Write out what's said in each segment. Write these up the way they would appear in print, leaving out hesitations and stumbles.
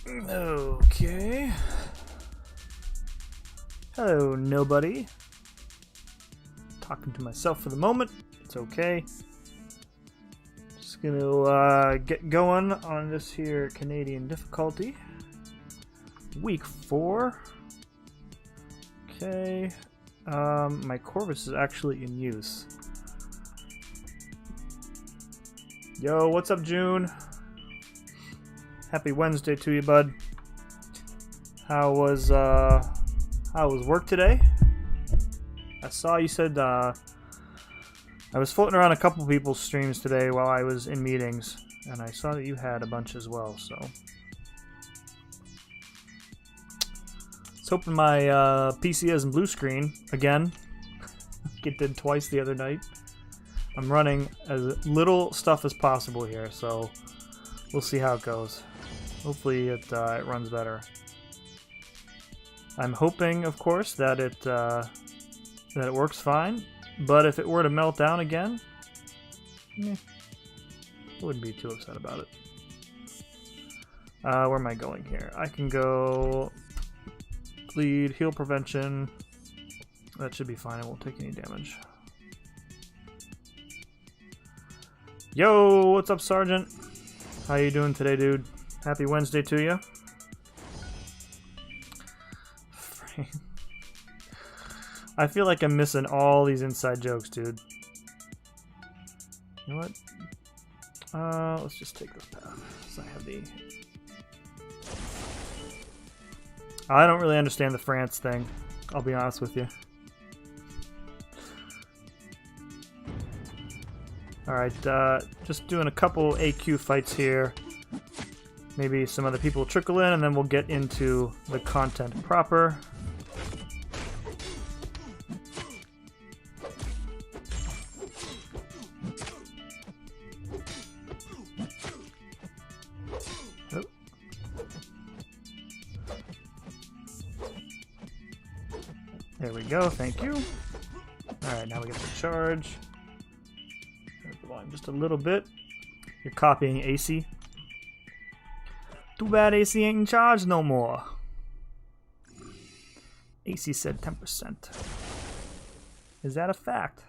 Okay. Hello, nobody. Talking to myself for the moment. It's okay. Just gonna get going on this here Canadian difficulty. Week 4. Okay. My Corvus is actually in use. Yo, what's up, June? Happy Wednesday to you, bud. How was work today? I saw you said I was floating around a couple people's streams today while I was in meetings, and I saw that you had a bunch as well, so let's hoping my PC isn't blue screen again. It did twice the other night. I'm running as little stuff as possible here, so we'll see how it goes. Hopefully it runs better. I'm hoping, of course, that it works fine, but if it were to melt down again, I wouldn't be too upset about it. Where am I going here? I can go bleed, heal prevention. That should be fine. I won't take any damage. Yo, what's up, Sergeant? How you doing today, dude? Happy Wednesday to you. I feel like I'm missing all these inside jokes, dude. You know what? Let's just take this path. So I have the... I don't really understand the France thing. I'll be honest with you. Alright, just doing a couple AQ fights here. Maybe some other people trickle in, and then we'll get into the content proper. Oh. There we go, thank you. Alright, now we get the charge. Just a little bit. You're copying AC. Too bad AC ain't in charge no more. AC said 10%. Is that a fact?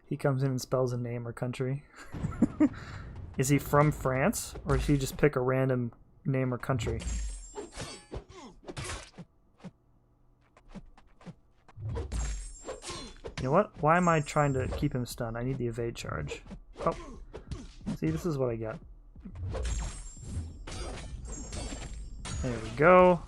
He comes in and spells a name or country. Is he from France? Or does he just pick a random name or country? You know what? Why am I trying to keep him stunned? I need the evade charge. Oh. See, this is what I get. There we go.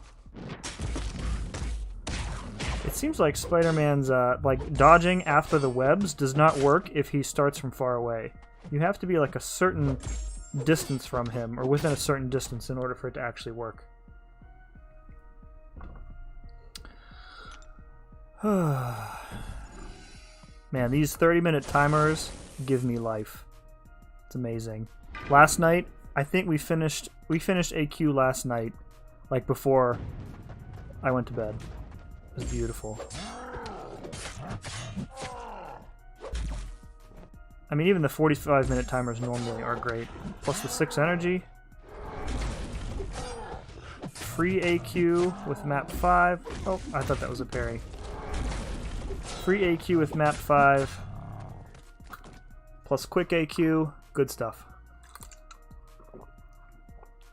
It seems like Spider-Man's, like, dodging after the webs does not work if he starts from far away. You have to be, like, a certain distance from him, or within a certain distance, in order for it to actually work. Man, these 30-minute timers give me life. It's amazing. Last night, I think we finished AQ last night, like before I went to bed. It was beautiful. I mean, even the 45-minute timers normally are great. Plus the 6 energy. Free AQ with map 5. Oh, I thought that was a parry. Free AQ with map 5. Plus quick AQ. Good stuff.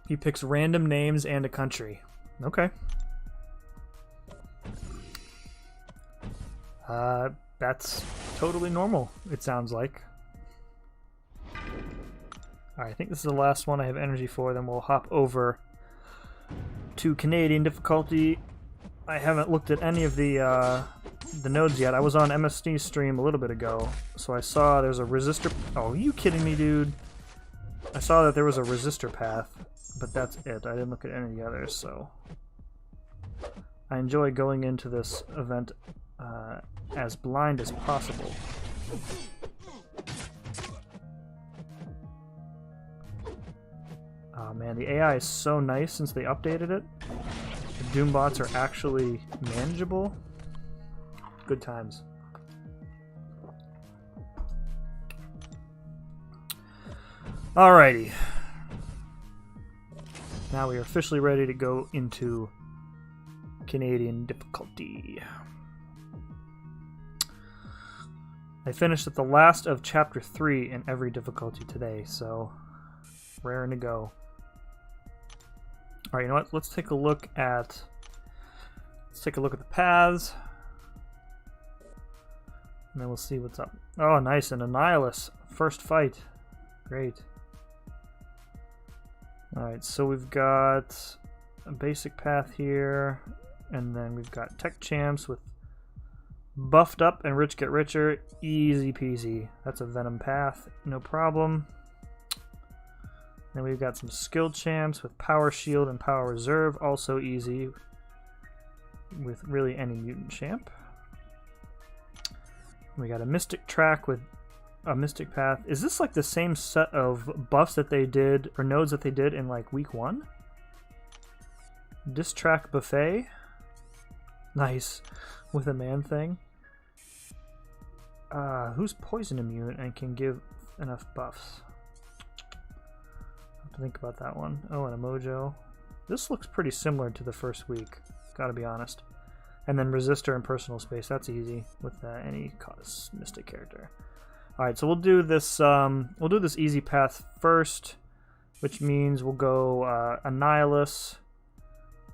He picks random names and a country. Okay. That's totally normal, it sounds like. Alright, I think this is the last one I have energy for, then we'll hop over to Canadian difficulty. I haven't looked at any of the nodes yet. I was on MSD's stream a little bit ago, so I saw there's a resistor... Oh, are you kidding me, dude? I saw that there was a resistor path, but that's it. I didn't look at any of the others, so... I enjoy going into this event as blind as possible. Oh man, the AI is so nice since they updated it. The Doombots are actually manageable. Good times. Alrighty. Now we are officially ready to go into Canadian difficulty. I finished at the last of Chapter 3 in every difficulty today, so raring to go. Alright, you know what? Let's take a look at the paths. And then we'll see what's up. Oh, nice, an Annihilus. First fight. Great. Alright, so we've got a basic path here, and then we've got tech champs with buffed up and rich get richer. Easy peasy. That's a venom path, no problem. Then we've got some skill champs with power shield and power reserve, also easy with really any mutant champ. We got a mystic track with a mystic path. Is this like the same set of buffs that they did, or nodes that they did in like week 1? Disc track buffet. Nice. With a man thing. Who's poison immune and can give enough buffs? I have to think about that one. Oh, and a mojo. This looks pretty similar to the first week, gotta be honest. And then resistor and personal space, that's easy with any mystic character. Alright, so we'll do this easy path first, which means we'll go Annihilus,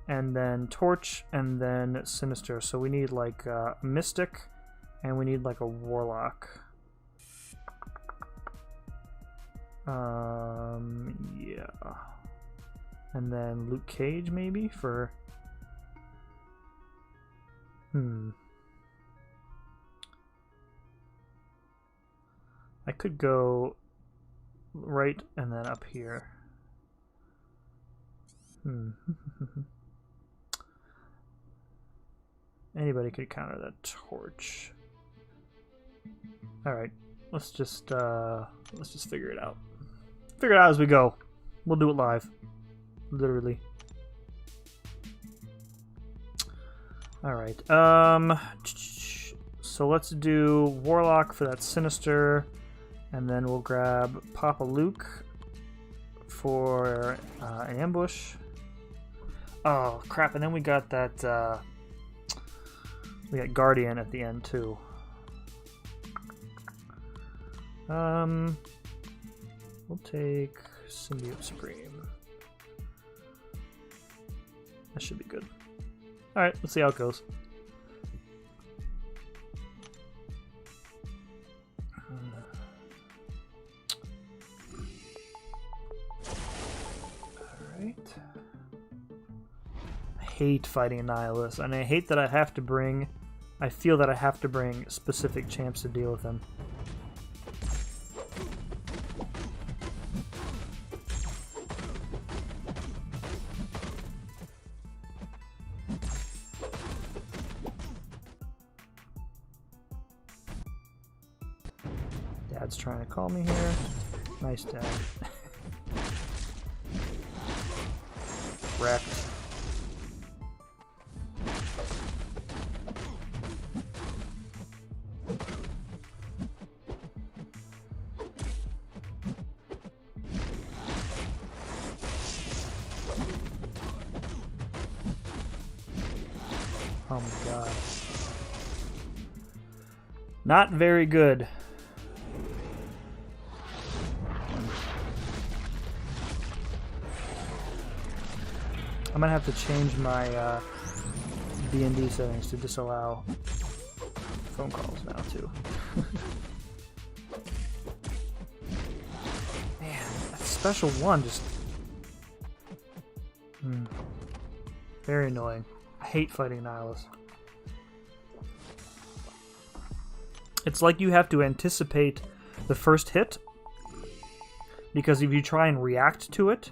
and then Torch, and then Sinister. So we need like a Mystic, and we need like a Warlock. Yeah. And then Luke Cage maybe for... I could go right and then up here. Anybody could counter that Torch. Alright, let's just figure it out. Figure it out as we go. We'll do it live. Literally. Alright, so let's do Warlock for that Sinister, and then we'll grab Papa Luke for an ambush. Oh crap, and then we got that, we got Guardian at the end too. We'll take Symbiote Supreme. That should be good. Alright, let's see how it goes. Alright. I hate fighting Annihilus, and I hate that I have to bring... I feel that I have to bring specific champs to deal with him. Dad's trying to call me here. Nice, Dad. Wrecked. Oh my god. Not very good. I'm gonna have to change my D&D settings to disallow phone calls now too. Man, that special one just... Very annoying. I hate fighting Annihilus. It's like you have to anticipate the first hit, because if you try and react to it,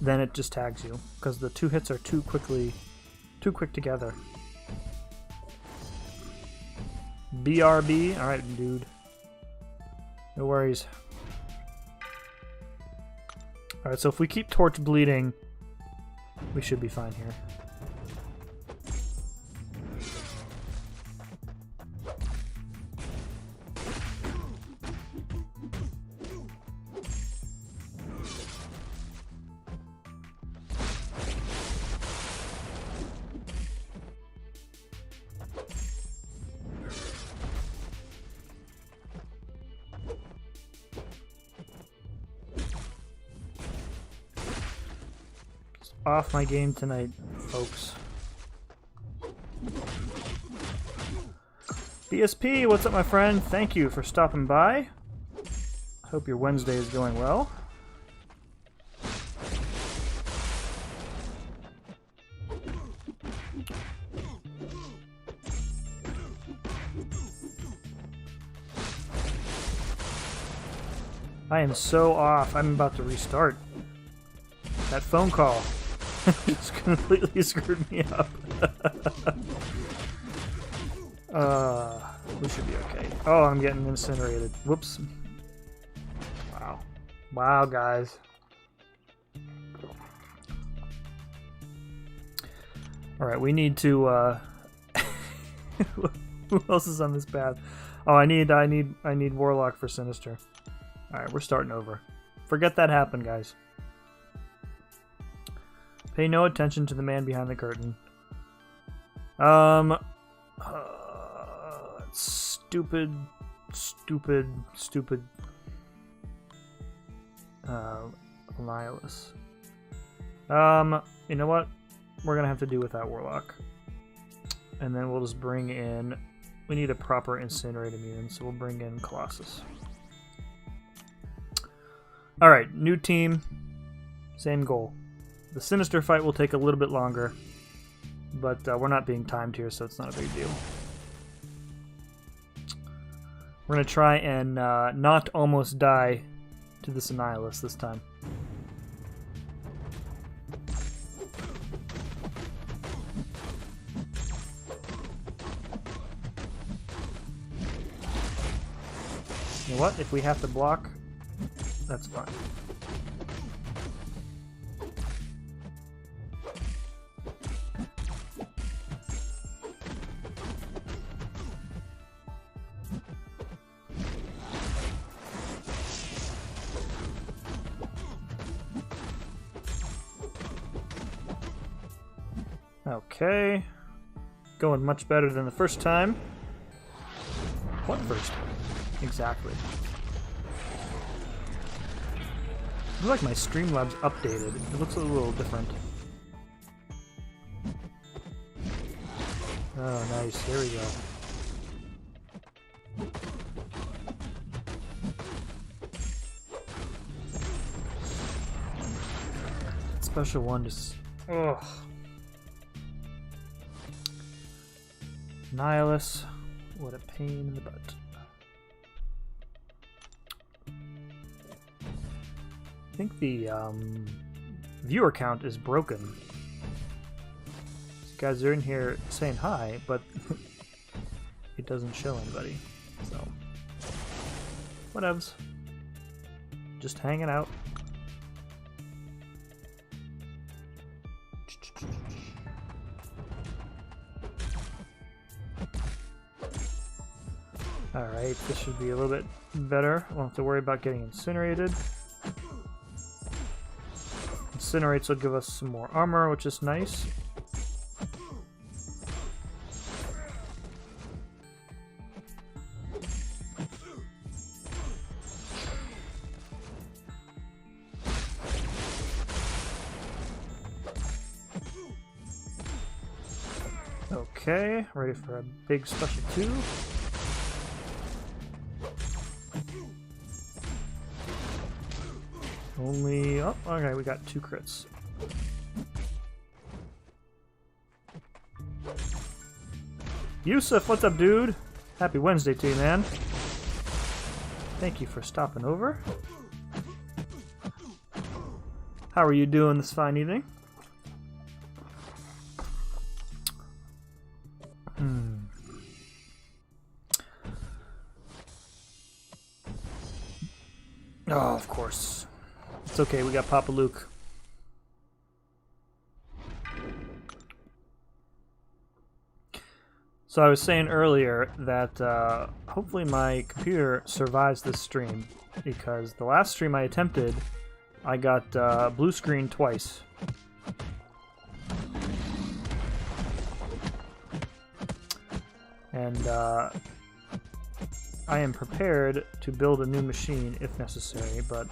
then it just tags you, because the two hits are too quick together. BRB, alright dude. No worries. Alright, so if we keep Torch bleeding, we should be fine here. off my game tonight, folks. BSP, what's up, my friend? Thank you for stopping by. Hope your Wednesday is going well. I am so off. I'm about to restart. That phone call just completely screwed me up. We should be okay. Oh, I'm getting incinerated. Whoops. Wow. Wow, guys. Alright, we need to, who else is on this path? Oh, I need Warlock for Sinister. Alright, we're starting over. Forget that happened, guys. Pay no attention to the man behind the curtain. Stupid. Nihilus. You know what? We're gonna have to do without Warlock. And then we'll just bring in... We need a proper Incinerate immune, so we'll bring in Colossus. Alright, new team. Same goal. The Sinister fight will take a little bit longer, but we're not being timed here, so it's not a big deal. We're going to try and not almost die to this Annihilus this time. You know what? If we have to block, that's fine. Okay. Going much better than the first time. What first time? Exactly. I feel like my Streamlabs updated. It looks a little different. Oh, nice. There we go. Special one just... Ugh. Nihilus. What a pain in the butt. I think the viewer count is broken. These guys are in here saying hi, but it doesn't show anybody. So, whatevs. Just hanging out. Alright, this should be a little bit better. Won't have to worry about getting incinerated. Incinerates will give us some more armor, which is nice. Okay, ready for a big special 2. Only... Oh, okay, we got 2 crits. Yusuf, what's up, dude? Happy Wednesday to you, man. Thank you for stopping over. How are you doing this fine evening? Oh, of course. It's okay, we got Papa Luke. So I was saying earlier that hopefully my computer survives this stream, because the last stream I attempted, I got blue screen twice. And I am prepared to build a new machine if necessary, but...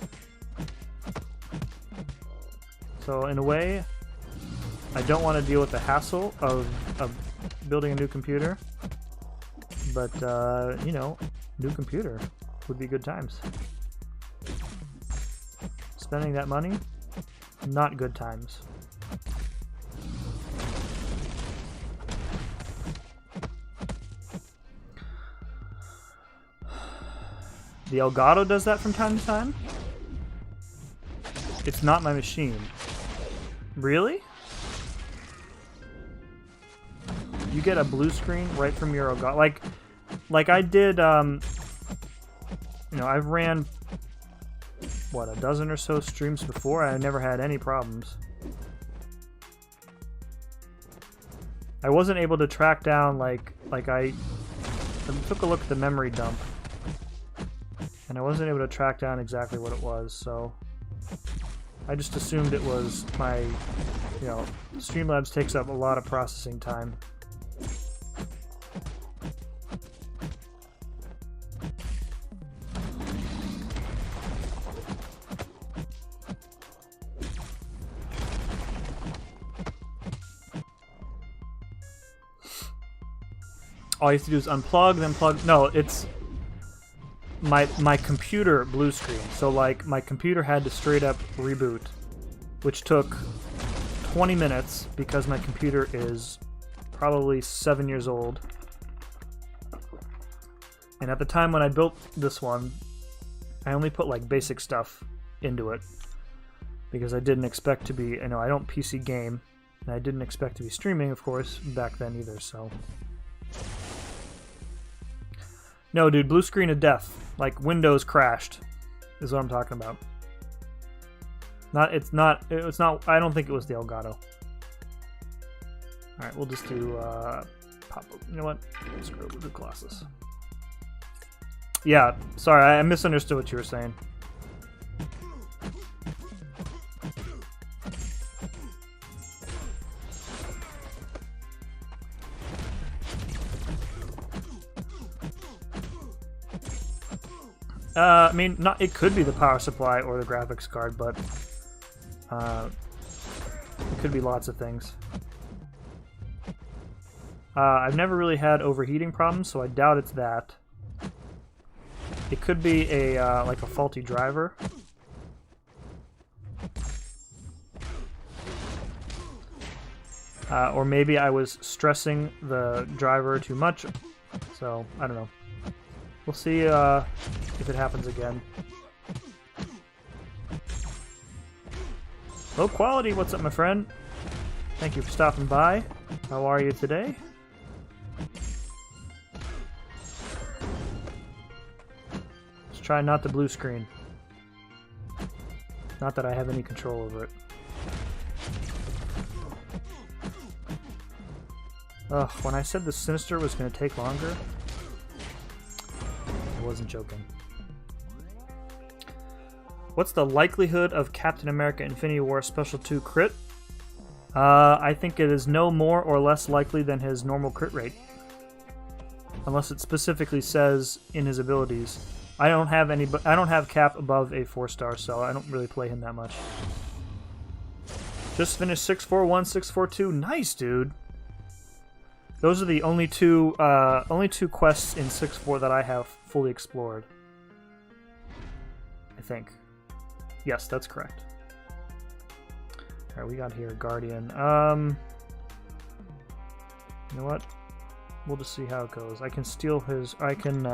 So in a way, I don't want to deal with the hassle of building a new computer. But, you know, new computer would be good times. Spending that money, not good times. The Elgato does that from time to time? It's not my machine. Really? You get a blue screen right from your Elgato? Like I did, you know, I've ran, what, a dozen or so streams before. I never had any problems. I wasn't able to track down, like I took a look at the memory dump. And I wasn't able to track down exactly what it was, so I just assumed it was my, you know, Streamlabs takes up a lot of processing time. All you have to do is unplug, then plug. No, it's my computer blue screen. So like my computer had to straight up reboot, which took 20 minutes because my computer is probably 7 years old. And at the time when I built this one, I only put like basic stuff into it because I didn't expect to be, you know, I don't PC game, and I didn't expect to be streaming, of course, back then either, so. No, dude, blue screen of death. Like, Windows crashed, is what I'm talking about. It's not, I don't think it was the Elgato. Alright, we'll just do, pop up. You know what? Screw it, we'll do Colossus. Yeah, sorry, I misunderstood what you were saying. I mean, it could be the power supply or the graphics card, but it could be lots of things. I've never really had overheating problems, so I doubt it's that. It could be a like a faulty driver. Or maybe I was stressing the driver too much, so I don't know. We'll see if it happens again. Low quality, what's up, my friend? Thank you for stopping by. How are you today? Let's try not the blue screen. Not that I have any control over it. Ugh, when I said the Sinister was going to take longer, I wasn't joking. What's the likelihood of Captain America Infinity War Special 2 crit? I think it is no more or less likely than his normal crit rate. Unless it specifically says in his abilities. I don't have Cap above a 4-star, so I don't really play him that much. Just finished 641, 642. Nice, dude. Those are the only two quests in 6.4 that I have fully explored. I think. Yes, that's correct. Alright, we got here Guardian. You know what? We'll just see how it goes. I can steal his... I can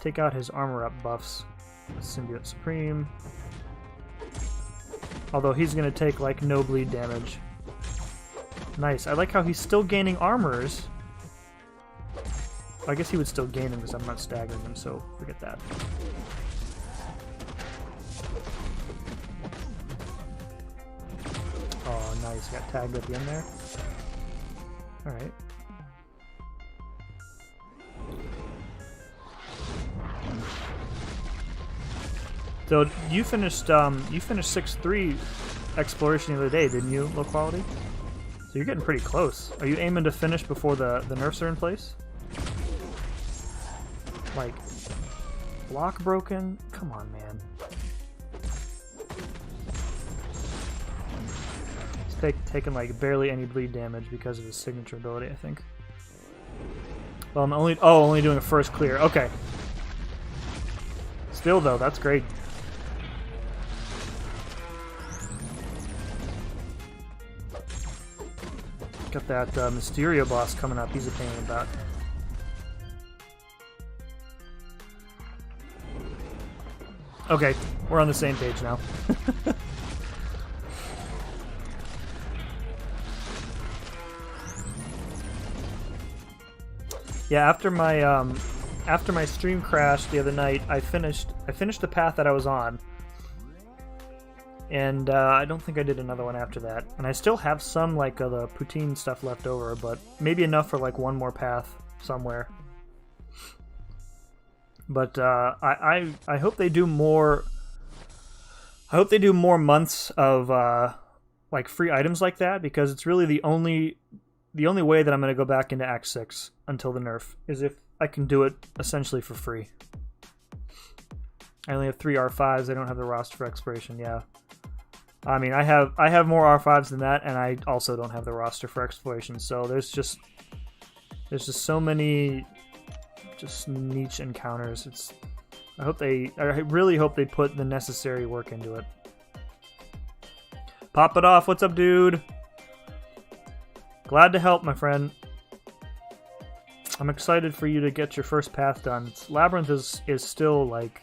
take out his armor up buffs. Symbiote Supreme. Although he's going to take like no bleed damage. Nice. I like how he's still gaining armors. I guess he would still gain them because I'm not staggering him, so forget that. Oh, nice. Got tagged at the end there. Alright. So you finished 6.3 exploration the other day, didn't you, low quality? So you're getting pretty close. Are you aiming to finish before the nerfs are in place? Like, block broken? Come on, man. taken like barely any bleed damage because of his signature ability, I think. Well, I'm only doing a first clear. Okay. Still though, that's great. Got that Mysterio boss coming up. He's a pain in the butt. Okay, we're on the same page now. Yeah, after my stream crash the other night, I finished the path that I was on, and I don't think I did another one after that. And I still have some like the poutine stuff left over, but maybe enough for like one more path somewhere. But I hope they do more. I hope they do more months of like free items like that, because it's really the only way that I'm going to go back into Act 6 until the nerf is if I can do it essentially for free. I only have 3 R5s. I don't have the roster for expiration. Yeah, I mean I have more R5s than that, and I also don't have the roster for exploration. So there's just so many just niche encounters. I really hope they put the necessary work into it. Pop it off. What's up, dude? Glad to help, my friend. I'm excited for you to get your first path done. Labyrinth is still like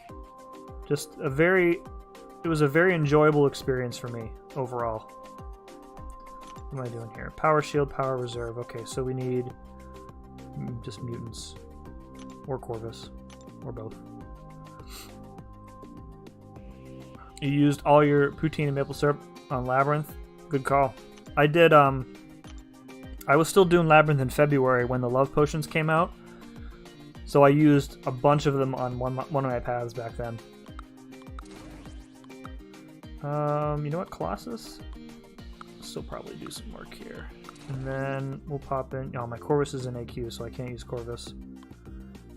just it was a very enjoyable experience for me overall. What am I doing here? Power shield, power reserve. Okay, so we need just mutants or Corvus or both. You used all your poutine and maple syrup on Labyrinth? Good call. I did, I was still doing Labyrinth in February when the love potions came out, so I used a bunch of them on one of my paths back then. You know what, Colossus? Still probably do some work here. And then we'll pop in... Oh, my Corvus is in AQ, so I can't use Corvus.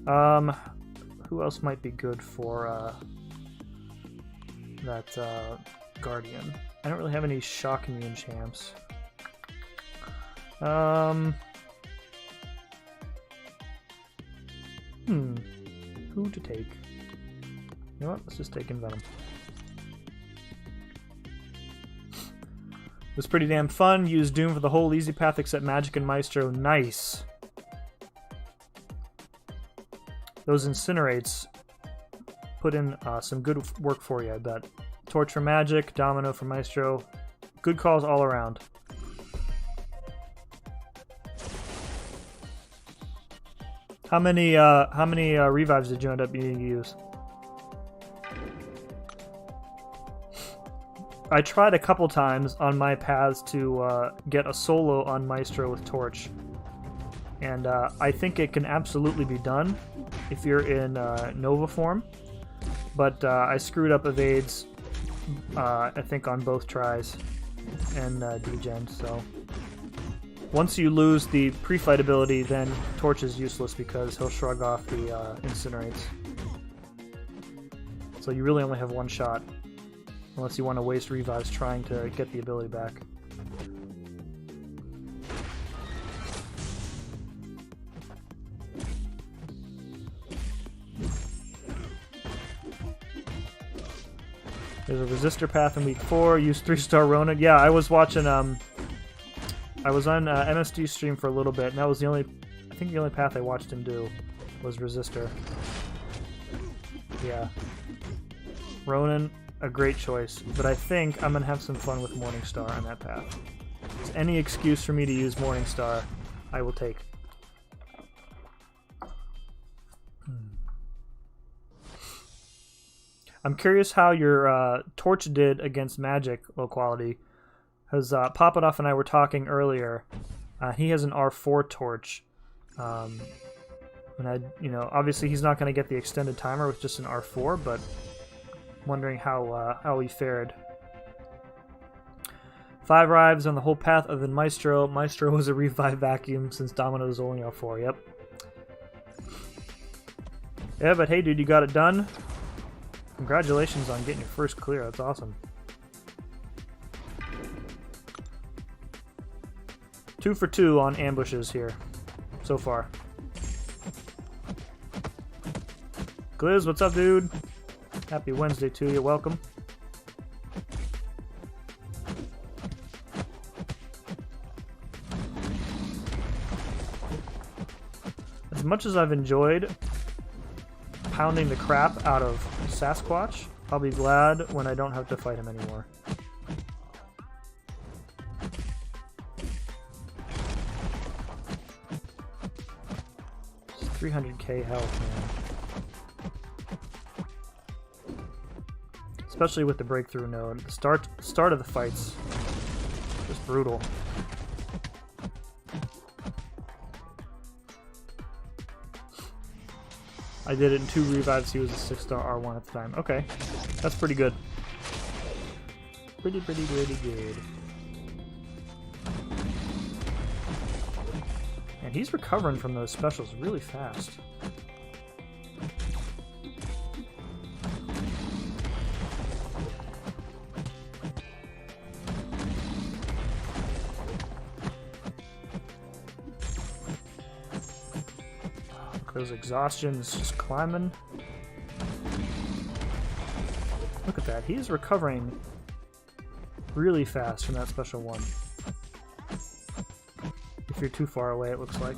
Who else might be good for, that, Guardian? I don't really have any shock immune champs. Who to take? You know what? Let's just take Envenom. It was pretty damn fun. Used Doom for the whole easy path except Magic and Maestro. Nice. Those Incinerates put in some good work for you, I bet. Torch for Magic, Domino for Maestro. Good calls all around. How many revives did you end up needing to use? I tried a couple times on my paths to get a solo on Maestro with Torch, and I think it can absolutely be done if you're in Nova form, but I screwed up evades, I think, on both tries and degen, so once you lose the pre-fight ability, then Torch is useless because he'll shrug off the Incinerates. So you really only have one shot, unless you want to waste revives trying to get the ability back. There's a resistor path in week 4. Use 3-star Ronin. Yeah, I was watching. I was on MSD stream for a little bit, and that was the only. I think the only path I watched him do was resistor. Yeah, Ronin, a great choice, but I think I'm gonna have some fun with Morningstar on that path. So any excuse for me to use Morningstar, I will take. I'm curious how your Torch did against Magic low quality, because Papanoff and I were talking earlier. He has an R4 Torch, and obviously he's not going to get the extended timer with just an R4, but wondering how he fared. 5 revives on the whole path other than Maestro. Maestro was a revive vacuum since Domino is only R4. Yep. Yeah, but hey, dude, you got it done. Congratulations on getting your first clear. That's awesome. 2 for 2 on ambushes here so far. Gliz, what's up, dude? Happy Wednesday to you. Welcome. As much as I've enjoyed pounding the crap out of Sasquatch, I'll be glad when I don't have to fight him anymore. 300k health, man. Especially with the breakthrough node. The start of the fight's just brutal. I did it in 2 revives. He was a 6-star R1 at the time. Okay, that's pretty good. Pretty good. And he's recovering from those specials really fast. Those exhaustions just climbing. Look at that. He's recovering really fast from that special one. If you're too far away, it looks like.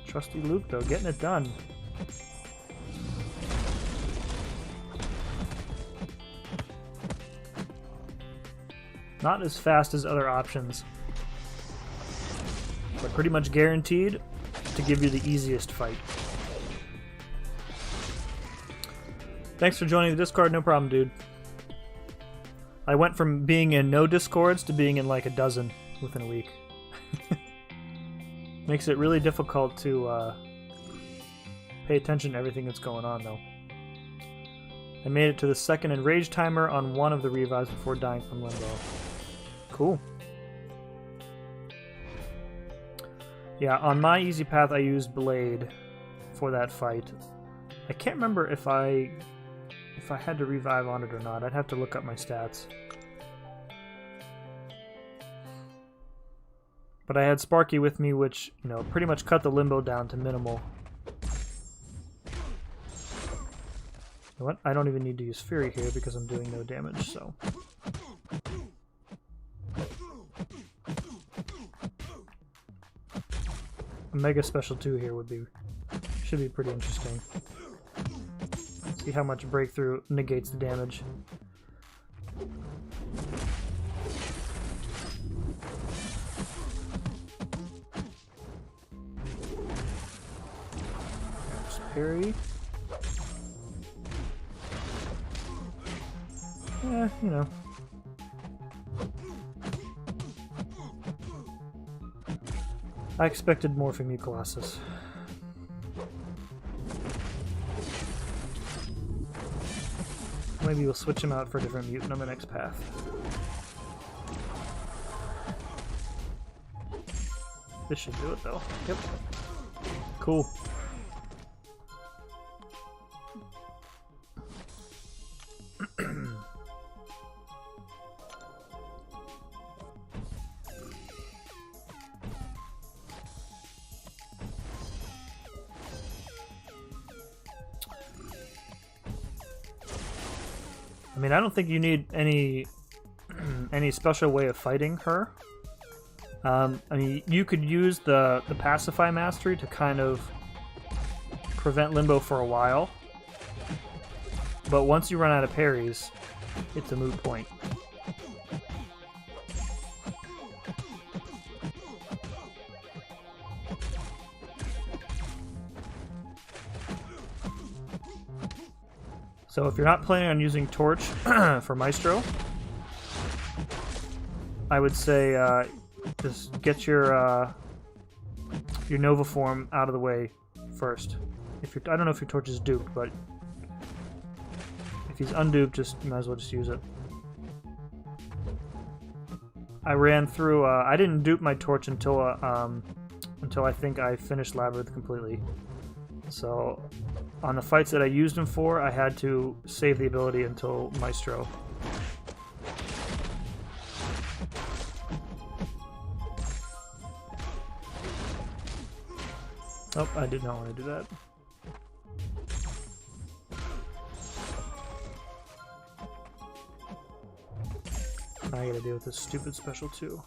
Trusty Luke, though, getting it done. Not as fast as other options, but pretty much guaranteed to give you the easiest fight. Thanks for joining the Discord, no problem, dude. I went from being in no Discords to being in like a dozen within a week. Makes it really difficult to pay attention to everything that's going on, though. I made it to the second enrage timer on one of the revives before dying from limbo. Cool. Yeah, on my easy path I used Blade for that fight. I can't remember if I had to revive on it or not. I'd have to look up my stats. But I had Sparky with me, which, you know, pretty much cut the limbo down to minimal. You know what? I don't even need to use Fury here because I'm doing no damage, so... A Mega Special 2 here should be pretty interesting. See how much Breakthrough negates the damage. Parry. Yeah, you know. I expected more from you, Colossus. Maybe we'll switch him out for a different mutant on the next path. This should do it, though. Yep. Cool. I mean, I don't think you need any special way of fighting her. I mean, you could use the Pacify Mastery to kind of prevent Limbo for a while. But once you run out of parries, it's a moot point. So if you're not planning on using Torch for Maestro, I would say just get your Nova form out of the way first. I don't know if your Torch is duped, but if he's unduped, you might as well just use it. I ran through. I didn't dupe my torch until I think I finished Labyrinth completely. So, on the fights that I used him for, I had to save the ability until Maestro. Oh, I did not want to do that. I gotta deal with this stupid special too.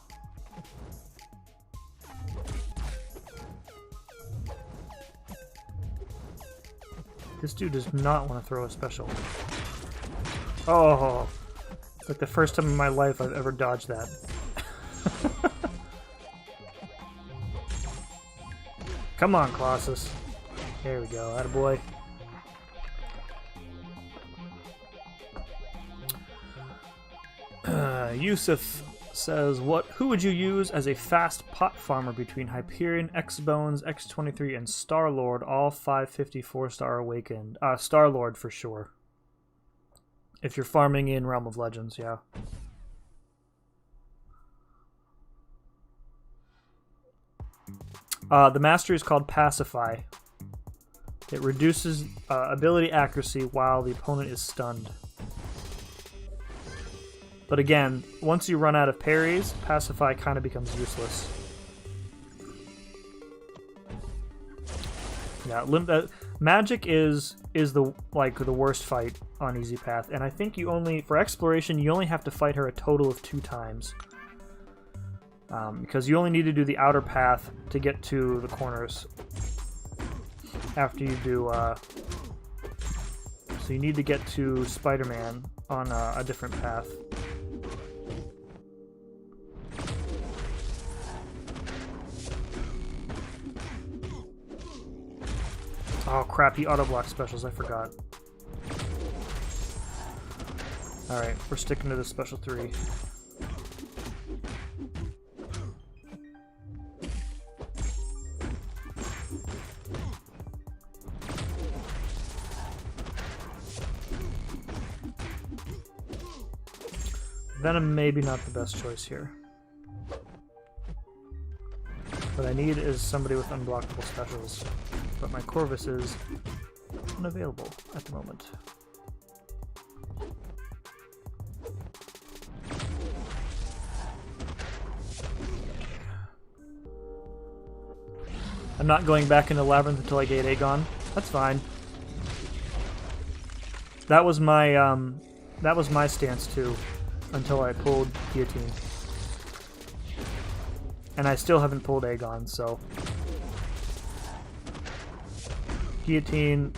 This dude does not want to throw a special. Oh, it's like the first time in my life I've ever dodged that. Come on, Colossus. There we go, attaboy. Yusuf says, who would you use as a fast pot farmer between Hyperion, X-Bones, X-23, and Star-Lord, all 550 4-star awakened? Star-Lord for sure. If you're farming in Realm of Legends, yeah. The mastery is called Pacify. It reduces ability accuracy while the opponent is stunned. But again, once you run out of parries, Pacify kind of becomes useless. Yeah, magic is the worst fight on Easy Path, and I think you only for exploration you only have to fight her a total of 2 times. Because you only need to do the outer path to get to the corners. After you do, so you need to get to Spider-Man on a different path. Oh crap, he auto-block specials, I forgot. Alright, we're sticking to the special 3. Venom maybe not the best choice here. What I need is somebody with unblockable specials. But my Corvus is unavailable at the moment. I'm not going back into Labyrinth until I get Aegon. That's fine. That was my stance too, until I pulled Guillotine. And I still haven't pulled Aegon, so Guillotine,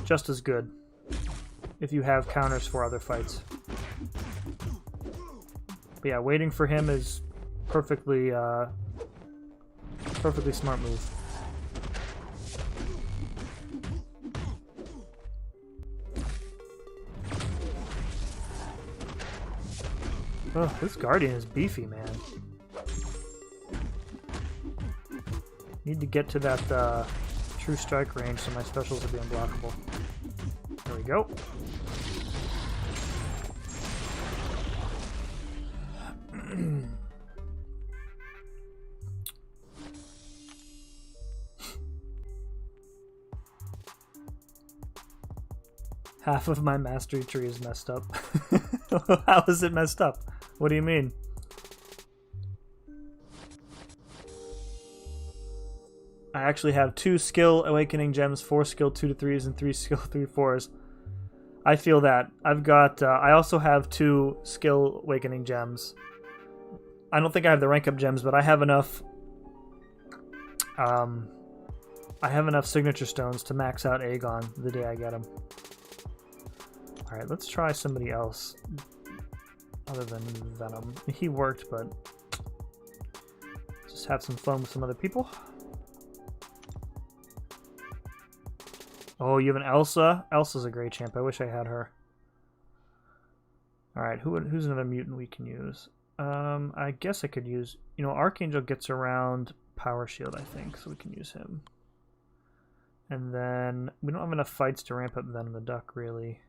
just as good if you have counters for other fights. But yeah, waiting for him is perfectly smart move. Oh, this Guardian is beefy, man. Need to get to that true strike range so my specials will be unblockable. There we go. Half of my mastery tree is messed up. How is it messed up? What do you mean? I actually have 2 skill awakening gems, 4 skill 2 to 3s, and 3 skill 3 4s. I feel that. I've got, I also have 2 skill awakening gems. I don't think I have the rank up gems, but I have enough, signature stones to max out Aegon the day I get them. Alright, let's try somebody else other than Venom. He worked, but just have some fun with some other people. Oh, you have an Elsa? Elsa's a great champ. I wish I had her. Alright, who's another mutant we can use? I guess I could use... You know, Archangel gets around Power Shield, I think, so we can use him. And then... We don't have enough fights to ramp up Venom the Duck, really.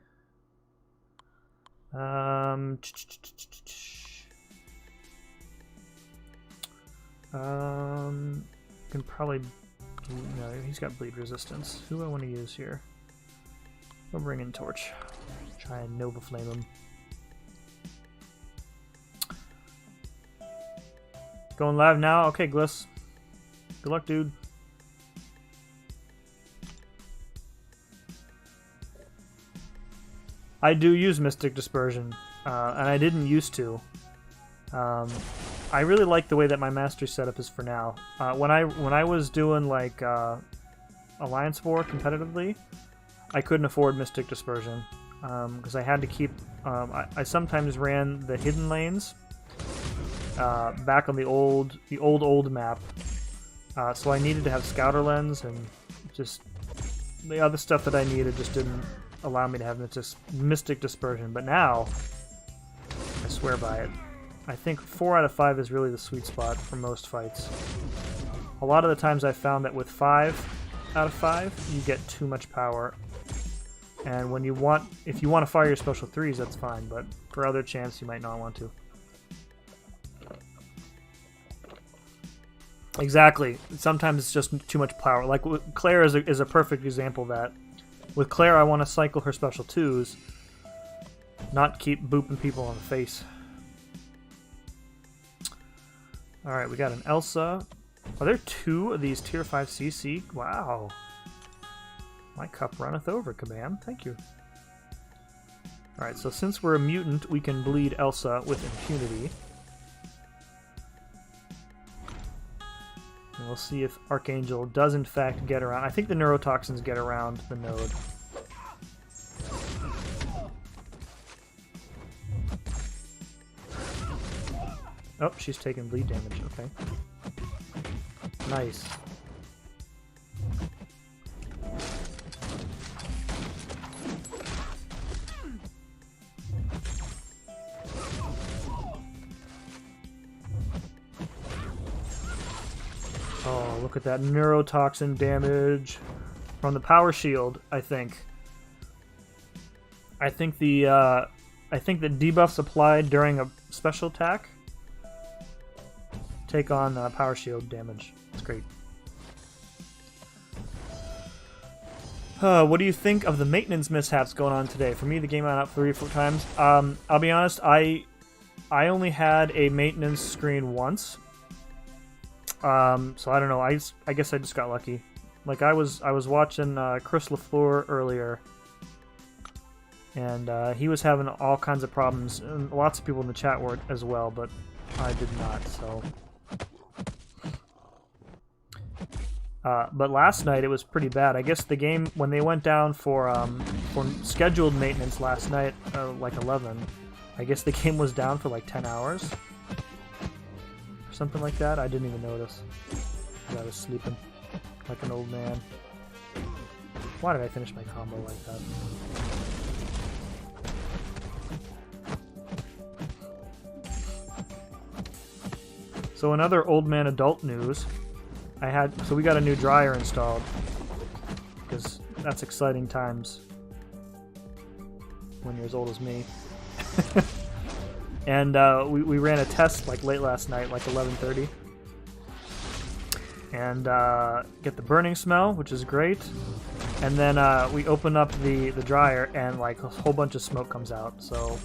Can probably... No, he's got bleed resistance. Who do I want to use here? We'll bring in Torch. Try and Nova Flame him. Going live now? Okay, Gliss. Good luck, dude. I do use Mystic Dispersion, and I didn't used to. I really like the way that my mastery setup is for now. When I was doing like Alliance War competitively, I couldn't afford Mystic Dispersion because I had to keep. I sometimes ran the hidden lanes back on the old map, so I needed to have Scouter Lens, and just the other stuff that I needed just didn't allow me to have Mystic Dispersion. But now, I swear by it. I think 4 out of 5 is really the sweet spot for most fights. A lot of the times I found that with 5 out of 5, you get too much power. And when if you want to fire your special 3s, that's fine, but for other champs, you might not want to. Exactly. Sometimes it's just too much power. Like Claire is a perfect example of that. With Claire, I want to cycle her special 2s, not keep booping people on the face. Alright, we got an Elsa. Are there 2 of these tier 5 CC? Wow. My cup runneth over, Kabam. Thank you. Alright, so since we're a mutant, we can bleed Elsa with impunity. And we'll see if Archangel does in fact get around. I think the neurotoxins get around the node. Oh, she's taking bleed damage. Okay. Nice. Oh, look at that neurotoxin damage from the power shield, I think. I think the debuffs applied during a special attack take on power shield damage. It's great. What do you think of the maintenance mishaps going on today? For me, the game went out 3 or 4 times. I'll be honest, I only had a maintenance screen once. So I don't know. I guess I just got lucky. Like I was watching Chris LaFleur earlier, and he was having all kinds of problems, and lots of people in the chat were as well, but I did not. So. But last night it was pretty bad. I guess the game, when they went down for scheduled maintenance last night, like 11, I guess the game was down for like 10 hours. Or something like that. I didn't even notice. I was sleeping like an old man. Why did I finish my combo like that? So another old man adult news. So we got a new dryer installed, because that's exciting times when you're as old as me. And we ran a test like late last night, like 11:30, and get the burning smell, which is great. And then we open up the dryer, and like a whole bunch of smoke comes out. So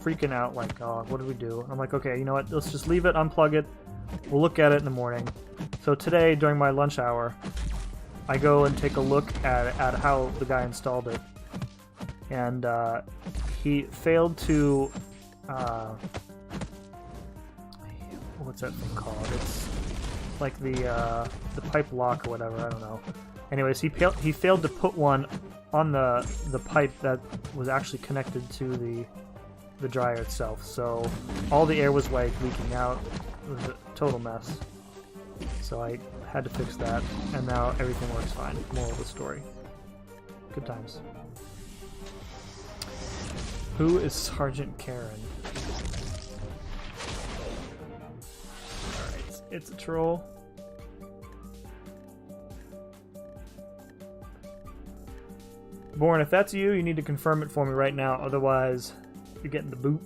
freaking out, like, oh, what do we do? I'm like, okay, you know what? Let's just leave it, unplug it. We'll look at it in the morning. So today, during my lunch hour, I go and take a look at how the guy installed it. And he failed to... what's that thing called? It's like the pipe lock or whatever, I don't know. Anyways, he failed to put one on the pipe that was actually connected to the dryer itself. So all the air was like leaking out. It was a total mess. So I had to fix that, and now everything works fine. Moral of the story. Good times. Who is Sergeant Karen? Alright, it's a troll. Born, if that's you, you need to confirm it for me right now, otherwise you're getting the boot.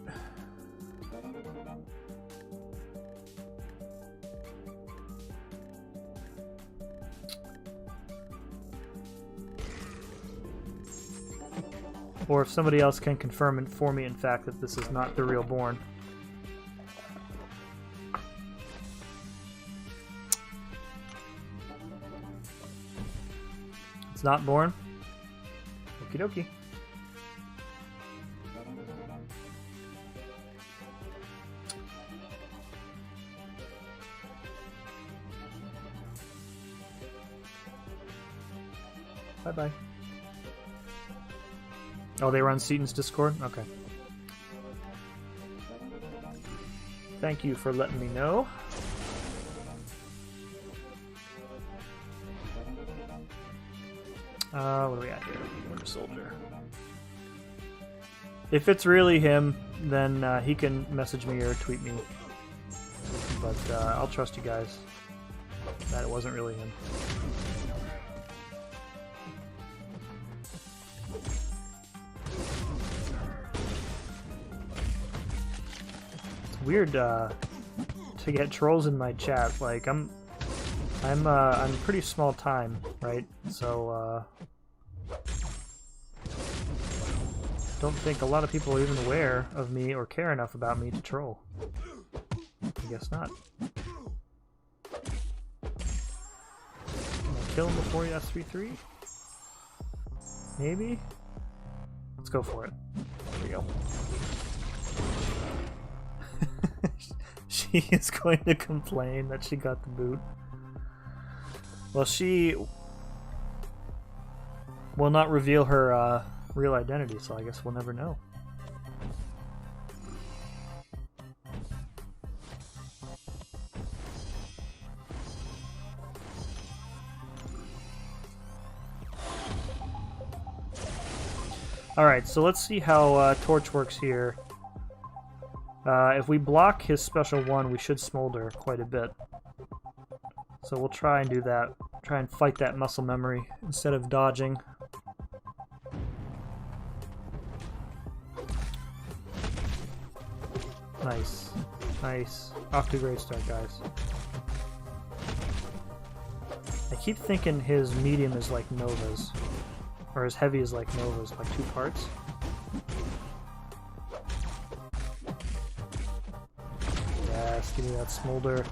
Or if somebody else can confirm it for me, in fact, that this is not the real Born. It's not Born? Okie dokie. Bye-bye. Oh, they were on Seaton's Discord? Okay. Thank you for letting me know. What do we got here? Winter Soldier. If it's really him, then he can message me or tweet me. But I'll trust you guys that it wasn't really him. Weird to get trolls in my chat. Like I'm pretty small time, right? So don't think a lot of people are even aware of me or care enough about me to troll. I guess not. Can I kill him before he has 3-3? Maybe? Let's go for it. There we go. She is going to complain that she got the boot. Well, she will not reveal her real identity, so I guess we'll never know. Alright, so let's see how Torch works here. If we block his special one, we should smolder quite a bit. So we'll try and do that. Try and fight that muscle memory instead of dodging. Nice. Nice. Off to a great start, guys. I keep thinking his medium is like Nova's. Or his heavy is like Nova's, like 2 parts. Yes, give me that smolder.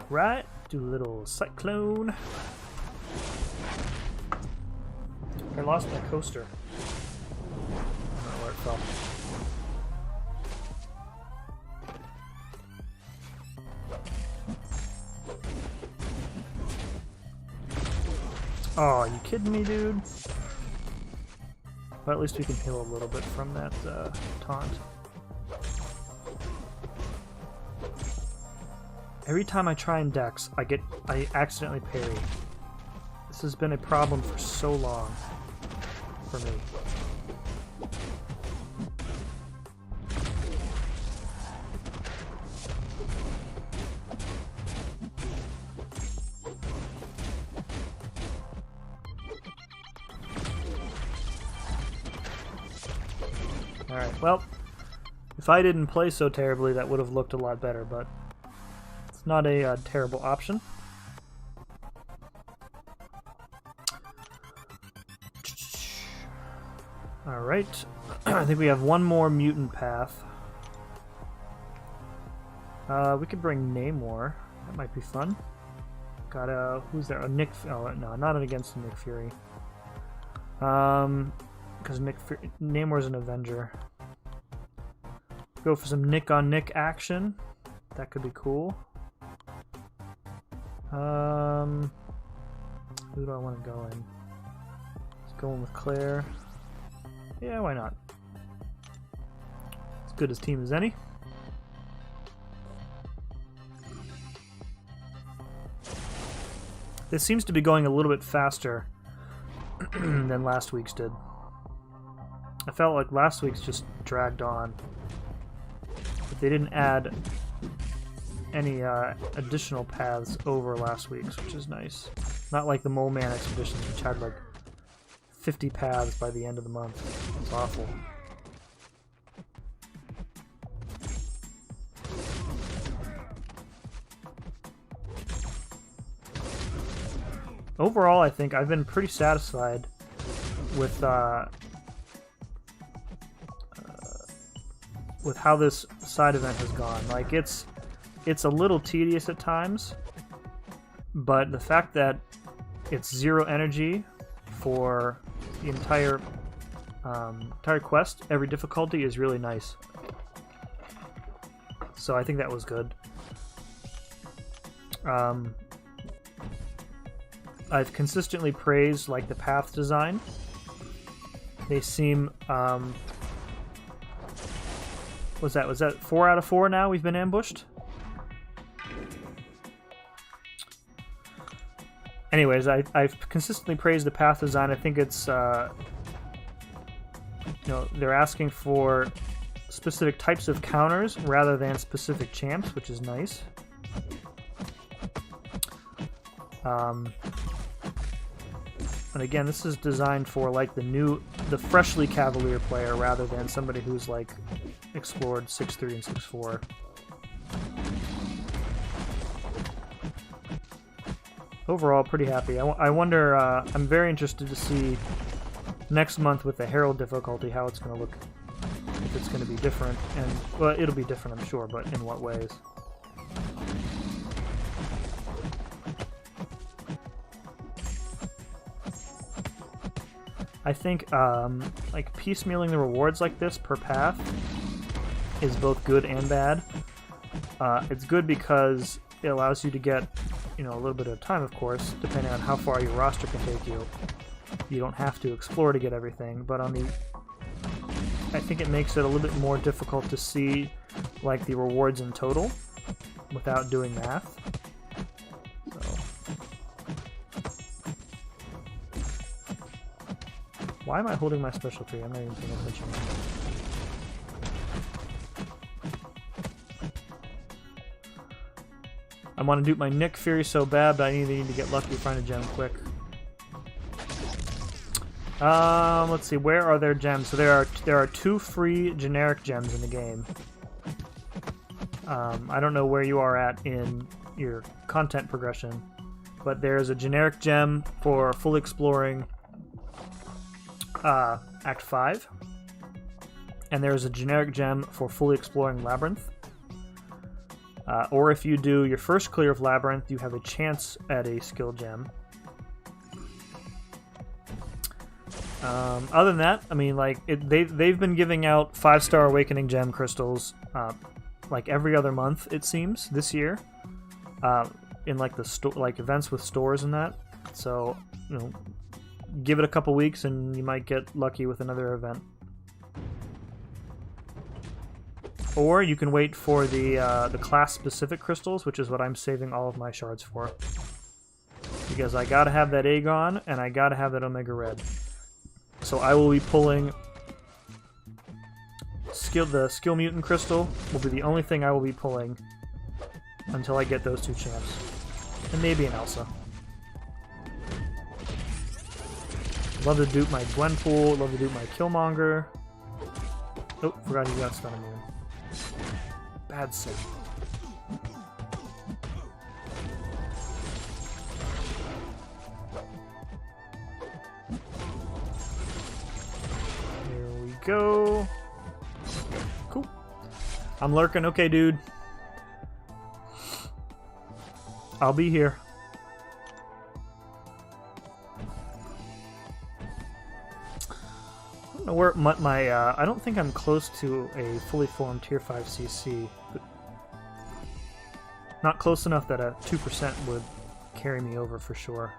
Right, do a little cyclone. I lost my coaster. I don't know where it fell. Oh, are you kidding me, dude? Well, at least we can heal a little bit from that taunt. Every time I try and dex, I accidentally parry. This has been a problem for so long for me. Alright, well, if I didn't play so terribly, that would have looked a lot better, but it's not a terrible option. Alright, I think we have one more mutant path. We could bring Namor. That might be fun. Got a... who's there? A Nick... oh, no, not against Nick Fury. Because Namor's an Avenger. Go for some Nick on Nick action. That could be cool. Who do I want to go in? Let's go in with Claire. Yeah, why not? As good as team as any. This seems to be going a little bit faster than last week's did. I felt like last week's just dragged on. But they didn't add any additional paths over last week's, which is nice. Not like the Mole Man expeditions, which had like 50 paths by the end of the month. It's awful. Overall, I think I've been pretty satisfied with how this side event has gone. Like, it's a little tedious at times, but the fact that it's 0 energy for the entire quest, every difficulty, is really nice. So I think that was good. I've consistently praised like the path design. They seem was that 4 out of 4 now we've been ambushed? Anyways, I've consistently praised the path design. I think it's you know, they're asking for specific types of counters rather than specific champs, which is nice. And again, this is designed for like the freshly Cavalier player rather than somebody who's like explored 6.3 and 6.4. Overall, pretty happy. I wonder, I'm very interested to see next month with the Herald difficulty how it's going to look. If it's going to be different, and well, it'll be different, I'm sure, but in what ways? I think like piecemealing the rewards like this per path is both good and bad. It's good because it allows you to get, you know, a little bit of time, of course, depending on how far your roster can take you. You don't have to explore to get everything, but I think it makes it a little bit more difficult to see like the rewards in total without doing math. Why am I holding my special tree? I'm not even paying attention. I want to dupe my Nick Fury so bad, but I need to get lucky to find a gem quick. Let's see, where are their gems? So there are 2 free generic gems in the game. I don't know where you are at in your content progression, but there's a generic gem for fully exploring Act 5, and there's a generic gem for fully exploring Labyrinth. Or if you do your first clear of Labyrinth, you have a chance at a skill gem. Other than that, I mean, like they've been giving out 5-star Awakening gem crystals like every other month, it seems, this year, in like the events with stores and that. So, you know, give it a couple weeks and you might get lucky with another event. Or you can wait for the class-specific crystals, which is what I'm saving all of my shards for. Because I gotta have that Aegon, and I gotta have that Omega Red. So I will be pulling... The Skill Mutant Crystal will be the only thing I will be pulling until I get those 2 champs. And maybe an Elsa. Love to dupe my Gwenpool, love to dupe my Killmonger. Oh, forgot he got stun immune. Bad save. Here we go. Cool. I'm lurking. Okay, dude. I'll be here. I don't know where my I don't think I'm close to a fully formed tier 5 CC, but not close enough that a 2% would carry me over for sure.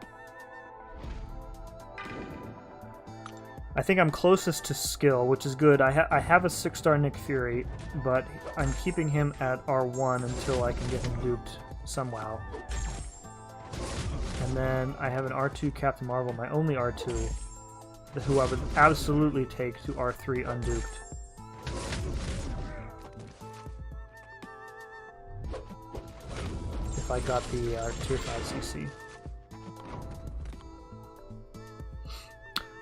I think I'm closest to skill, which is good. I have a 6-star Nick Fury, but I'm keeping him at R1 until I can get him duped somehow. And then I have an R2 Captain Marvel, my only R2, who I would absolutely take to R3 unduped. if I got the tier 5 CC.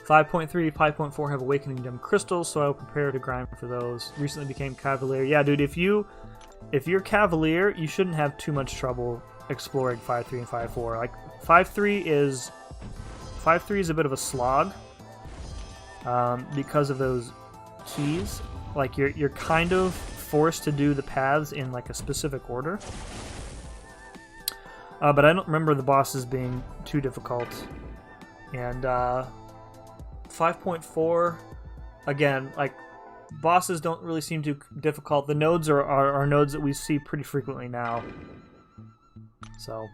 5.3, 5.4 have Awakening Gem Crystals, so I will prepare to grind for those. Recently became Cavalier. Yeah, dude, if you're Cavalier, you shouldn't have too much trouble exploring 5.3 and 5.4. Like 5.3 is a bit of a slog because of those keys. Like you're kind of forced to do the paths in like a specific order. But I don't remember the bosses being too difficult. And 5.4, again, like bosses don't really seem too difficult. The nodes are nodes that we see pretty frequently now. So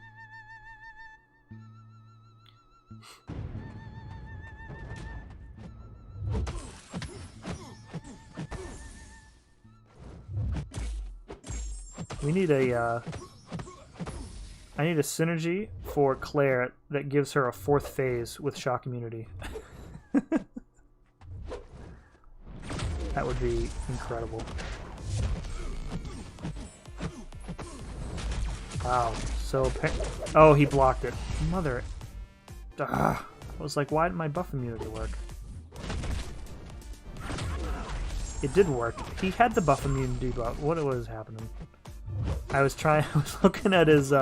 we need a I need a synergy for Claire that gives her a 4th phase with shock immunity. That would be incredible. Wow. So, oh, he blocked it. Mother. I was like, why didn't my buff immunity work? It did work. He had the buff immunity buff. What was happening? I was looking at his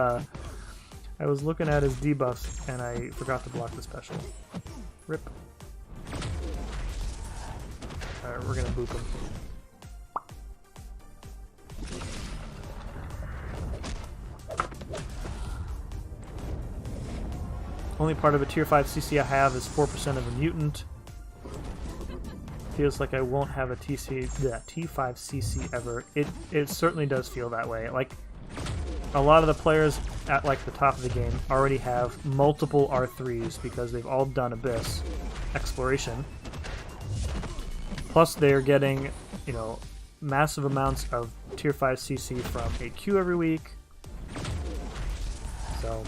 debuffs and I forgot to block the special. Rip. Alright, we're gonna boop him. Only part of a tier 5 CC I have is 4% of a mutant. Feels like I won't have a T5 CC ever. It certainly does feel that way. Like a lot of the players at like the top of the game already have multiple R3s because they've all done Abyss exploration. Plus they're getting, you know, massive amounts of tier 5 CC from AQ every week. So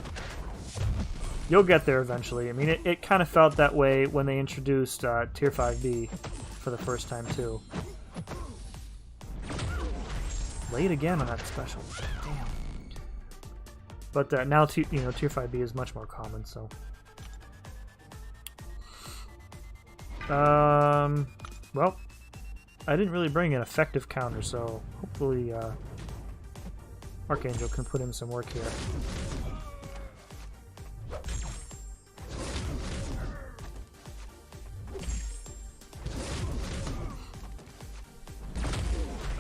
you'll get there eventually. I mean, it kind of felt that way when they introduced tier 5B for the first time too. Late again on that special. Damn. But now, you know, tier 5B is much more common. So, well, I didn't really bring an effective counter, so hopefully Archangel can put in some work here.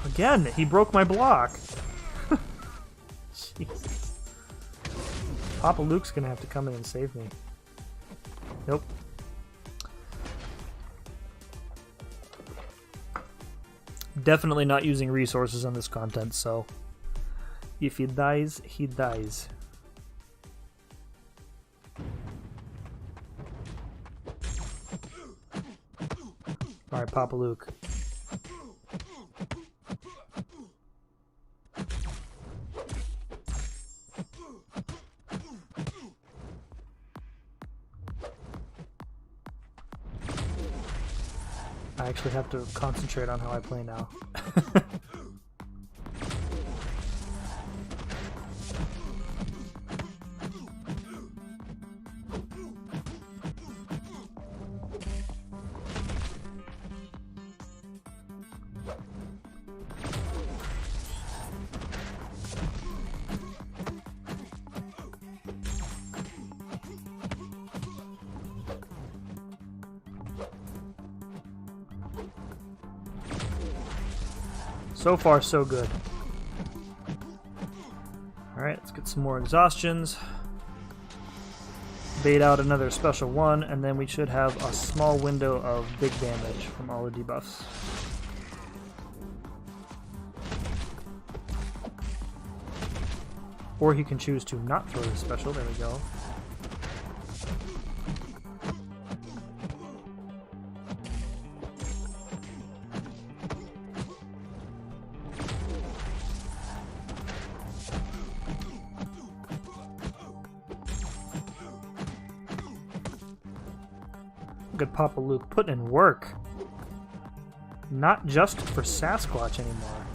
Again, he broke my block. Jeez. Papa Luke's gonna have to come in and save me. Nope. Definitely not using resources on this content, so if he dies, he dies. Alright, Papa Luke. I actually have to concentrate on how I play now. So far, so good. Alright, let's get some more exhaustions. Bait out another special one, and then we should have a small window of big damage from all the debuffs. Or he can choose to not throw his special. There we go. Good Papa Luke putting in work. Not just for Sasquatch anymore.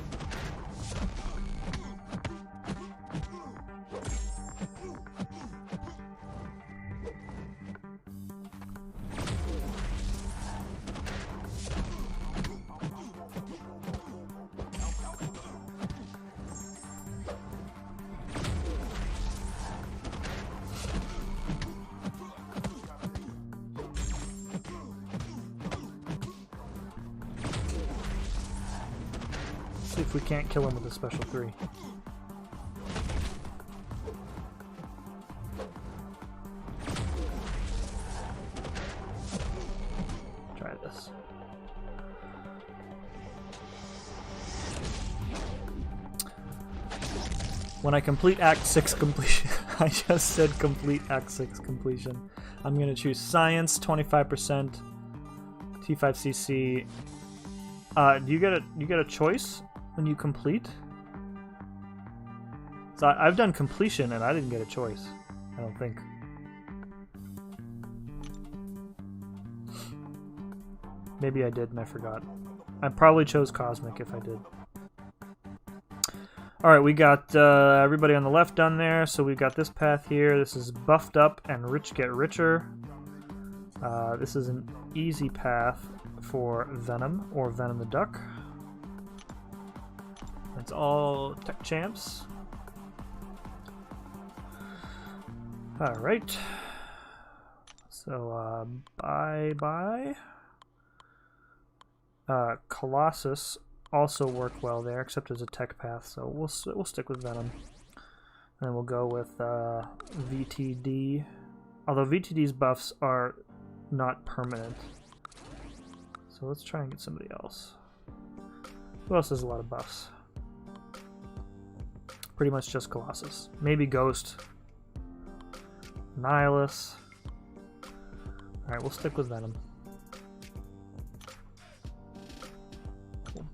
if we can't kill him with a special 3. Try this. When I complete Act 6 completion, I just said complete Act 6 completion. I'm gonna choose Science, 25%, T5CC. Do you get a choice when you complete? So I've done completion and I didn't get a choice. I don't think. Maybe I did and I forgot. I probably chose Cosmic if I did. Alright, we got everybody on the left done there, so we've got this path here. This is buffed up and rich get richer. This is an easy path for Venom, or Venom the Duck. It's all tech champs. Alright. So, bye-bye. Colossus also work well there, except as a tech path, so we'll stick with Venom. And then we'll go with VTD. Although VTD's buffs are not permanent. So let's try and get somebody else. Who else has a lot of buffs? Pretty much just Colossus. Maybe Ghost. Nihilus. Alright, we'll stick with Venom. Cool.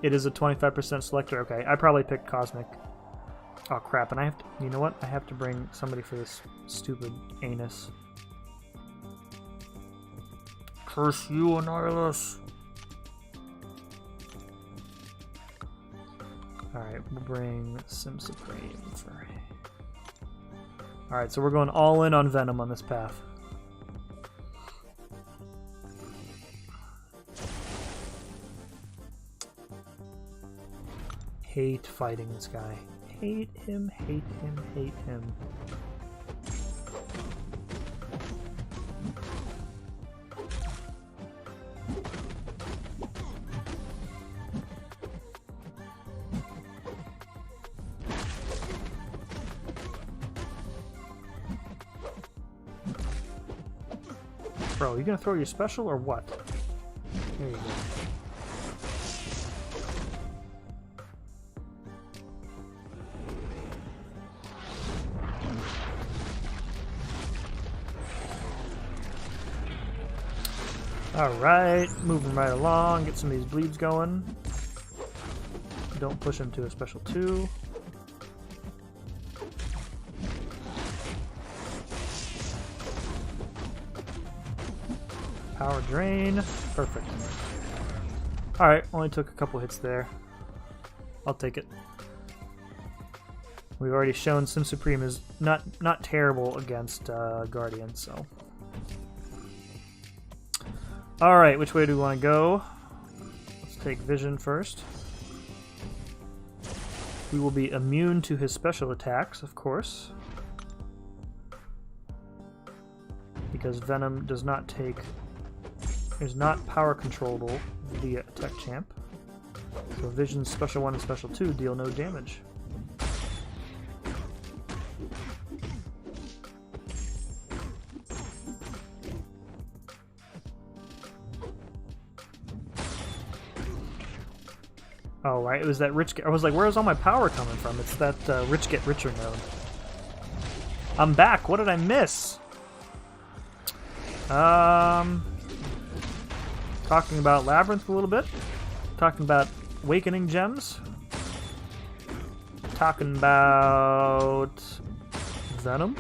It is a 25% selector. Okay, I probably picked Cosmic. Oh crap, and I have to, you know what? I have to bring somebody for this stupid anus. Curse you, Nihilus! Alright, we'll bring Sim Supreme for... Alright, so we're going all in on Venom on this path. Hate fighting this guy. Hate him, hate him, hate him. Bro, are you gonna throw your special or what? There you go. Alright, moving right along, get some of these bleeds going. Don't push him to a special 2. Power drain. Perfect. Alright, only took a couple hits there. I'll take it. We've already shown Sim Supreme is not terrible against Guardian, so... Alright, which way do we want to go? Let's take Vision first. We will be immune to his special attacks, of course. Because Venom does not take... is not power controllable via Tech Champ. So Vision's Special 1 and Special 2 deal no damage. Oh, right, it was that rich... I was like, where's all my power coming from? It's that rich get richer node. I'm back! What did I miss? Talking about Labyrinth a little bit. Talking about Awakening Gems. Talking about Venom.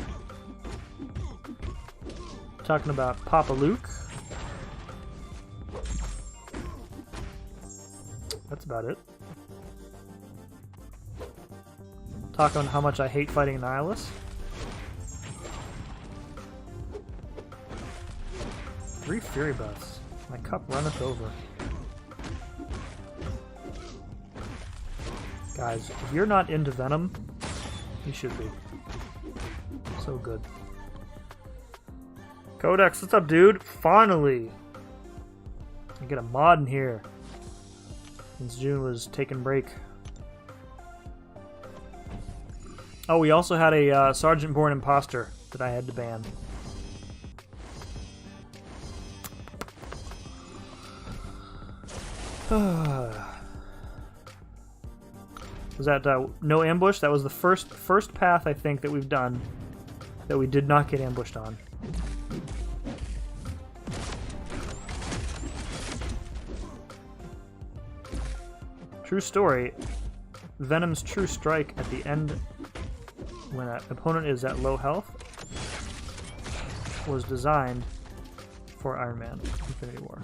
Talking about Papa Luke. That's about it. Talking on how much I hate fighting Nihilus. 3 Fury buffs. My cup runneth over. Guys, if you're not into Venom, you should be. So good. Codex, what's up, dude? Finally! I get a mod in here. Since June was taking break. Oh, we also had a Sergeant-born imposter that I had to ban. Was that no ambush? That was the first path, I think, that we've done that we did not get ambushed on. True story. Venom's True Strike at the end, when an opponent is at low health, was designed for Iron Man Infinity War.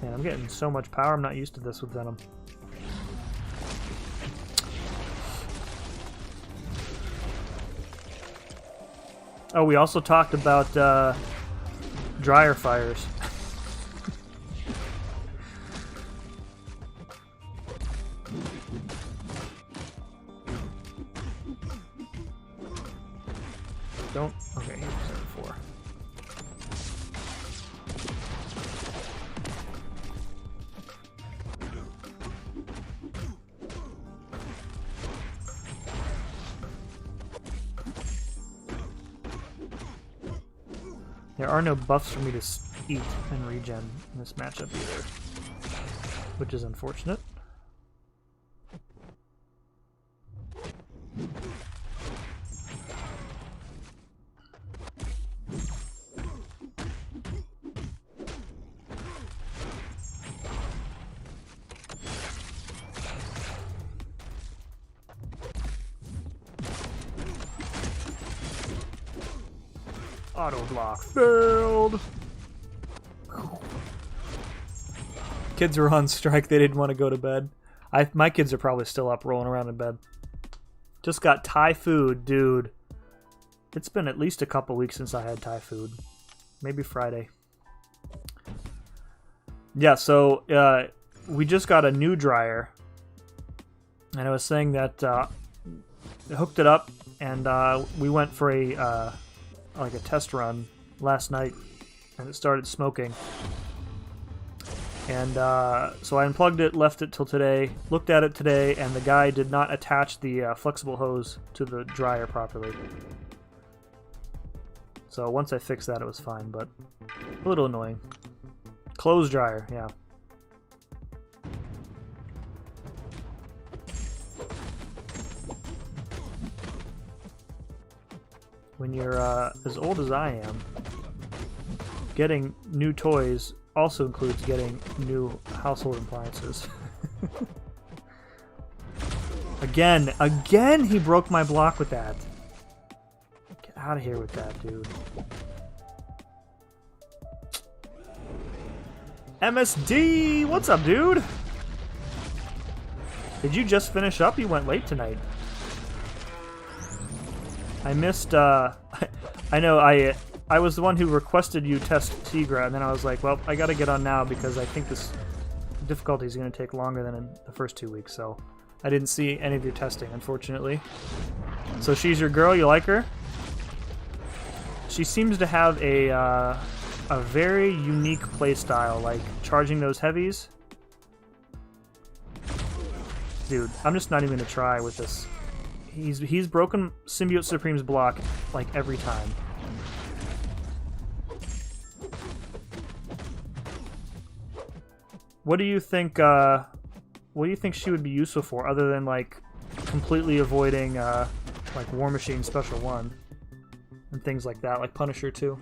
Man, I'm getting so much power, I'm not used to this with Venom. Oh, we also talked about dryer fires. Don't. Okay, here's 4. There are no buffs for me to eat and regen in this matchup either, which is unfortunate. Auto block failed. Kids were on strike. They didn't want to go to bed. My kids are probably still up rolling around in bed. Just got Thai food, dude. It's been at least a couple weeks since I had Thai food. Maybe Friday. Yeah, so we just got a new dryer. And I was saying that I hooked it up and we went for a test run last night, and it started smoking. And so I unplugged it, left it till today, looked at it today, and the guy did not attach the flexible hose to the dryer properly. So once I fixed that, it was fine, but a little annoying. Clothes dryer, yeah. When you're as old as I am, getting new toys also includes getting new household appliances. Again he broke my block with that. Get out of here with that, dude. MSD, what's up, dude? Did you just finish up? You went late tonight. I missed, I know, I was the one who requested you test Tigra, and then I was like, well, I gotta get on now because I think this difficulty is going to take longer than in the first 2 weeks, so I didn't see any of your testing, unfortunately. So she's your girl, you like her? She seems to have a very unique playstyle, like charging those heavies. Dude, I'm just not even going to try with this. He's broken Symbiote Supreme's block like every time. What do you think? What do you think she would be useful for, other than like completely avoiding like War Machine Special 1 and things like that, like Punisher 2?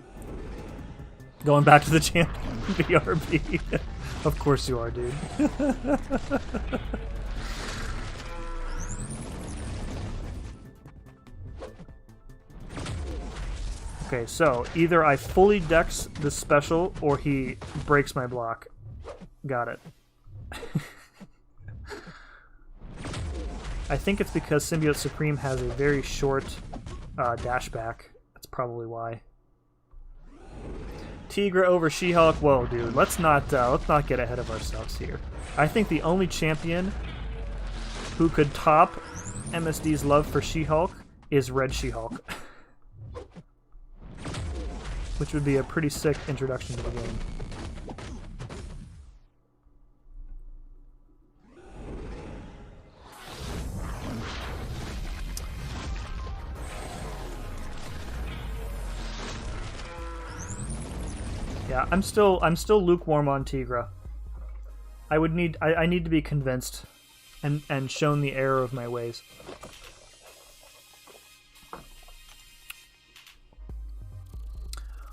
Going back to the champion BRB. Of course you are, dude. Okay, so either I fully dex the special or he breaks my block. Got it. I think it's because Symbiote Supreme has a very short dash back. That's probably why. Tigra over She-Hulk. Whoa, dude. Let's not get ahead of ourselves here. I think the only champion who could top MSD's love for She-Hulk is Red She-Hulk. which would be a pretty sick introduction to the game. Yeah, I'm still lukewarm on Tigra. I need to be convinced and shown the error of my ways.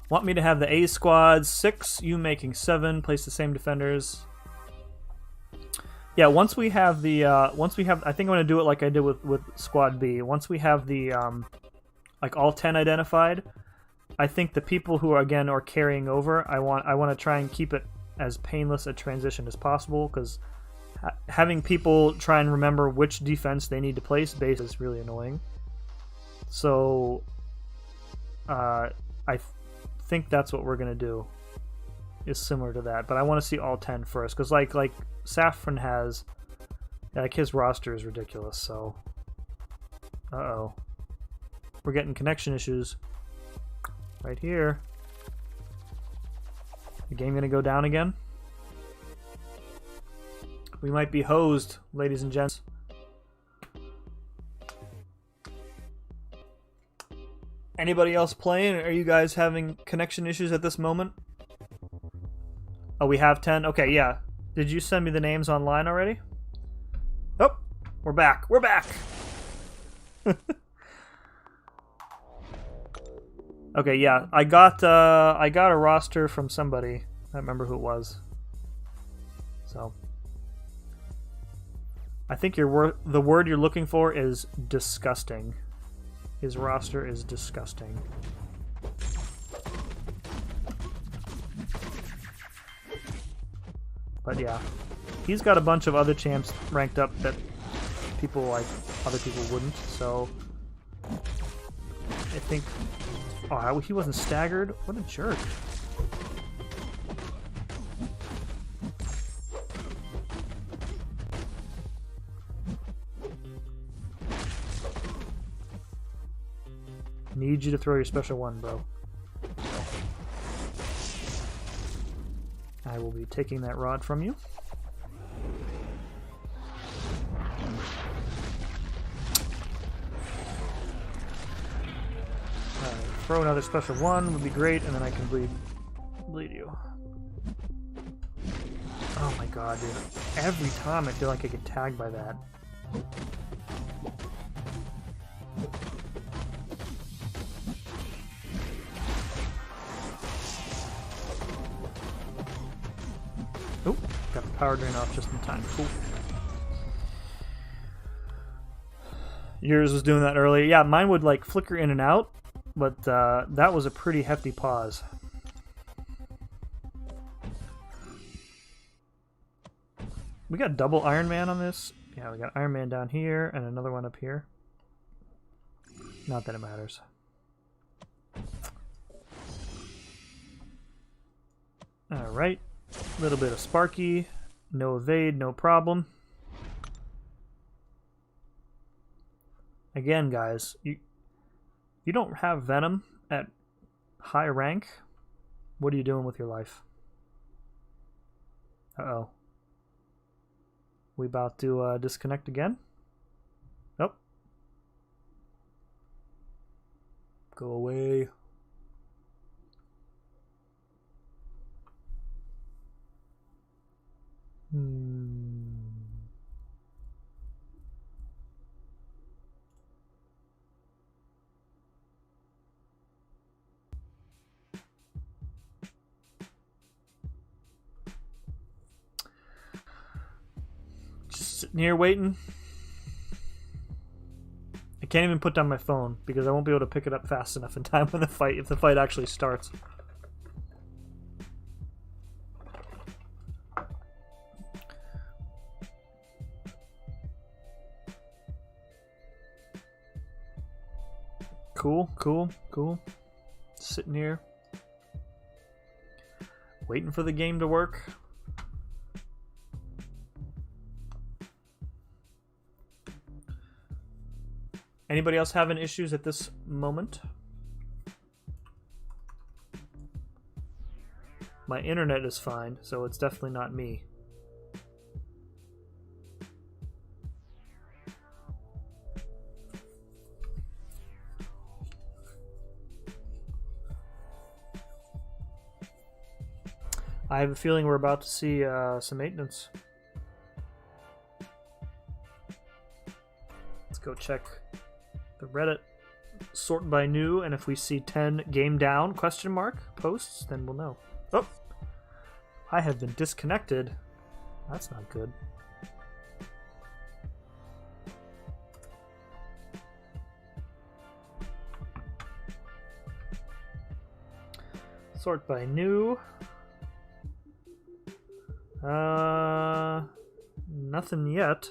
Want me to have the A squad 6, you making 7, place the same defenders. Yeah, once we have the I think I'm gonna do it like I did with squad B. Once we have the like all 10 identified, I think the people who are carrying over, I want to try and keep it as painless a transition as possible, because having people try and remember which defense they need to place base is really annoying. So I think that's what we're gonna do, is similar to that, but I want to see all 10 first, because like Saffron has, like, his roster is ridiculous. So uh-oh, we're getting connection issues right here. The game gonna go down again? We might be hosed, ladies and gents. Anybody else playing? Are you guys having connection issues at this moment? Oh, we have 10? Okay, yeah. Did you send me the names online already? Oh, we're back. We're back! Okay, yeah. I got a roster from somebody. I don't remember who it was. So I think the word you're looking for is disgusting. His roster is disgusting. But yeah, he's got a bunch of other champs ranked up that people like other people wouldn't. So I think, oh, he wasn't staggered. What a jerk! Need you to throw your special one, bro. I will be taking that rod from you. Throw another special one would be great, and then I can bleed you. Oh my god, dude. Every time I feel like I get tagged by that. Oh, got the power drain off just in time. Cool. Yours was doing that earlier. Yeah, mine would like flicker in and out, but that was a pretty hefty pause. We got double Iron Man on this. Yeah, we got Iron Man down here and another one up here. Not that it matters. Alright. A little bit of Sparky. No evade, no problem. Again, guys, you don't have Venom at high rank. What are you doing with your life? Uh-oh. We about to disconnect again? Nope. Go away. Just sitting here waiting. I can't even put down my phone because I won't be able to pick it up fast enough in time when if the fight actually starts. Cool. Sitting here. Waiting for the game to work. Anybody else having issues at this moment? My internet is fine, so it's definitely not me. I have a feeling we're about to see some maintenance. Let's go check the Reddit sort by new, and if we see 10 game down question mark posts, then we'll know. Oh, I have been disconnected. That's not good. Sort by new. Nothing yet.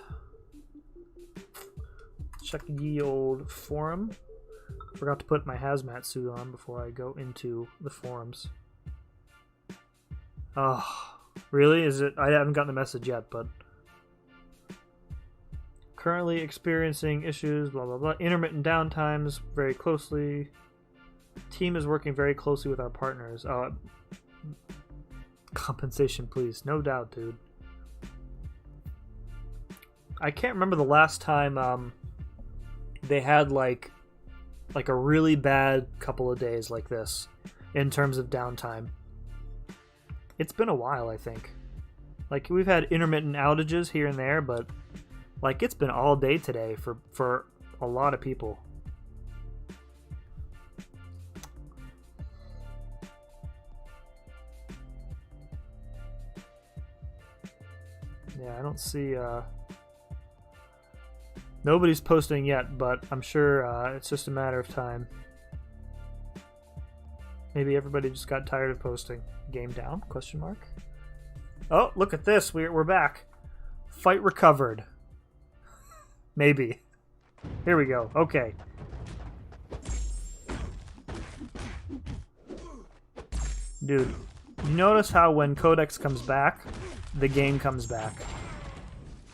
Check the old forum. Forgot to put my hazmat suit on before I go into the forums. Oh, really? Is it? I haven't gotten the message yet, but currently experiencing issues, blah blah blah. Intermittent downtimes very closely. Team is working very closely with our partners. Compensation, please. No doubt, dude. I can't remember the last time they had like a really bad couple of days like this in terms of downtime. It's been a while, I think. Like, we've had intermittent outages here and there, but like it's been all day today for a lot of people. Yeah, I don't see nobody's posting yet, but I'm sure it's just a matter of time. Maybe everybody just got tired of posting. Game down? Question mark. Oh, look at this. We're back. Fight recovered. Maybe. Here we go. Okay. Dude, you notice how when Codex comes back, the game comes back.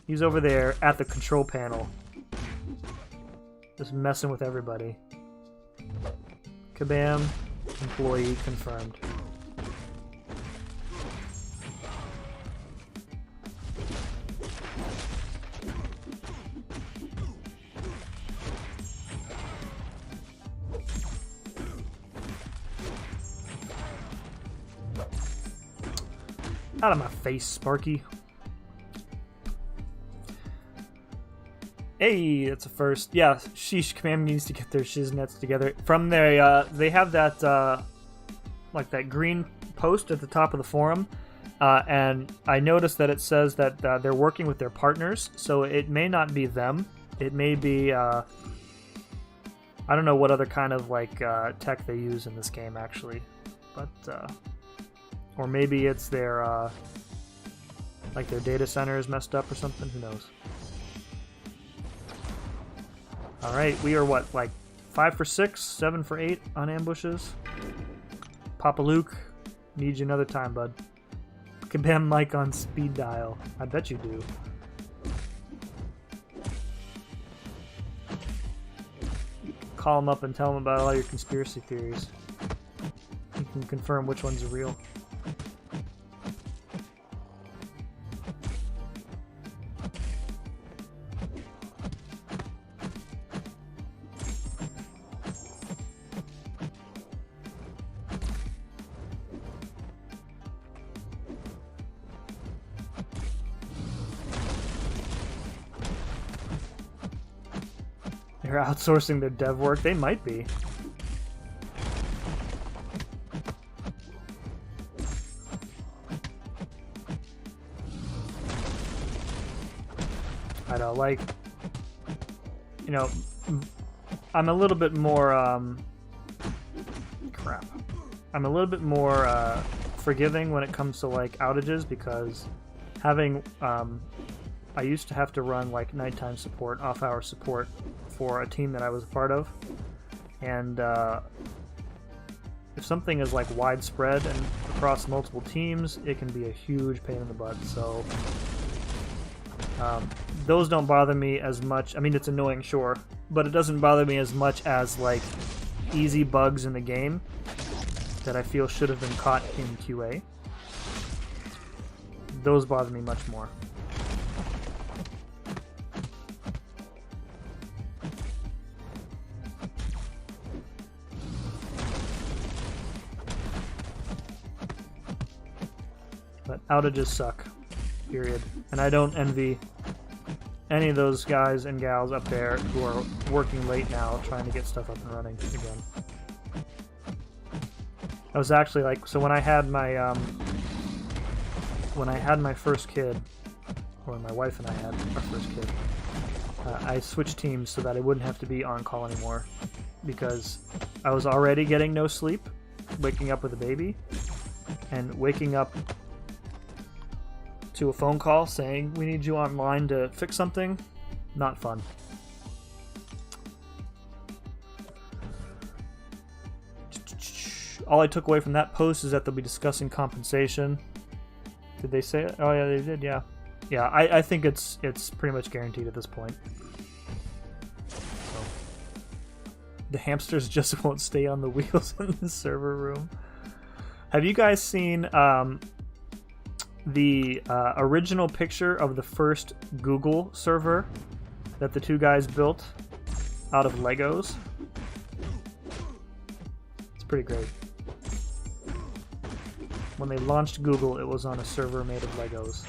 He's over there at the control panel. Just messing with everybody. Kabam. Employee confirmed. Out of my face, Sparky. Hey, that's a first. Yeah, sheesh, Command needs to get their shiznets together. From there, they have that, like that green post at the top of the forum, and I noticed that it says that they're working with their partners, so it may not be them. It may be, I don't know what other kind of, like, tech they use in this game, actually. But, or maybe it's their, like their data center is messed up or something, who knows. Alright, we are what, like 5 for 6, 7 for 8 on ambushes? Papa Luke, need you another time, bud. Kabam Mike on speed dial. I bet you do. Call him up and tell him about all your conspiracy theories. You can confirm which ones are real. They're outsourcing their dev work. They might be. I know, like, you know, I'm a little bit more, crap. I'm a little bit more, forgiving when it comes to, like, outages, because having, I used to have to run, like, nighttime support, off-hour support for a team that I was a part of, and if something is like widespread and across multiple teams, it can be a huge pain in the butt. So those don't bother me as much. I mean, it's annoying, sure, but it doesn't bother me as much as like easy bugs in the game that I feel should have been caught in QA. Those bother me much more. But outages suck, period. And I don't envy any of those guys and gals up there who are working late now trying to get stuff up and running again. I was actually like, so when I had my first kid, or my wife and I had our first kid, I switched teams so that I wouldn't have to be on call anymore, because I was already getting no sleep, waking up with a baby, and waking up to a phone call saying, we need you online to fix something. Not fun. All I took away from that post is that they'll be discussing compensation. Did they say it? Oh yeah, they did, yeah. Yeah, I think it's pretty much guaranteed at this point. So, the hamsters just won't stay on the wheels in the server room. Have you guys seen the original picture of the first Google server that the two guys built out of Legos? It's pretty great. When they launched Google, it was on a server made of Legos.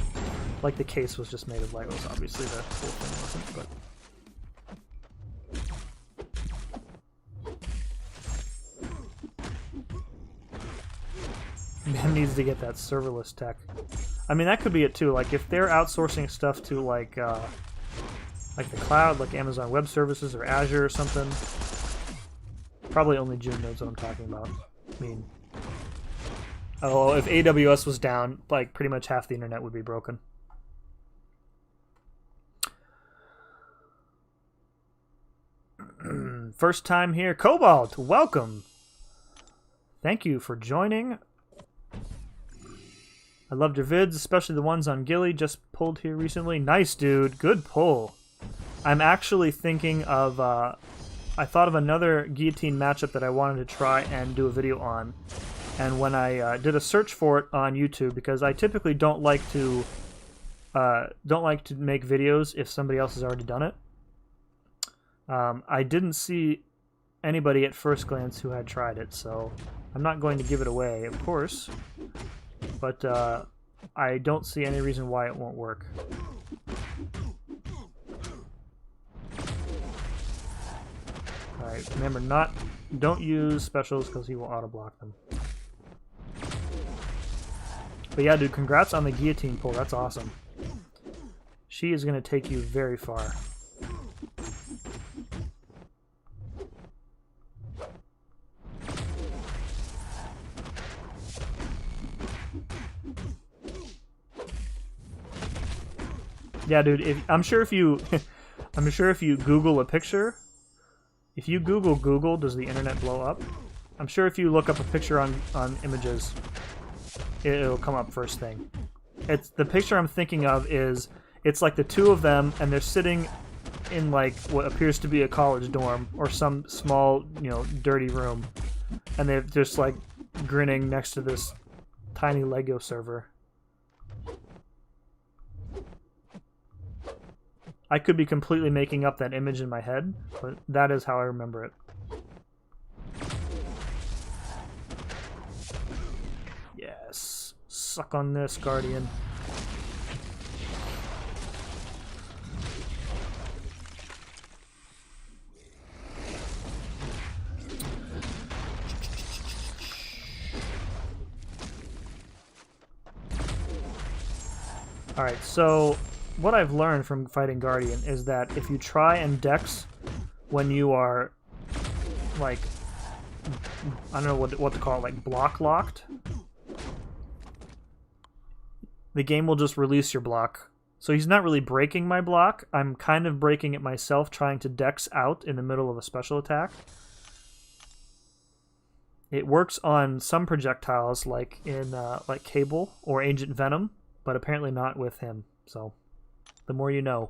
Like, the case was just made of Legos, obviously the whole thing wasn't, but... Man needs to get that serverless tech. I mean, that could be it too. Like, if they're outsourcing stuff to like the cloud, like Amazon Web Services or Azure or something, probably only June knows what I'm talking about. I mean, oh, if AWS was down, like pretty much half the internet would be broken. First time here, Cobalt, welcome. Thank you for joining. I loved your vids, especially the ones on Gilly, just pulled here recently. Nice, dude. Good pull. I'm actually thinking of... I thought of another guillotine matchup that I wanted to try and do a video on. And when I did a search for it on YouTube, because I typically don't like to make videos if somebody else has already done it. I didn't see anybody at first glance who had tried it, so I'm not going to give it away, of course. But I don't see any reason why it won't work. Alright, remember, don't use specials because he will auto-block them. But yeah, dude, congrats on the guillotine pull. That's awesome. She is going to take you very far. Yeah, dude. I'm sure if you Google a picture, if you Google, does the internet blow up? I'm sure if you look up a picture on images, it'll come up first thing. It's the picture I'm thinking of is it's like the two of them and they're sitting in like what appears to be a college dorm or some small, dirty room, and they're just like grinning next to this tiny Lego server. I could be completely making up that image in my head, but that is how I remember it. Yes. Suck on this, Guardian. Alright, so what I've learned from fighting Guardian is that if you try and dex when you are, like, I don't know what to call it, like block locked, the game will just release your block. So he's not really breaking my block. I'm kind of breaking it myself, trying to dex out in the middle of a special attack. It works on some projectiles, like in like Cable or Agent Venom, but apparently not with him. So the more you know.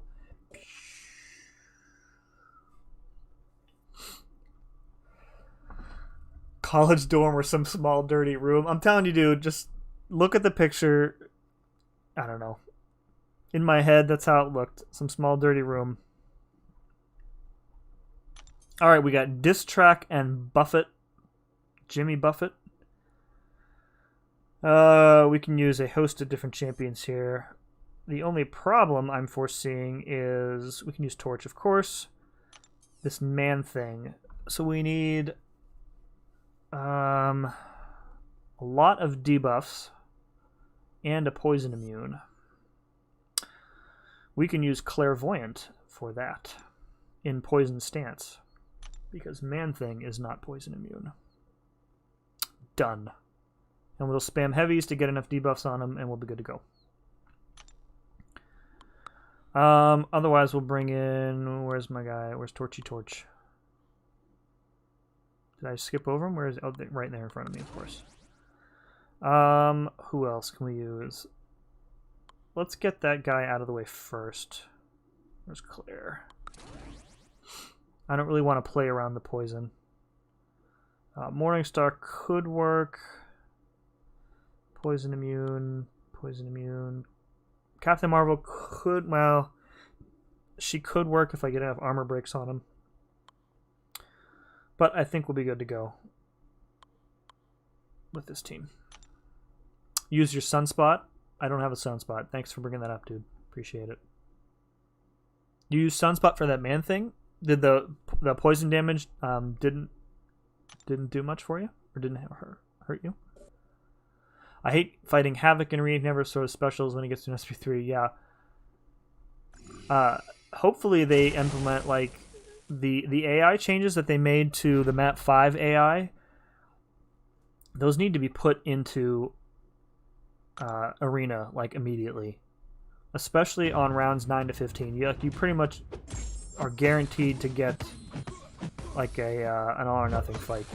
College dorm or some small dirty room. I'm telling you, dude, just look at the picture I don't know. In my head, that's how it looked. Some small, dirty room. All right, we got Diss Track and Buffett. Jimmy Buffett. We can use a host of different champions here. The only problem I'm foreseeing is we can use Torch, of course. This man thing. So we need a lot of debuffs and a poison immune. We can use Clairvoyant for that in poison stance because man thing is not poison immune. Done. And we'll spam heavies to get enough debuffs on him and we'll be good to go. Otherwise we'll bring in, where's my guy? Where's Torchy Torch? Did I skip over him? Where is it? Oh, right there in front of me, of course. Who else can we use? Let's get that guy out of the way first. Where's Claire? I don't really want to play around the poison. Morningstar could work. Poison immune. Poison immune. Captain Marvel could, well, she could work if I get enough armor breaks on him. But I think we'll be good to go with this team. Use your sunspot. I don't have a sunspot. Thanks for bringing that up, dude. Appreciate it. You use sunspot for that man thing? Did the poison damage didn't do much for you, or didn't hurt you? I hate fighting Havoc and Reed never sort of specials when he gets to an SP3. Yeah. Hopefully they implement like the AI changes that they made to the map 5 AI. Those need to be put into Arena like immediately, especially on rounds 9 to 15. You pretty much are guaranteed to get like an all or nothing fight.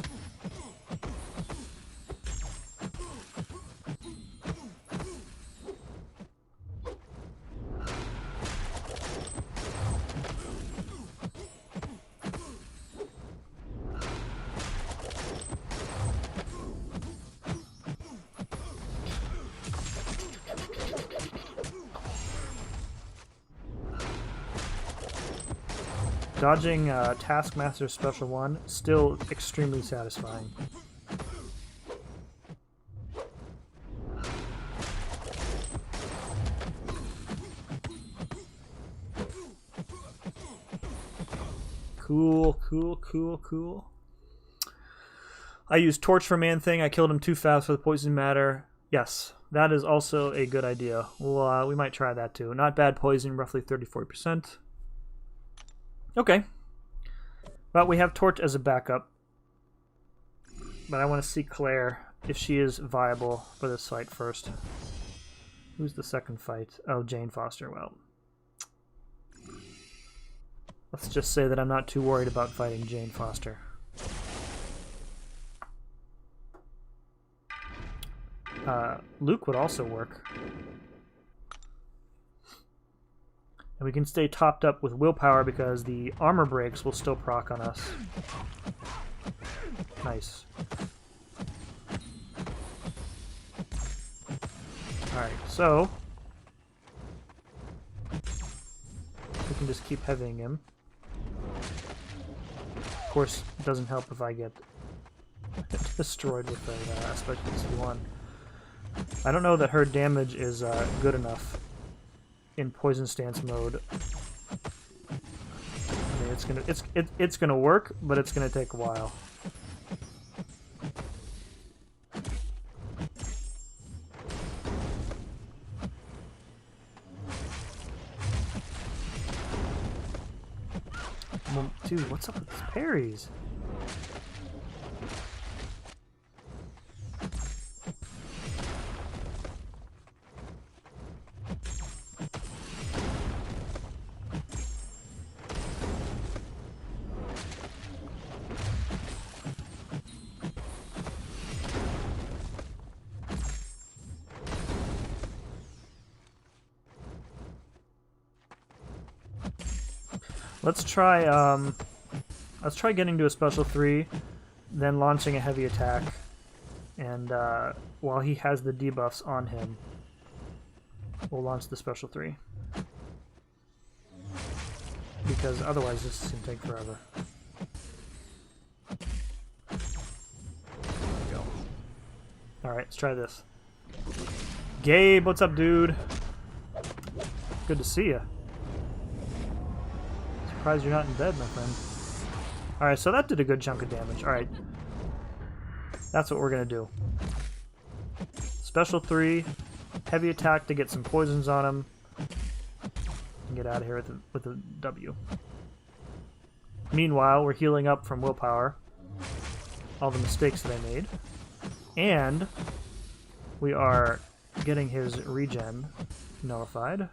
Dodging Taskmaster Special 1, still extremely satisfying. Cool, cool, cool, cool. I used Torch for Man Thing. I killed him too fast for the Poison Matter. Yes, that is also a good idea. Well, we might try that too. Not bad poison, roughly 34%. Okay. Well, we have Torch as a backup. But I want to see Claire, if she is viable for this fight first. Who's the second fight? Oh, Jane Foster. Well, let's just say that I'm not too worried about fighting Jane Foster. Luke would also work. And we can stay topped up with willpower because the armor breaks will still proc on us. Nice. Alright, so we can just keep heavying him. Of course, it doesn't help if I get destroyed with an aspect of C1. I don't know that her damage is good enough in poison stance mode. I mean, it's gonna work, but it's gonna take a while. Well, dude, what's up with these parries? Let's try getting to a special 3, then launching a heavy attack, and while he has the debuffs on him. we'll launch the special 3. Because otherwise this is going to take forever. There we go. Alright, let's try this. Gabe, what's up, dude? Good to see you. Surprised you're not in bed, my friend. Alright, so that did a good chunk of damage. Alright. That's what we're going to do. Special 3, heavy attack to get some poisons on him. And get out of here with a W. Meanwhile, we're healing up from willpower. All the mistakes that I made. And we are getting his regen nullified.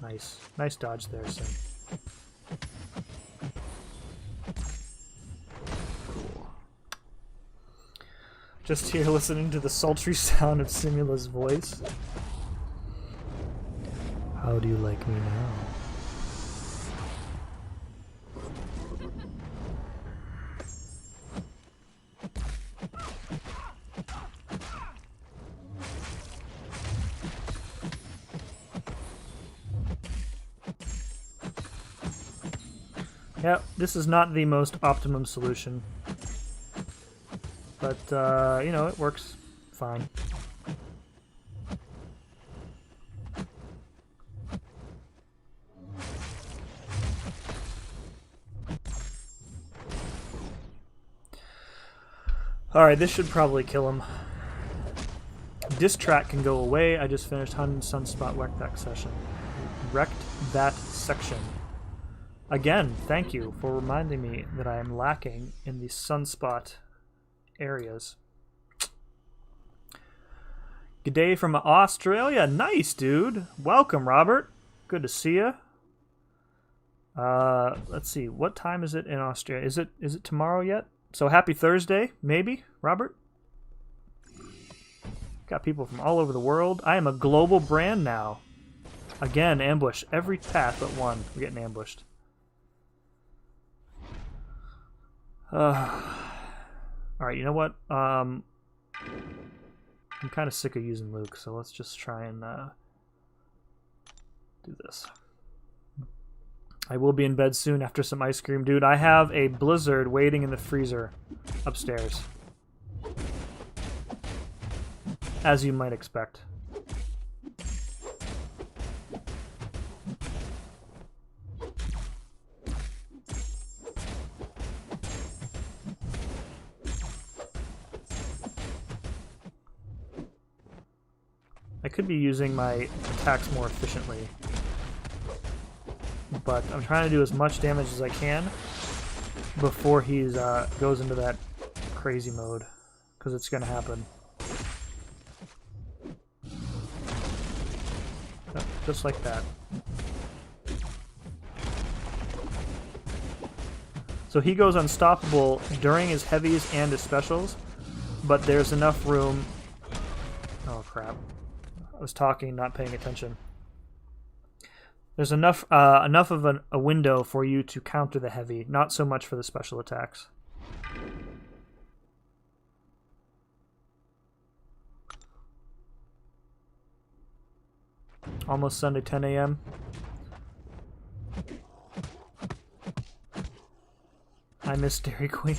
Nice. Nice dodge there, Sim. Cool. Just here listening to the sultry sound of Simula's voice. How do you like me now? Yep, this is not the most optimum solution. But, you know, it works fine. Alright, this should probably kill him. Disc track can go away. I just finished Hun Sunspot Wrecked that session. Wrecked that section. Again, thank you for reminding me that I am lacking in the sunspot areas. Good day from Australia. Nice, dude. Welcome, Robert. Good to see you. Let's see. What time is it in Australia? Is it tomorrow yet? So happy Thursday, maybe, Robert? Got people from all over the world. I am a global brand now. Again, ambush. Every path but one. We're getting ambushed. Alright, you know what? I'm kind of sick of using Luke, so let's just try and do this. I will be in bed soon after some ice cream. Dude, I have a blizzard waiting in the freezer upstairs. As you might expect. I could be using my attacks more efficiently, but I'm trying to do as much damage as I can before he goes into that crazy mode, because it's going to happen. Yep, just like that. So he goes unstoppable during his heavies and his specials, but there's enough room... Oh crap. I was talking, not paying attention. There's enough of a window for you to counter the heavy, not so much for the special attacks. Almost Sunday, 10 a.m. I miss Dairy Queen.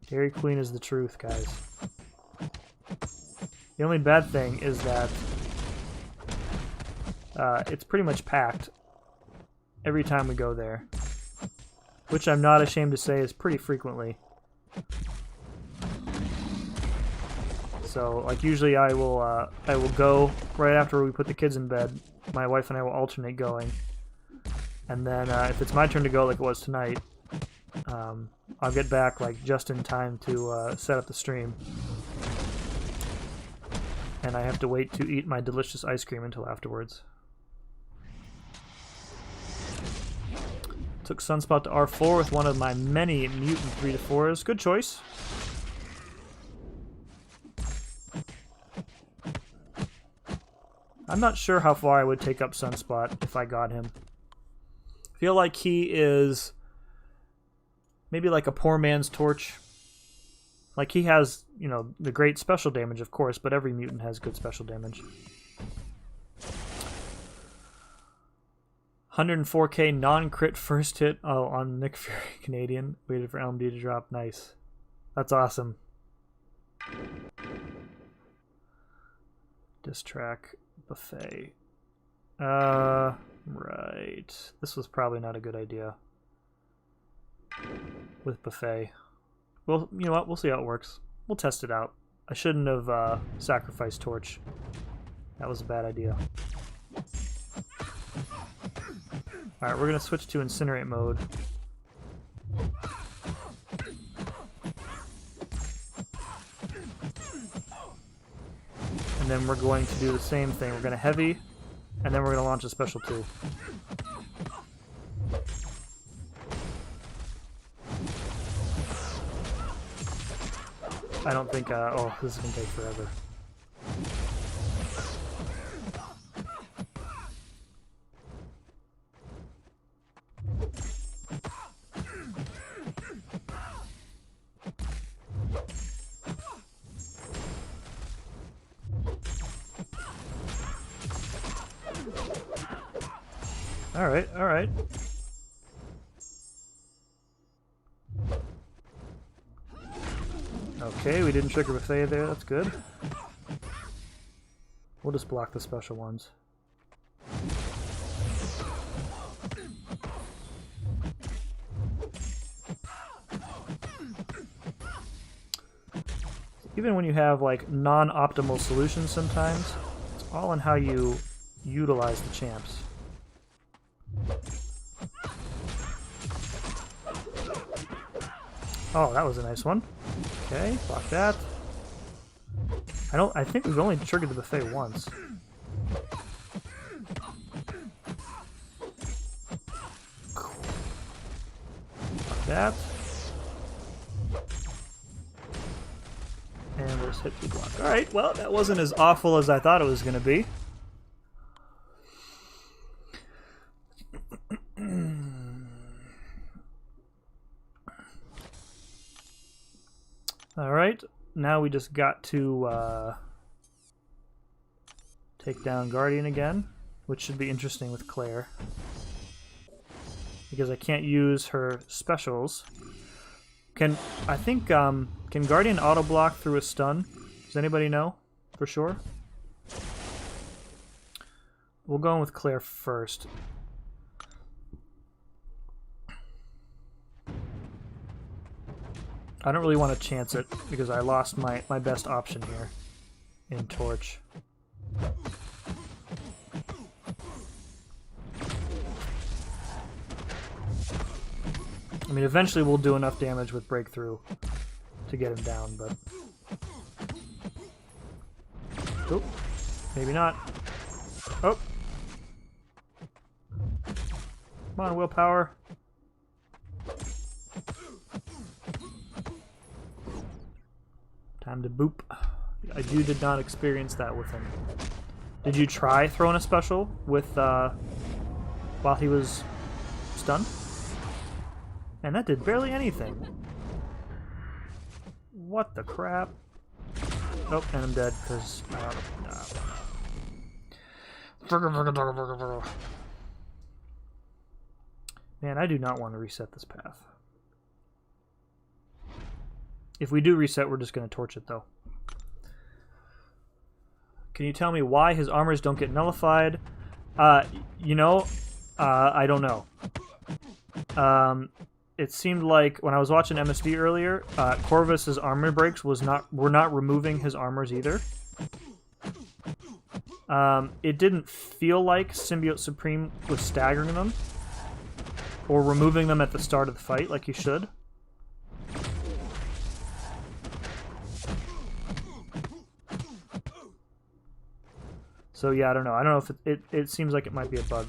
Dairy Queen is the truth, guys. The only bad thing is that it's pretty much packed every time we go there, which I'm not ashamed to say is pretty frequently. So, like, usually I will go right after we put the kids in bed. My wife and I will alternate going, and then if it's my turn to go, like it was tonight, I'll get back like just in time to set up the stream. And I have to wait to eat my delicious ice cream until afterwards. Took Sunspot to R4 with one of my many mutant 3-4s. Good choice. I'm not sure how far I would take up Sunspot if I got him. I feel like he is maybe like a poor man's Torch Like, he has, you know, the great special damage, of course, but every mutant has good special damage. 104k non-crit first hit. Oh, on Nick Fury Canadian. Waited for LMD to drop. Nice. That's awesome. Diss track. Buffet. Right. This was probably not a good idea. With Buffet. Well, you know what? We'll see how it works. We'll test it out. I shouldn't have sacrificed Torch. That was a bad idea. Alright, we're going to switch to Incinerate mode. And then we're going to do the same thing. We're going to Heavy, and then we're going to launch a Special 2. I don't think, oh, this is going to take forever. Alright, alright. Okay, we didn't trigger Buffet there, that's good. We'll just block the special ones. Even when you have like non-optimal solutions sometimes, it's all in how you utilize the champs. Oh, that was a nice one. Okay, block that. I think we've only triggered the Buffet once. Block that. And we'll just hit 2 block. Alright, well, that wasn't as awful as I thought it was going to be. Alright, now we just got to take down Guardian again, which should be interesting with Claire. Because I can't use her specials. Can Guardian auto-block through a stun? Does anybody know for sure? We'll go in with Claire first. I don't really want to chance it because I lost my best option here in Torch. I mean, eventually we'll do enough damage with Breakthrough to get him down, but... Oop. Maybe not. Oh! Come on, Willpower. Time to boop. I did not experience that with him. Did you try throwing a special with while he was stunned? And that did barely anything. What the crap? Nope, and I'm dead because man, I do not want to reset this path. If we do reset, we're just going to torch it, though. Can you tell me why his armors don't get nullified? You know, I don't know. It seemed like when I was watching MSD earlier, Corvus's armor breaks were not removing his armors either. It didn't feel like Symbiote Supreme was staggering them or removing them at the start of the fight like he should. So yeah, I don't know. I don't know if it seems like it might be a bug.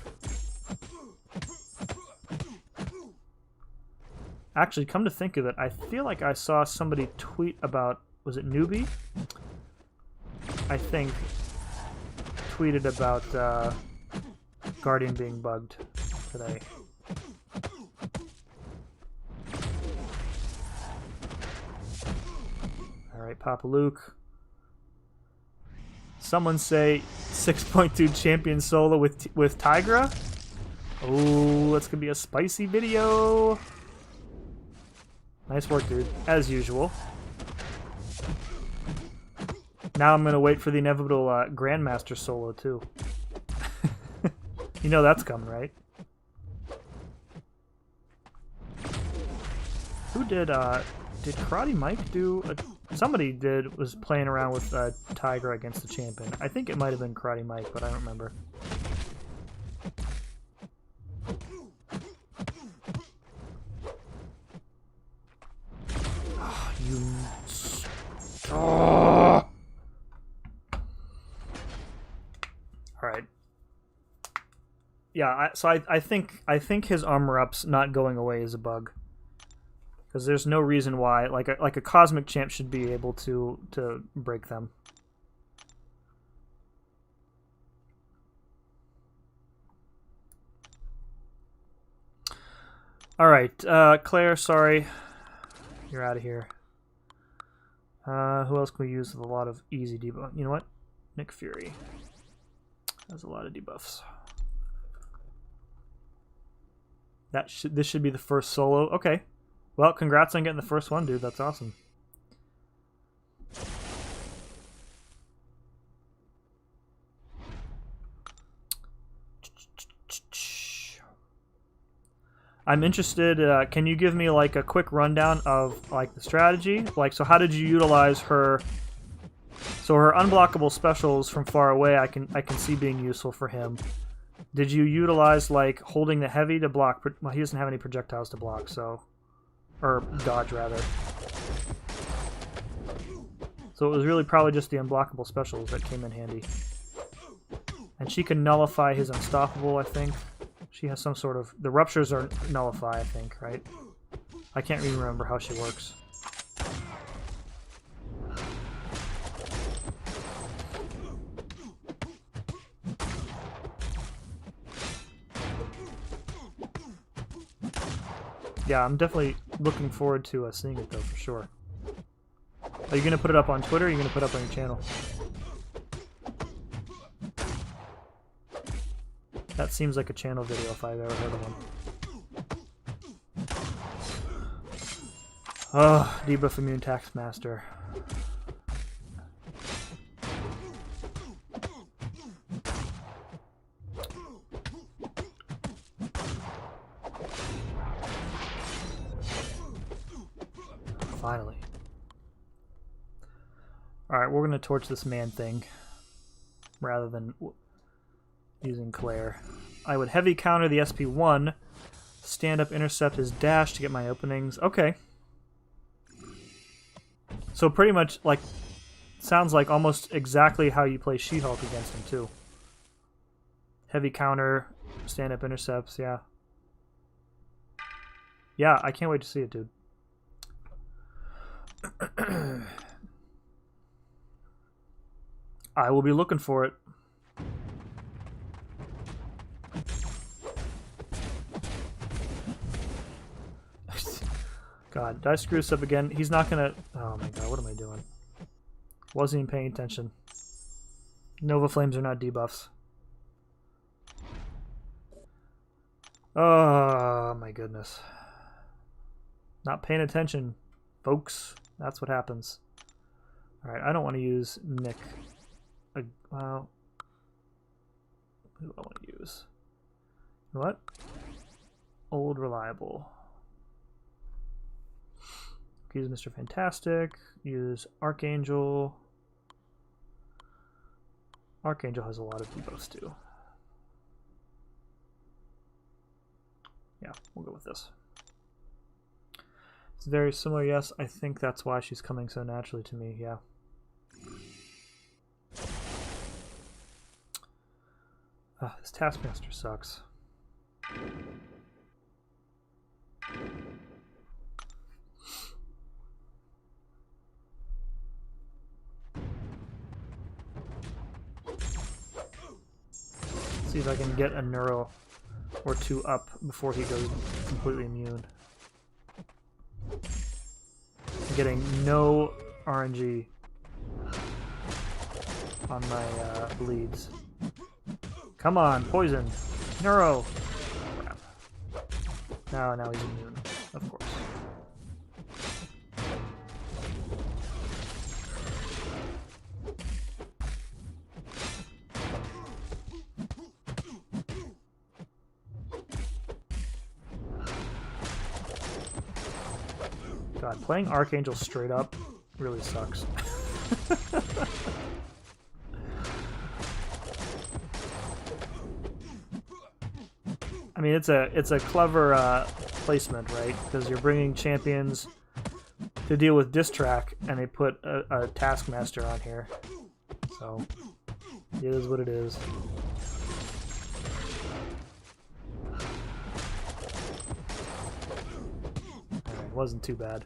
Actually, come to think of it, I feel like I saw somebody tweet about, was it Newbie? I think tweeted about Guardian being bugged today. Alright, Papa Luke. Someone say 6.2 champion solo with Tigra. Oh, that's gonna be a spicy video. Nice work, dude. As usual. Now I'm gonna wait for the inevitable Grandmaster solo too. You know that's coming, right? Who did Karate Mike do? Somebody was playing around with Tigra against the champion. I think it might have been Karate Mike, but I don't remember. Oh. All right. Yeah, I think his armor up's not going away is a bug. Because there's no reason why, like a cosmic champ should be able to break them. All right, Claire, sorry, you're out of here. Who else can we use with a lot of easy debuff? You know what? Nick Fury has a lot of debuffs. This should be the first solo. Okay. Well, congrats on getting the first one, dude. That's awesome. I'm interested, can you give me like a quick rundown of like the strategy? Like, so how did you utilize her? So her unblockable specials from far away, I can see being useful for him. Did you utilize like holding the heavy to block? Well, he doesn't have any projectiles to block, so. Or dodge, rather. So it was really probably just the unblockable specials that came in handy. And she can nullify his unstoppable, I think. She has some sort of... The ruptures are nullify, I think, right? I can't even remember how she works. Yeah, I'm definitely looking forward to seeing it, though, for sure. Are you going to put it up on Twitter, or are you going to put it up on your channel? That seems like a channel video if I've ever heard of one. Oh, debuff immune Taskmaster. Finally. Alright, we're going to torch this man thing rather than using Claire. I would heavy counter the SP1, stand up, intercept his dash to get my openings. Okay. So pretty much, like, sounds like almost exactly how you play She-Hulk against him, too. Heavy counter, stand up, intercepts, yeah. Yeah, I can't wait to see it, dude. I will be looking for it. God, did I screw this up again? He's not gonna... Oh my god, what am I doing? Wasn't even paying attention. Nova Flames are not debuffs. Oh my goodness. Not paying attention, folks. That's what happens. Alright, I don't want to use Nick. Well, who do I want to use? You know what? Old Reliable. Use Mr. Fantastic. Use Archangel. Archangel has a lot of debuffs too. Yeah, we'll go with this. It's very similar, yes. I think that's why she's coming so naturally to me, yeah. This Taskmaster sucks. See if I can get a neuro or two up before he goes completely immune. I'm getting no RNG on my bleeds. Come on, poison. Neuro. Crap. No, now he's immune, of course. God, playing Archangel straight up really sucks. I mean, it's a clever placement, right? Because you're bringing champions to deal with diss track, and they put a Taskmaster on here. So, it is what it is. Alright, wasn't too bad.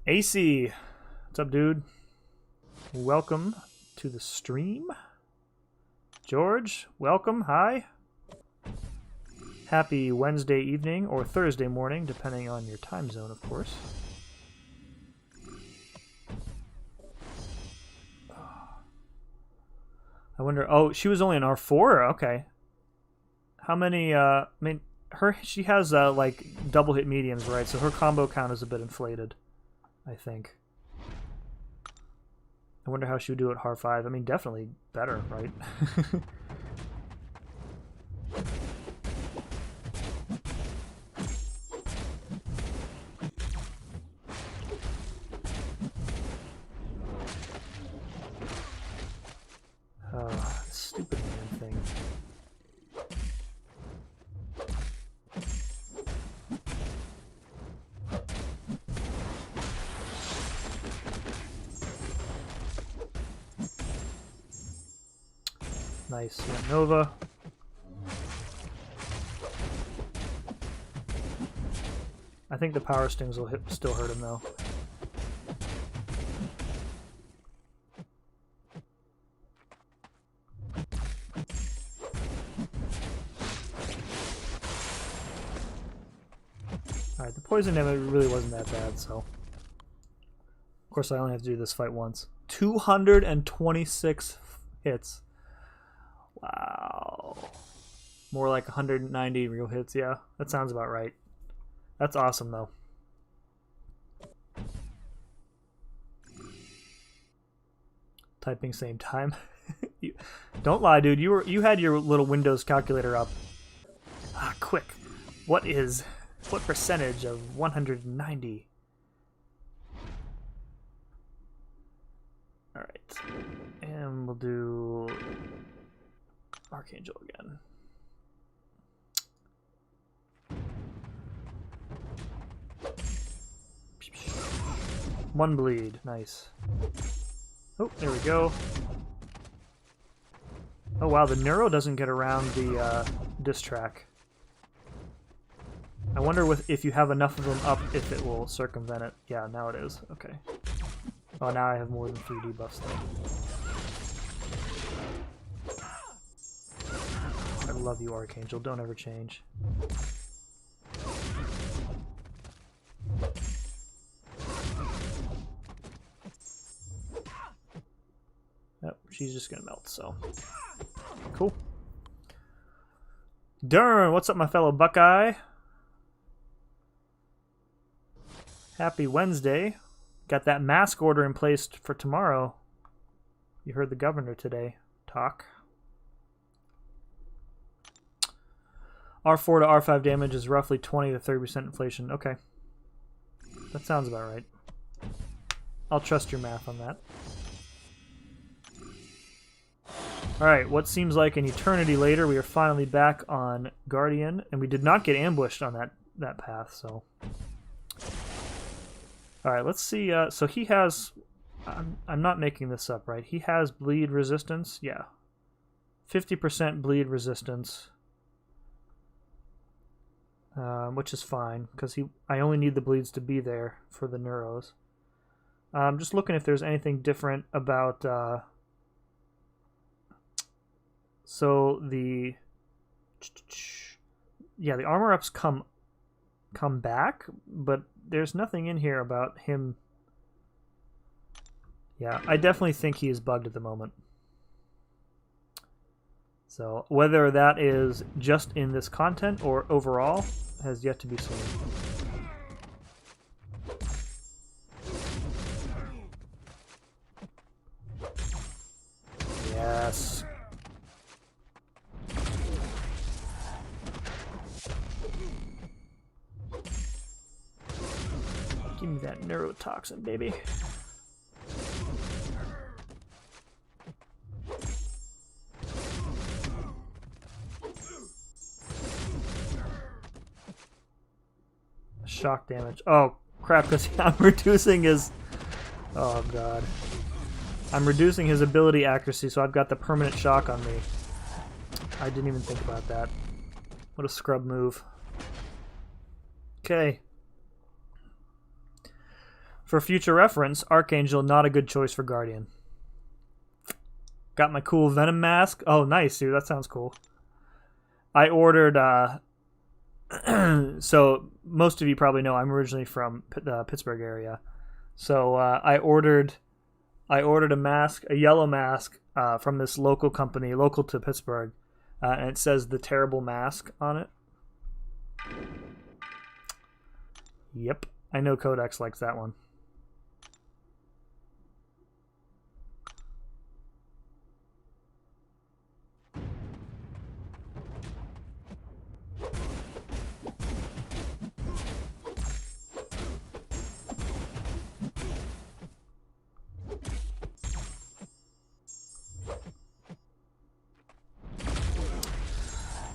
AC! What's up, dude? Welcome to the stream. George, welcome. Hi. Happy Wednesday evening or Thursday morning, depending on your time zone, of course. I wonder... Oh, she was only an R4? Okay. How many... I mean, she has, like, double hit mediums, right? So her combo count is a bit inflated, I think. I wonder how she would do at R5. I mean, definitely better, right? Stupid man thing. Nice. Yeah, Nova. I think the power stings will still hurt him, though. Alright, the poison damage really wasn't that bad, so... Of course, I only have to do this fight once. 226 hits. Wow. More like 190 real hits, yeah. That sounds about right. That's awesome, though. Typing same time. Don't lie, dude. You had your little Windows calculator up. Ah, quick. What percentage of 190? Alright. And we'll do Archangel again. One bleed. Nice. Oh, there we go. Oh wow, the Neuro doesn't get around the diss track. I wonder if you have enough of them up, if it will circumvent it. Yeah, now it is. Okay. Oh, now I have more than 3 debuffs though. I love you, Archangel. Don't ever change. Yep, she's just gonna melt, so. Cool. Darn, what's up, my fellow Buckeye? Happy Wednesday. Got that mask order in place for tomorrow. You heard the governor today talk. R4 to R5 damage is roughly 20 to 30% inflation. Okay. That sounds about right. I'll trust your math on that. Alright, what seems like an eternity later, we are finally back on Guardian, and we did not get ambushed on that path, so... Alright, let's see, so he has... I'm not making this up, right? He has bleed resistance? Yeah. 50% bleed resistance. Which is fine, because I only need the bleeds to be there for the Neuros. Just looking if there's anything different about... So the armor ups come back, but there's nothing in here about him. Yeah, I definitely think he is bugged at the moment. So whether that is just in this content or overall has yet to be seen. Yes. Give me that neurotoxin, baby. Shock damage. Oh, crap, because I'm reducing his... Oh, God. I'm reducing his ability accuracy, so I've got the permanent shock on me. I didn't even think about that. What a scrub move. Okay. For future reference, Archangel, not a good choice for Guardian. Got my cool Venom mask. Oh, nice, dude. That sounds cool. I ordered... So, most of you probably know I'm originally from the Pittsburgh area. So, I ordered a mask, a yellow mask, from this local company, local to Pittsburgh. And it says The Terrible Mask on it. Yep. I know Codex likes that one.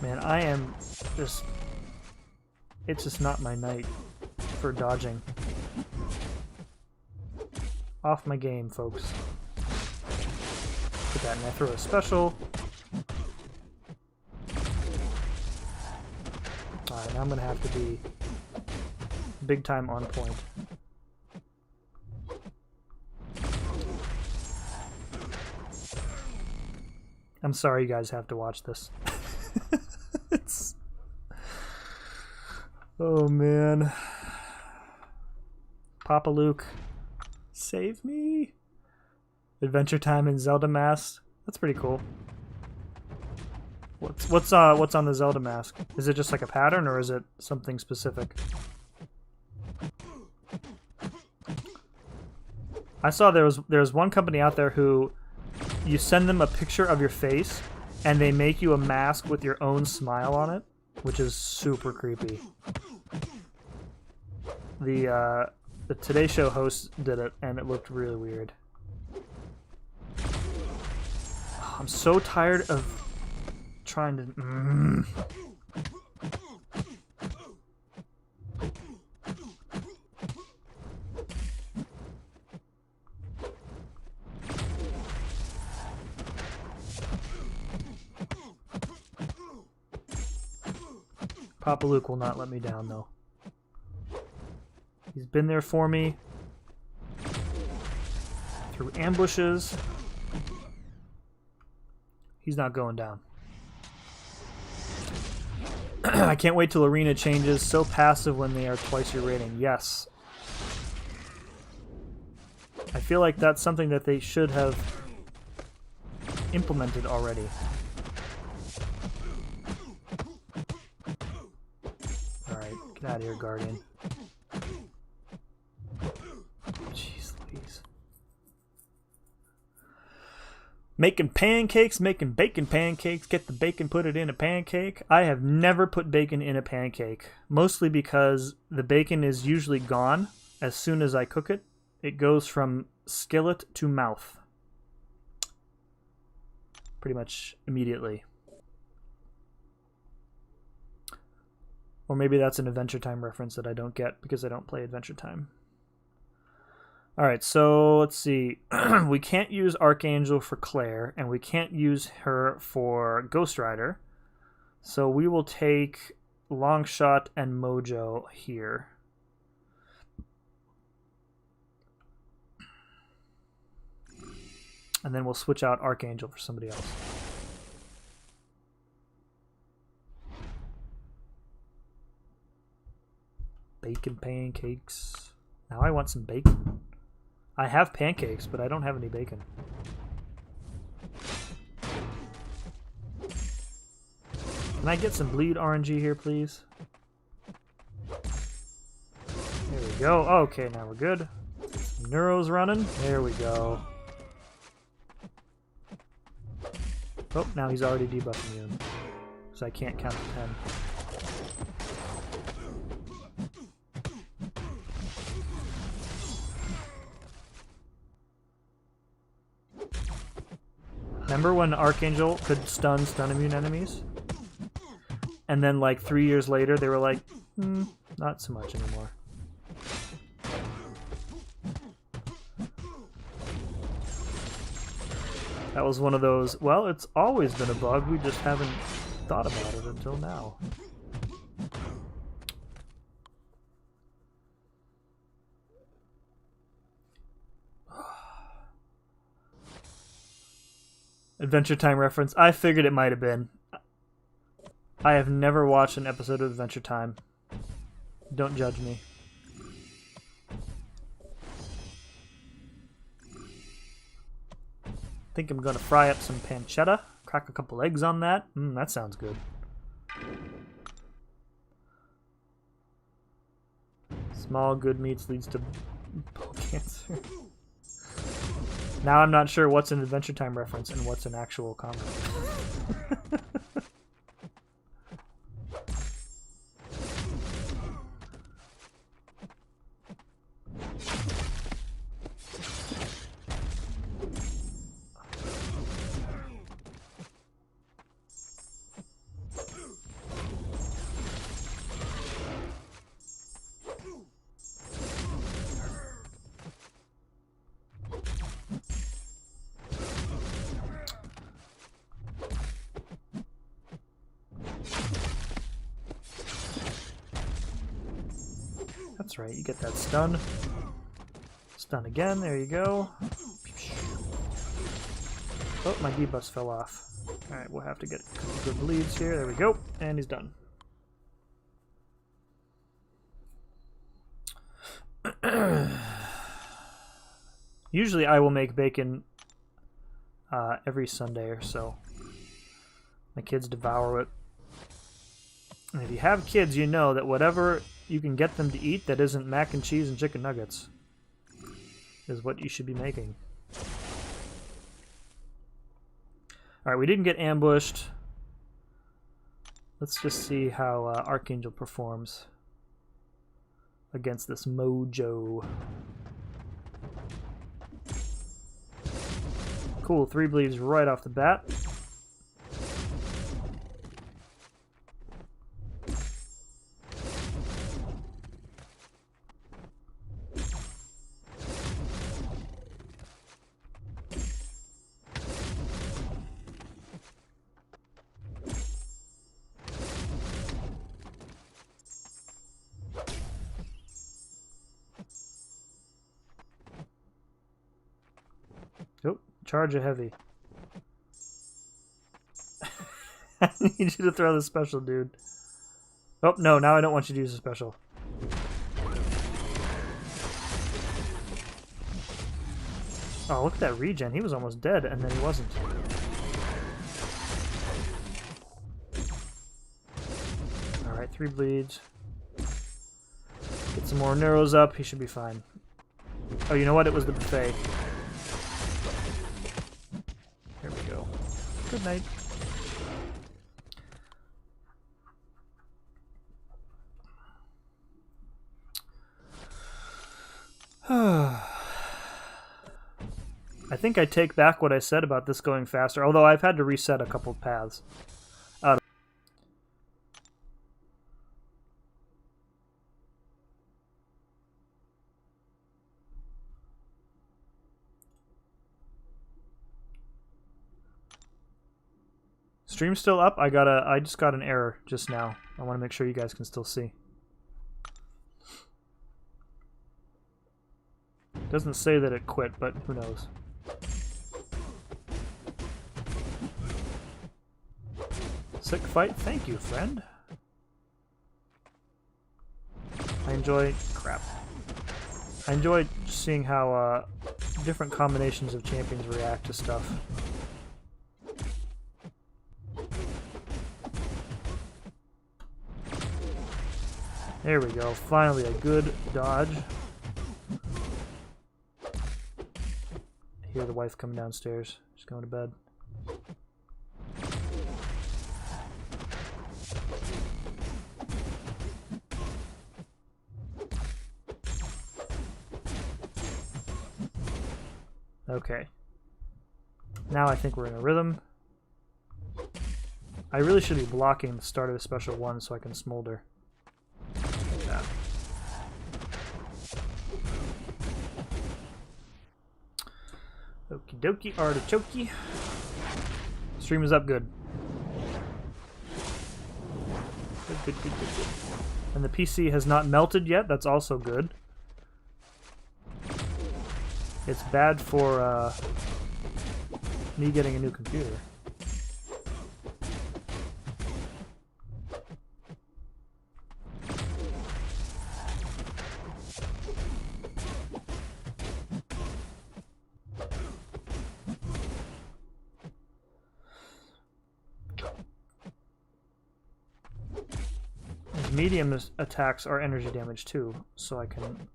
Man, I am just... It's just not my night for dodging. Off my game, folks. Put that in there, throw a special. Alright, now I'm gonna have to be big time on point. I'm sorry you guys have to watch this. It's... Oh man. Papa Luke, save me. Adventure Time in Zelda mask. That's pretty cool. What's on the Zelda mask? Is it just like a pattern or is it something specific? I saw there's one company out there who you send them a picture of your face and they make you a mask with your own smile on it, which is super creepy. The Today Show host did it and it looked really weird. I'm so tired of trying to... Papa Luke will not let me down, though. He's been there for me through ambushes. He's not going down. I can't wait till arena changes. So passive when they are twice your rating. Yes. I feel like that's something that they should have implemented already. Alright, get out of here, Guardian. Jeez Louise. Making pancakes, making bacon pancakes. Get the bacon, put it in a pancake. I have never put bacon in a pancake. Mostly because the bacon is usually gone as soon as I cook it. It goes from skillet to mouth. Pretty much immediately. Or maybe that's an Adventure Time reference that I don't get because I don't play Adventure Time. Alright, so let's see. We can't use Archangel for Claire, and we can't use her for Ghost Rider. So we will take Longshot and Mojo here. And then we'll switch out Archangel for somebody else. Bacon pancakes. Now I want some bacon. I have pancakes, but I don't have any bacon. Can I get some bleed RNG here, please? There we go. Okay, now we're good. Neuro's running. There we go. Oh, now he's already debuff immune. So I can't count to 10. Remember when Archangel could stun immune enemies? And then like 3 years later they were like, not so much anymore. That was one of those, well, it's always been a bug, we just haven't thought about it until now. Adventure Time reference. I figured it might have been. I have never watched an episode of Adventure Time. Don't judge me. I think I'm going to fry up some pancetta. Crack a couple eggs on that. That sounds good. Small good meats leads to bone cancer. Now I'm not sure what's an Adventure Time reference and what's an actual comment. That's right, you get that stun. Stun again, there you go. Oh, my debuffs fell off. Alright, we'll have to get a couple good bleeds here. There we go. And he's done. Usually I will make bacon every Sunday or so. My kids devour it. And if you have kids, you know that whatever you can get them to eat that isn't mac and cheese and chicken nuggets is what you should be making. Alright, we didn't get ambushed. Let's just see how Archangel performs against this Mojo. Cool, 3 bleeds right off the bat. Oh, charge a heavy. I need you to throw the special, dude. Oh, no, now I don't want you to use a special. Oh, look at that regen. He was almost dead, and then he wasn't. Alright, 3 bleeds. Get some more neuros up. He should be fine. Oh, you know what? It was the buffet. Here we go. Good night. I think I take back what I said about this going faster, although I've had to reset a couple paths. Stream's still up? I just got an error just now. I want to make sure you guys can still see. Doesn't say that it quit, but who knows. Sick fight? Thank you, friend. I I enjoy... crap. I enjoy seeing how different combinations of champions react to stuff. There we go. Finally, a good dodge. I hear the wife coming downstairs. She's going to bed. Okay. Now I think we're in a rhythm. I really should be blocking the start of a special one so I can smolder. Like that. Okie dokie, artichoke. Stream is up good. Good. And the PC has not melted yet, that's also good. It's bad for me getting a new computer. Medium attacks are energy damage too, so I can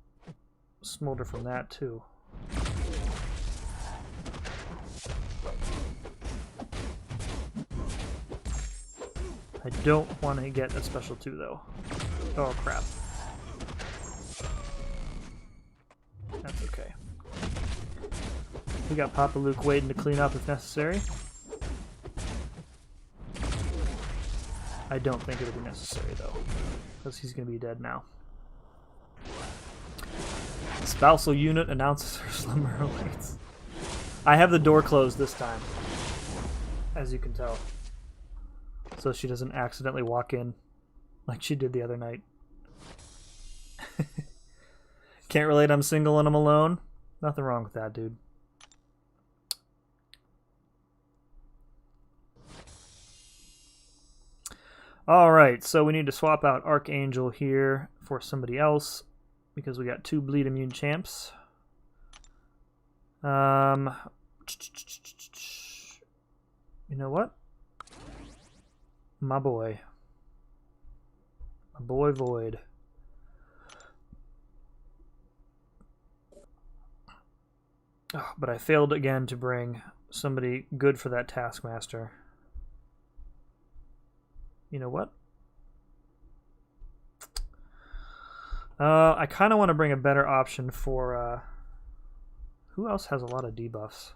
smolder from that too. I don't want to get a special 2 though. Oh crap. That's okay. We got Papa Luke waiting to clean up if necessary. I don't think it'll be necessary though, because he's going to be dead now. Spousal unit announces her slumber awaits. I have the door closed this time, as you can tell, so she doesn't accidentally walk in like she did the other night. Can't relate, I'm single and I'm alone. Nothing wrong with that, dude. Alright, so we need to swap out Archangel here for somebody else, because we got 2 bleed immune champs. You know what? My boy. My boy Void. Oh, but I failed again to bring somebody good for that Taskmaster. You know what? I kind of want to bring a better option for... who else has a lot of debuffs?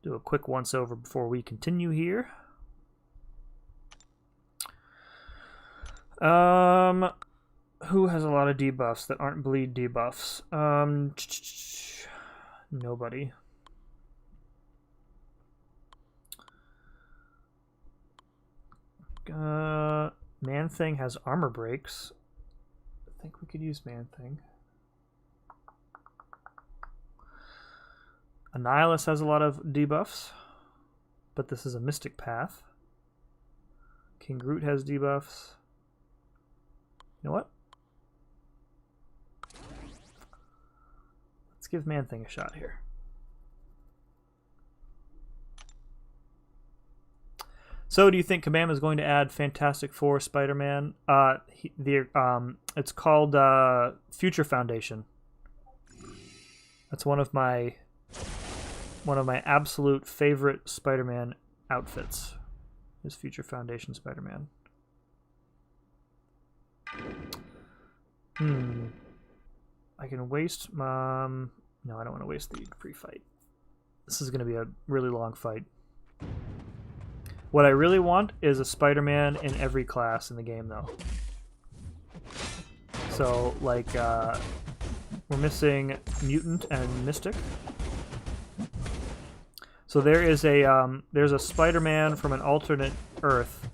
Do a quick once-over before we continue here. Who has a lot of debuffs that aren't bleed debuffs? Nobody. Man-Thing has armor breaks. I think we could use Man-Thing. Annihilus has a lot of debuffs, but this is a Mystic Path. King Groot has debuffs. You know what? Let's give Man-Thing a shot here. So, do you think Kabam is going to add Fantastic Four Spider-Man? It's called Future Foundation. That's one of my absolute favorite Spider-Man outfits. Is Future Foundation Spider-Man? I can waste my... No, I don't want to waste the pre-fight. This is going to be a really long fight. What I really want is a Spider-Man in every class in the game, though. So, like, we're missing Mutant and Mystic. So there is a, there's a Spider-Man from an alternate Earth.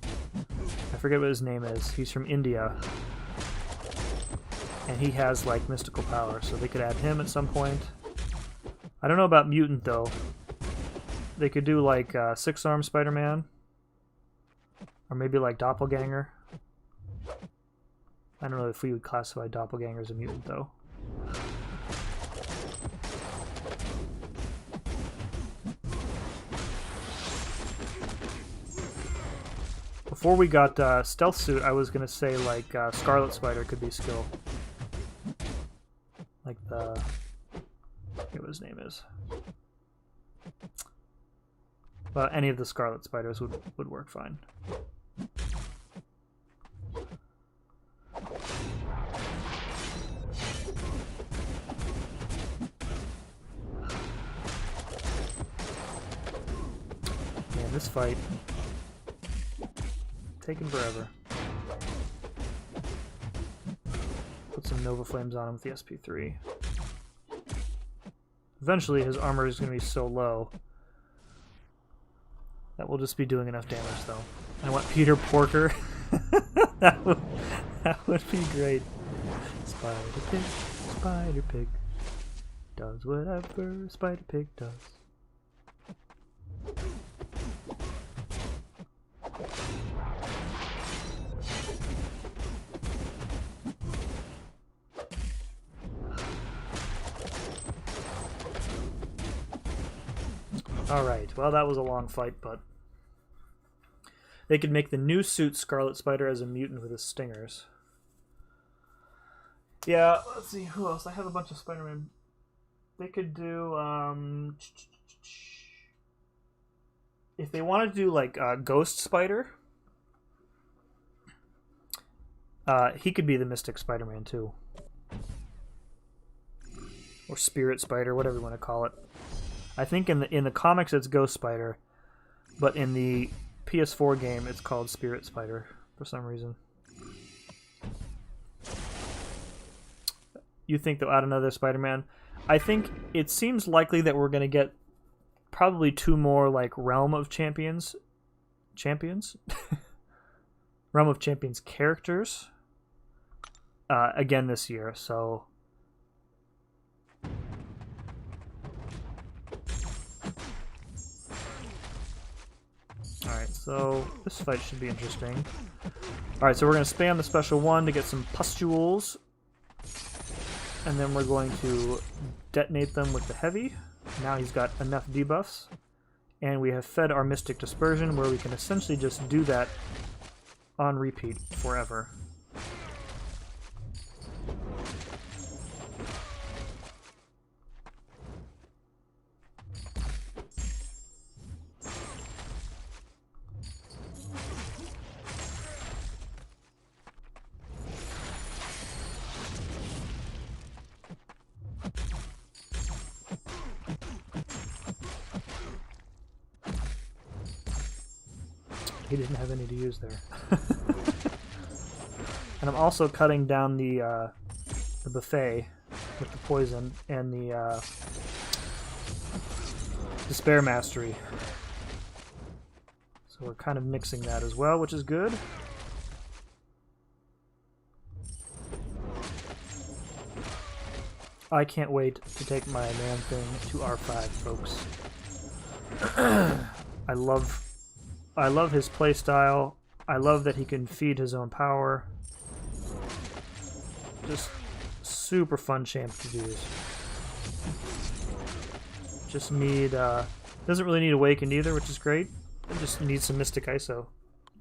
I forget what his name is. He's from India. And he has, like, mystical power, so they could add him at some point. I don't know about Mutant, though. They could do, like, Six-Arm Spider-Man. Or maybe like Doppelganger. I I don't know if we would classify Doppelganger as a mutant, though. Before we got Stealth Suit, I was going to say, like, Scarlet Spider could be skill. Like the... I forget what his name is. But any of the Scarlet Spiders would work fine. Man, this fight... taking forever. Put some Nova Flames on him with the SP3. Eventually his armor is going to be so low that we'll just be doing enough damage, though. I want Peter Porker. that would be great. Spider Pig does whatever Spider Pig does. Alright, well that was a long fight, but they could make the new suit Scarlet Spider as a mutant with his stingers. Yeah, let's see, who else? I have a bunch of Spider-Man. They could do, if they want to do, like, Ghost Spider, he could be the Mystic Spider-Man, too. Or Spirit Spider, whatever you want to call it. I think in the comics it's Ghost Spider, but in the PS4 game it's called Spirit Spider for some reason. You think they'll add another Spider-Man? I think it seems likely that we're going to get probably 2 more, like, Realm of Champions Realm of Champions characters again this year, so... Alright, so this fight should be interesting. Alright, so we're going to spam the special 1 to get some pustules. And then we're going to detonate them with the heavy. Now he's got enough debuffs. And we have fed our Mystic Dispersion, where we can essentially just do that on repeat forever. He didn't have any to use there. And I'm also cutting down the buffet with the poison and the Despair Mastery. So we're kind of mixing that as well, which is good. I can't wait to take my Man Thing to R5, folks. I love his playstyle. I love that he can feed his own power. Just super fun champ to use. Just need, doesn't really need Awakened either, which is great. It just needs some Mystic ISO,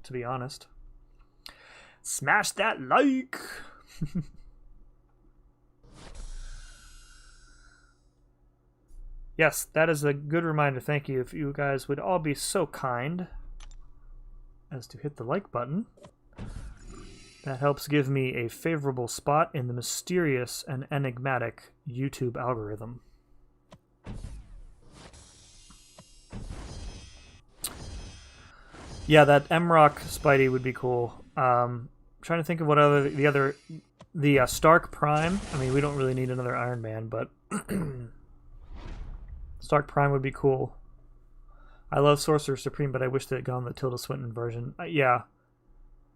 to be honest. Smash that like! Yes, that is a good reminder. Thank you. If you guys would all be so kind as to hit the like button. That helps give me a favorable spot in the mysterious and enigmatic YouTube algorithm. Yeah, that M-Rock Spidey would be cool. Trying to think of what the Stark Prime. I mean, we don't really need another Iron Man, but Stark Prime would be cool. I love Sorcerer Supreme, but I wish they had gone the Tilda Swinton version. Yeah,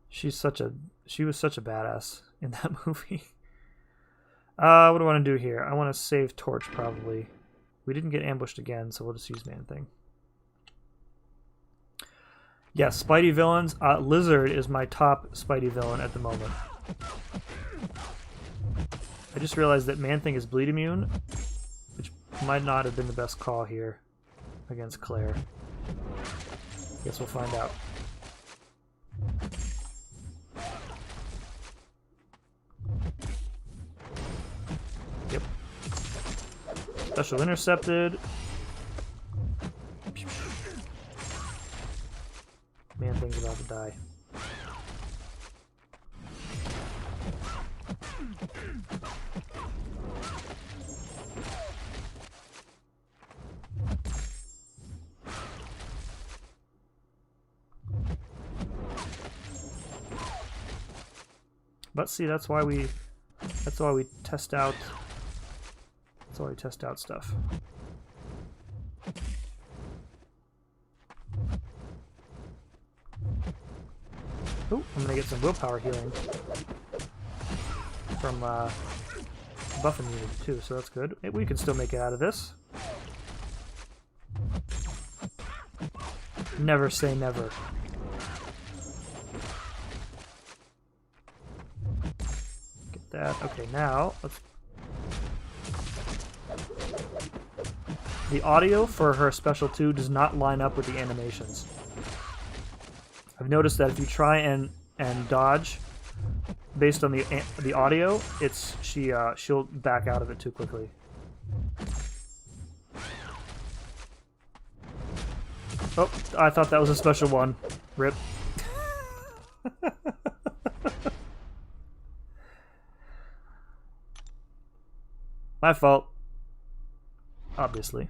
she was such a badass in that movie. What do I want to do here? I want to save Torch, probably. We didn't get ambushed again, so we'll just use Man Thing. Yeah, Spidey villains. Lizard is my top Spidey villain at the moment. I just realized that Man-Thing is bleed immune, which might not have been the best call here against Claire. Guess we'll find out. Yep. Special intercepted. Man-Thing's about to die. But see, that's why we test out stuff. Oh, I'm gonna get some willpower healing from buff immunity too, so that's good. We can still make it out of this. Never say never. Get that. Okay, now let's. The audio for her special 2 does not line up with the animations. I've noticed that if you try and dodge based on the audio, she'll back out of it too quickly. Oh, I thought that was a special one. Rip. My fault. Obviously.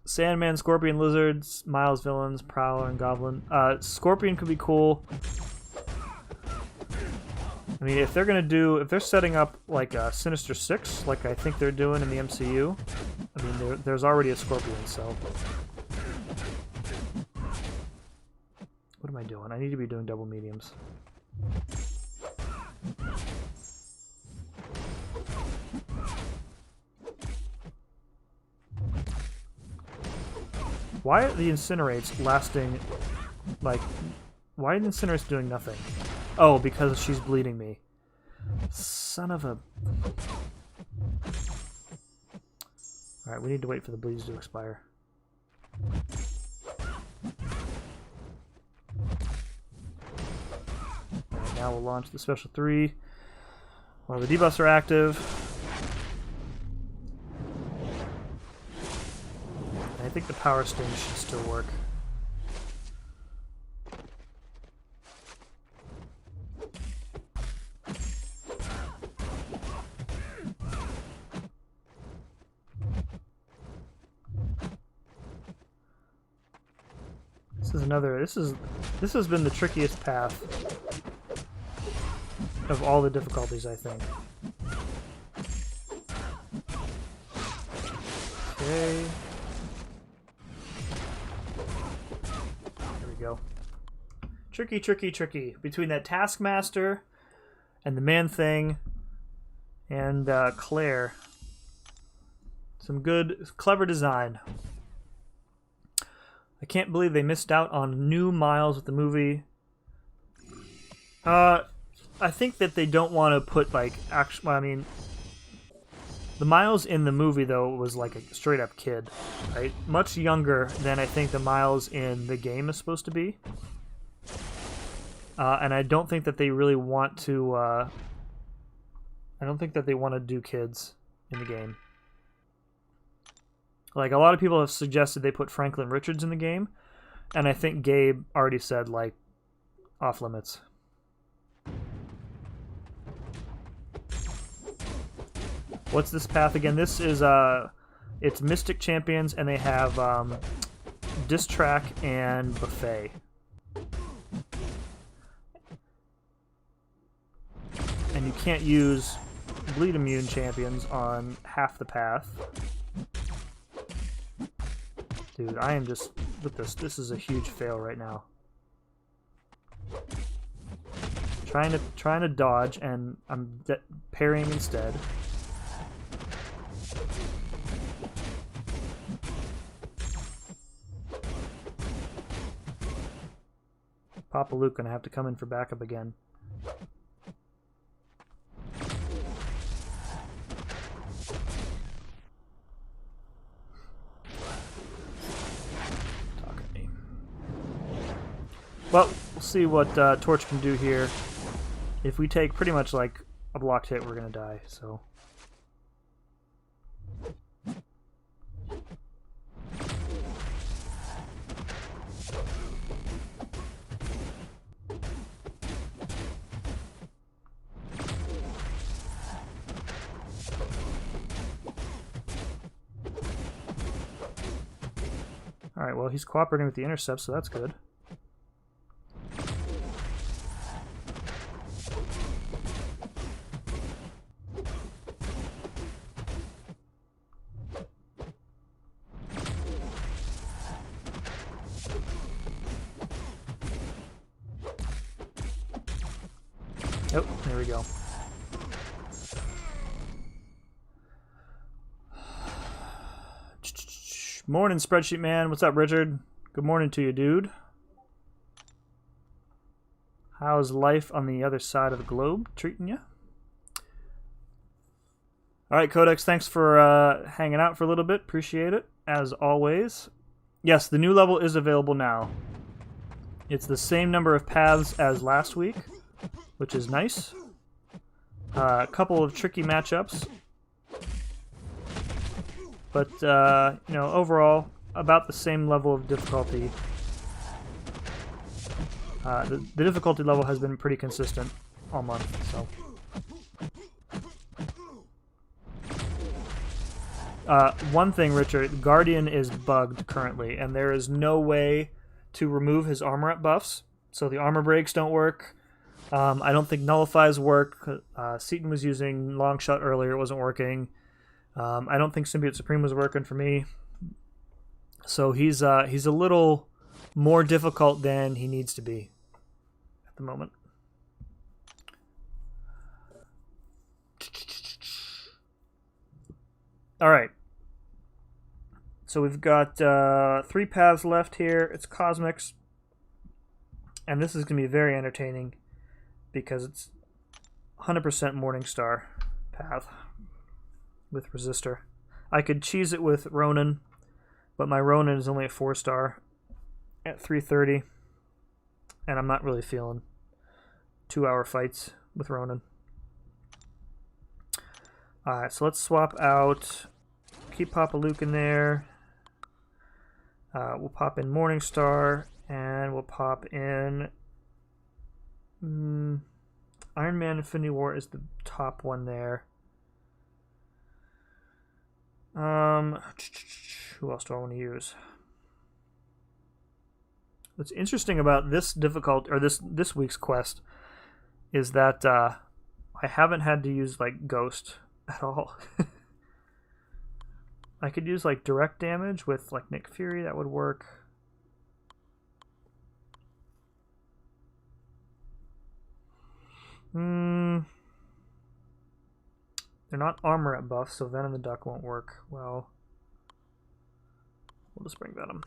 Sandman, Scorpion, Lizards, Miles Villains, Prowler, and Goblin. Scorpion could be cool. I mean, if they're setting up like a Sinister Six, like I think they're doing in the MCU, I mean, there's already a Scorpion, so. What am I doing? I need to be doing double mediums. Why are the Incinerates lasting, like, why are the Incinerates doing nothing? Oh, because she's bleeding me. Son of a... Alright, we need to wait for the bleeds to expire. Alright, now we'll launch the special 3 while the debuffs are active. I think the power sting should still work. This has been the trickiest path of all the difficulties, I think. Okay. There we go. Tricky, tricky, tricky. Between that Taskmaster and the Man-Thing and Claire. Some good, clever design. I can't believe they missed out on new Miles with the movie. I think that they don't want to put, like, I mean, the Miles in the movie, though, was like a straight-up kid, right? Much younger than I think the Miles in the game is supposed to be. And I don't think that they really want to, I don't think that they want to do kids in the game. Like, a lot of people have suggested they put Franklin Richards in the game, and I think Gabe already said, like, off limits. What's this path again? This is, it's Mystic Champions, and they have, Diss Track and Buffet. And you can't use Bleed Immune Champions on half the path. Dude, I am just with this. This is a huge fail right now. Trying to dodge, and I'm parrying instead. Papa Luke gonna have to come in for backup again. Well, we'll see what Torch can do here. If we take pretty much like a blocked hit, we're gonna die, so... Alright, well, he's cooperating with the intercept, so that's good. Oh, there we go. Morning, Spreadsheet Man. What's up, Richard? Good morning to you, dude. How's life on the other side of the globe treating you? Alright, Codex, thanks for hanging out for a little bit. Appreciate it, as always. Yes, the new level is available now. It's the same number of paths as last week, which is nice. A couple of tricky matchups. But, you know, overall, about the same level of difficulty. The difficulty level has been pretty consistent all month, so... one thing, Richard, Guardian is bugged currently, and there is no way to remove his armor up buffs. So the armor breaks don't work. I don't think nullifies work. Seaton was using long shot earlier, it wasn't working. I don't think Symbiote Supreme was working for me. So he's a little more difficult than he needs to be at the moment. Alright. So we've got 3 paths left here. It's Cosmics. And this is going to be very entertaining because it's 100% Morningstar path with Resistor. I could cheese it with Ronin, but my Ronin is only a 4-star at 330, and I'm not really feeling 2-hour fights with Ronin. Alright, so let's swap out, keep Papa Luke in there. We'll pop in Morningstar, and we'll pop in Iron Man Infinity War is the top one there. Who else do I want to use? What's interesting about this difficult or this week's quest is that I haven't had to use like Ghost at all. I could use like direct damage with like Nick Fury, that would work. They're not armor at buff, so Venom the Duck won't work well. We'll just bring Venom.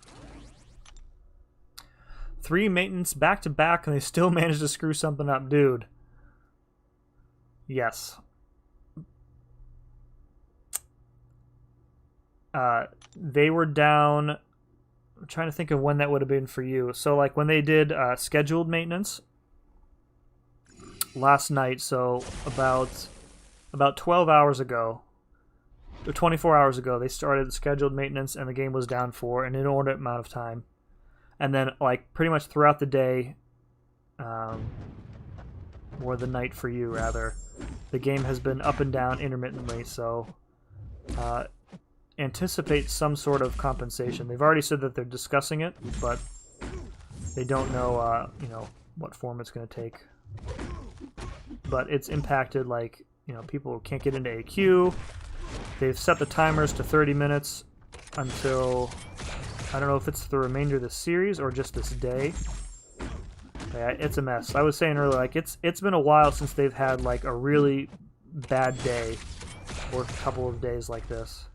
3 maintenance back to back, and they still managed to screw something up, dude. Yes. They were down. I'm trying to think of when that would have been for you. So, like when they did scheduled maintenance last night, so about 12 hours ago, or 24 hours ago, they started scheduled maintenance, and the game was down for an inordinate amount of time. And then, like, pretty much throughout the day, or the night for you, rather, the game has been up and down intermittently, so anticipate some sort of compensation. They've already said that they're discussing it, but they don't know, you know, what form it's going to take. But it's impacted, like, you know, people can't get into AQ. They've set the timers to 30 minutes until, I don't know if it's the remainder of the series or just this day. Yeah, it's a mess. I was saying earlier, like, it's been a while since they've had, like, a really bad day or a couple of days like this.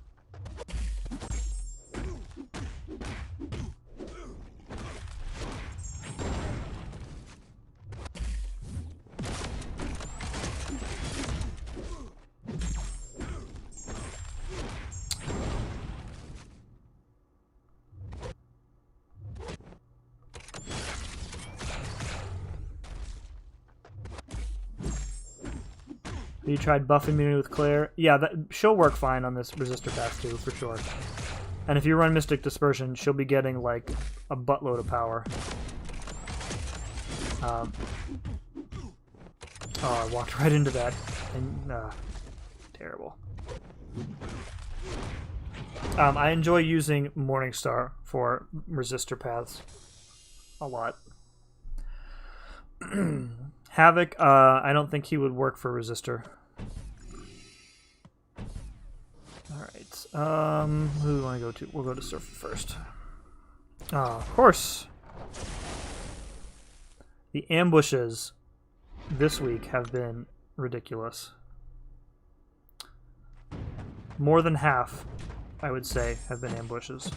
You tried buff immunity with Claire? Yeah, she'll work fine on this resistor path too, for sure. And if you run Mystic Dispersion, she'll be getting, like, a buttload of power. Oh, I walked right into that. And, terrible. I enjoy using Morningstar for resistor paths a lot. Havoc, I don't think he would work for resistor. Alright, who do we want to go to? We'll go to Surfer first. Of course. The ambushes this week have been ridiculous. More than half, I would say, have been ambushes.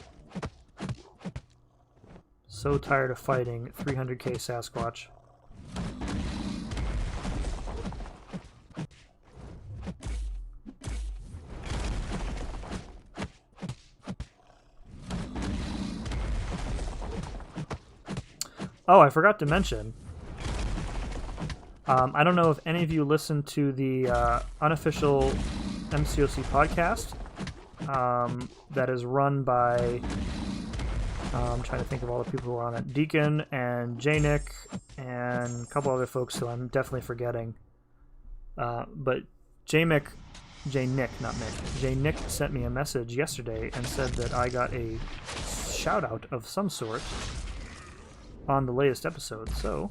So tired of fighting 300k Sasquatch. Oh, I forgot to mention. I don't know if any of you listened to the unofficial MCOC podcast that is run by, I'm trying to think of all the people who are on it, Deacon and J-Nick and a couple other folks who I'm definitely forgetting. But J-Nick, not Mick, J-Nick sent me a message yesterday and said that I got a shout-out of some sort on the latest episode, so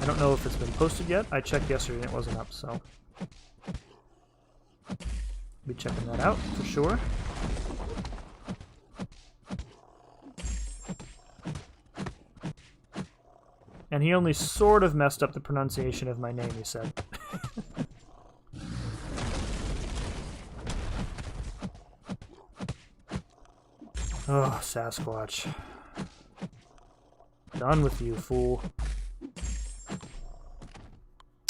I don't know if it's been posted yet. I checked yesterday and it wasn't up, so be checking that out for sure. And he only sort of messed up the pronunciation of my name, he said. Oh, Sasquatch. Done with you, fool.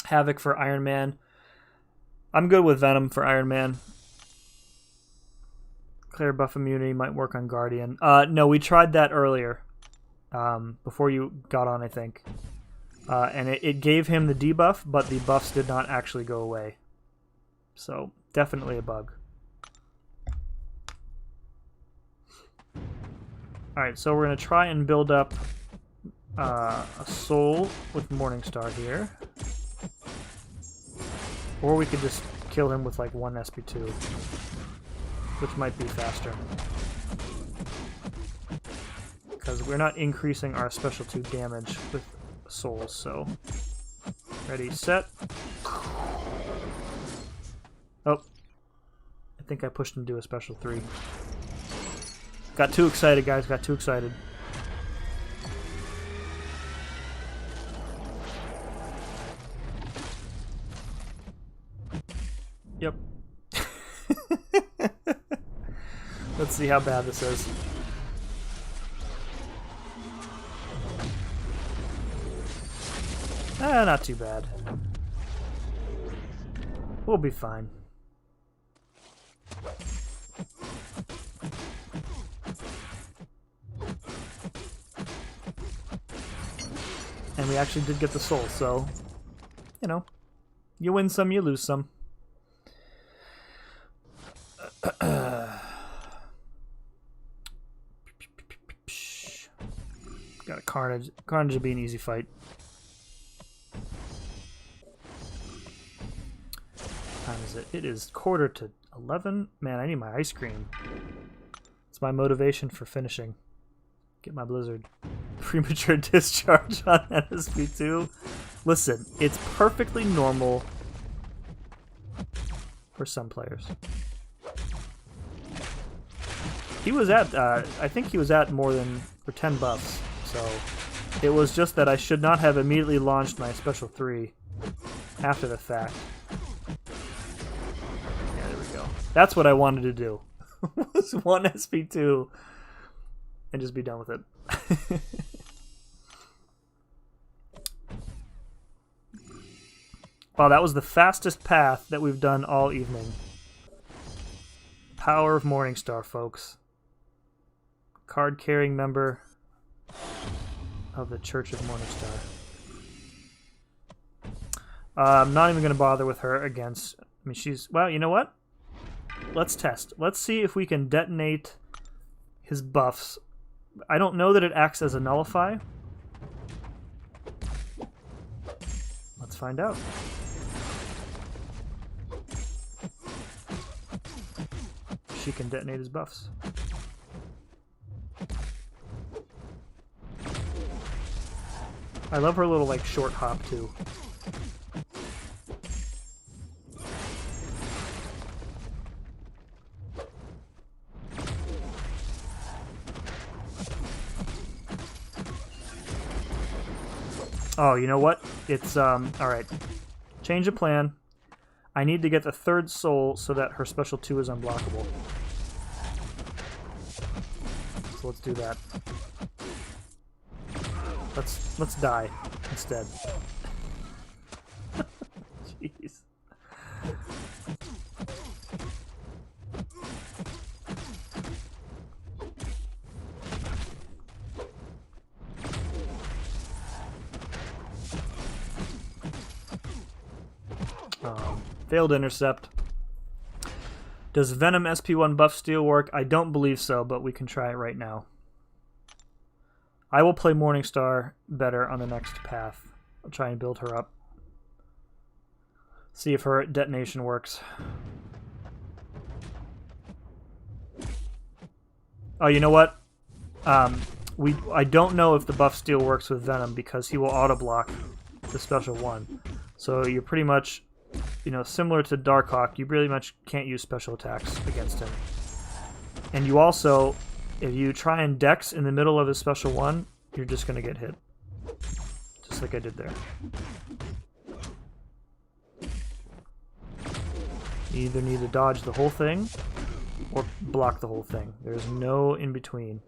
Havoc for Iron Man. I'm good with Venom for Iron Man. Claire buff immunity might work on Guardian. No, we tried that earlier. Before you got on, I think. And it gave him the debuff, but the buffs did not actually go away. So, definitely a bug. Alright, so we're going to try and build up a soul with Morningstar here. Or we could just kill him with like one SP2, which might be faster. Because we're not increasing our special 2 damage with souls, so... Ready, set. Oh. I think I pushed him to a special 3. Got too excited, guys. Got too excited. Yep. Let's see how bad this is. Not too bad. We'll be fine. And we actually did get the soul, so, you know, you win some, you lose some. Got a Carnage. Carnage would be an easy fight. What time is it? It is 11:45. Man, I need my ice cream. It's my motivation for finishing. Get my Blizzard. Premature discharge on NSP2. Listen, it's perfectly normal for some players. He was at, I think he was at more than for 10 buffs, so it was just that I should not have immediately launched my special 3 after the fact. Yeah, there we go. That's what I wanted to do. Was one SP2 and just be done with it. Wow, that was the fastest path that we've done all evening. Power of Morningstar, folks. Card-carrying member of the Church of Morningstar. I'm not even going to bother with her against... I mean, she's... Well, you know what? Let's test. Let's see if we can detonate his buffs. I don't know that it acts as a nullify. Let's find out. She can detonate his buffs. I love her little, like, short hop, too. Oh, you know what? It's, alright. Change of plan. I need to get the third soul so that her special 2 is unblockable. So let's do that. Let's die instead. Jeez. Failed intercept. Does Venom SP1 buff steal work? I don't believe so, but we can try it right now. I will play Morningstar better on the next path. I'll try and build her up. See if her detonation works. Oh, you know what? I don't know if the buff steal works with Venom because he will auto-block the special 1. So you're pretty much, you know, similar to Darkhawk, you pretty much can't use special attacks against him. And you also, if you try and dex in the middle of his special 1, you're just going to get hit. Just like I did there. You either need to dodge the whole thing or block the whole thing. There's no in between.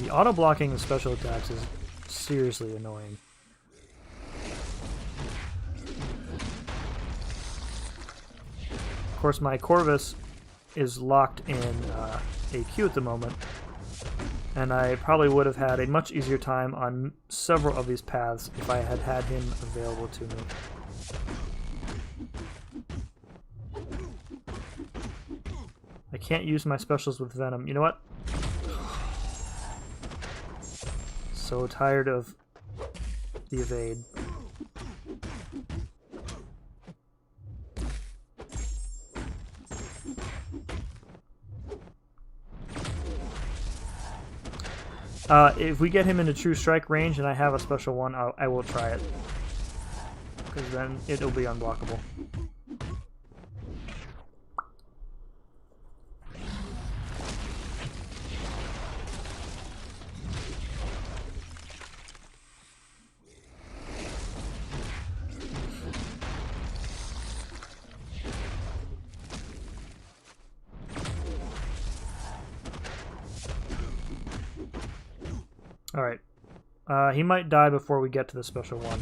The auto-blocking of special attacks is seriously annoying. Of course, my Corvus is locked in AQ at the moment, and I probably would have had a much easier time on several of these paths if I had had him available to me. I can't use my specials with Venom. You know what? So tired of the evade. If we get him into true strike range and I have a special 1, I will try it. Because then it'll be unblockable. Alright. He might die before we get to the special 1.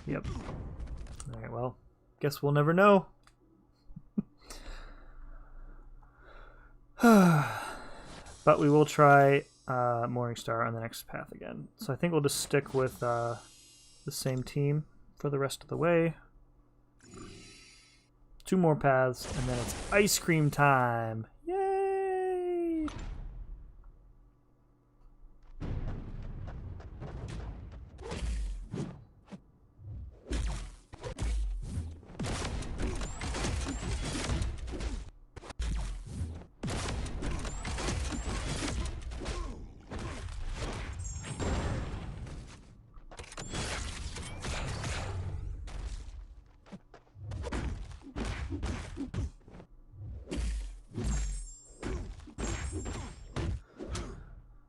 Yep. Alright, well, guess we'll never know. But we will try Morningstar on the next path again. So I think we'll just stick with the same team for the rest of the way. 2 more paths, and then it's ice cream time. Yay!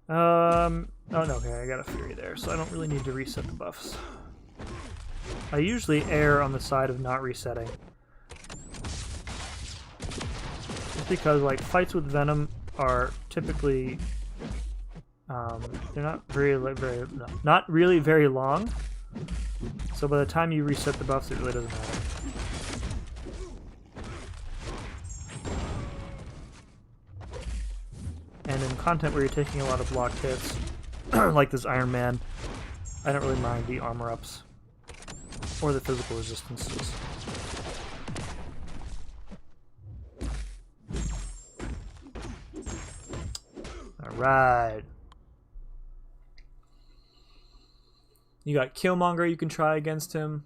Oh no, okay, I got a Fury there, so I don't really need to reset the buffs. I usually err on the side of not resetting. Just because, like, fights with Venom are typically, they're not not really very long. So by the time you reset the buffs, it really doesn't matter. And in content where you're taking a lot of blocked hits, like this Iron Man, I don't really mind the armor ups or the physical resistances. Alright. You got Killmonger you can try against him.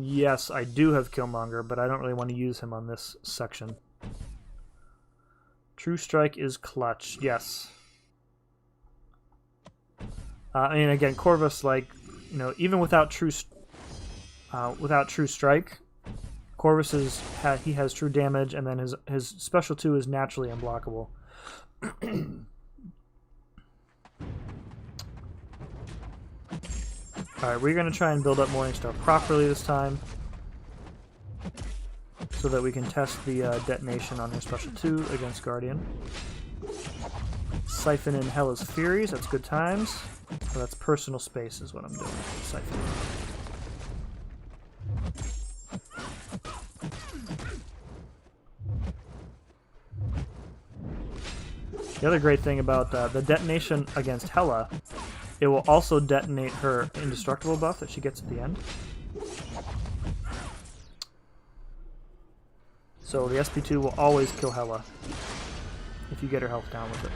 Yes, I do have Killmonger, but I don't really want to use him on this section. True Strike is clutch, yes. I mean, again, Corvus, like, you know, even without True Strike, Corvus he has true damage, and then his special 2 is naturally unblockable. Alright, we're going to try and build up Morningstar properly this time, so that we can test the detonation on her special 2 against Guardian. Siphon in Hela's Furies, that's good times. So that's personal space is what I'm doing. Siphon. The other great thing about the detonation against Hela, it will also detonate her indestructible buff that she gets at the end. So the SP2 will always kill Hela if you get her health down with it.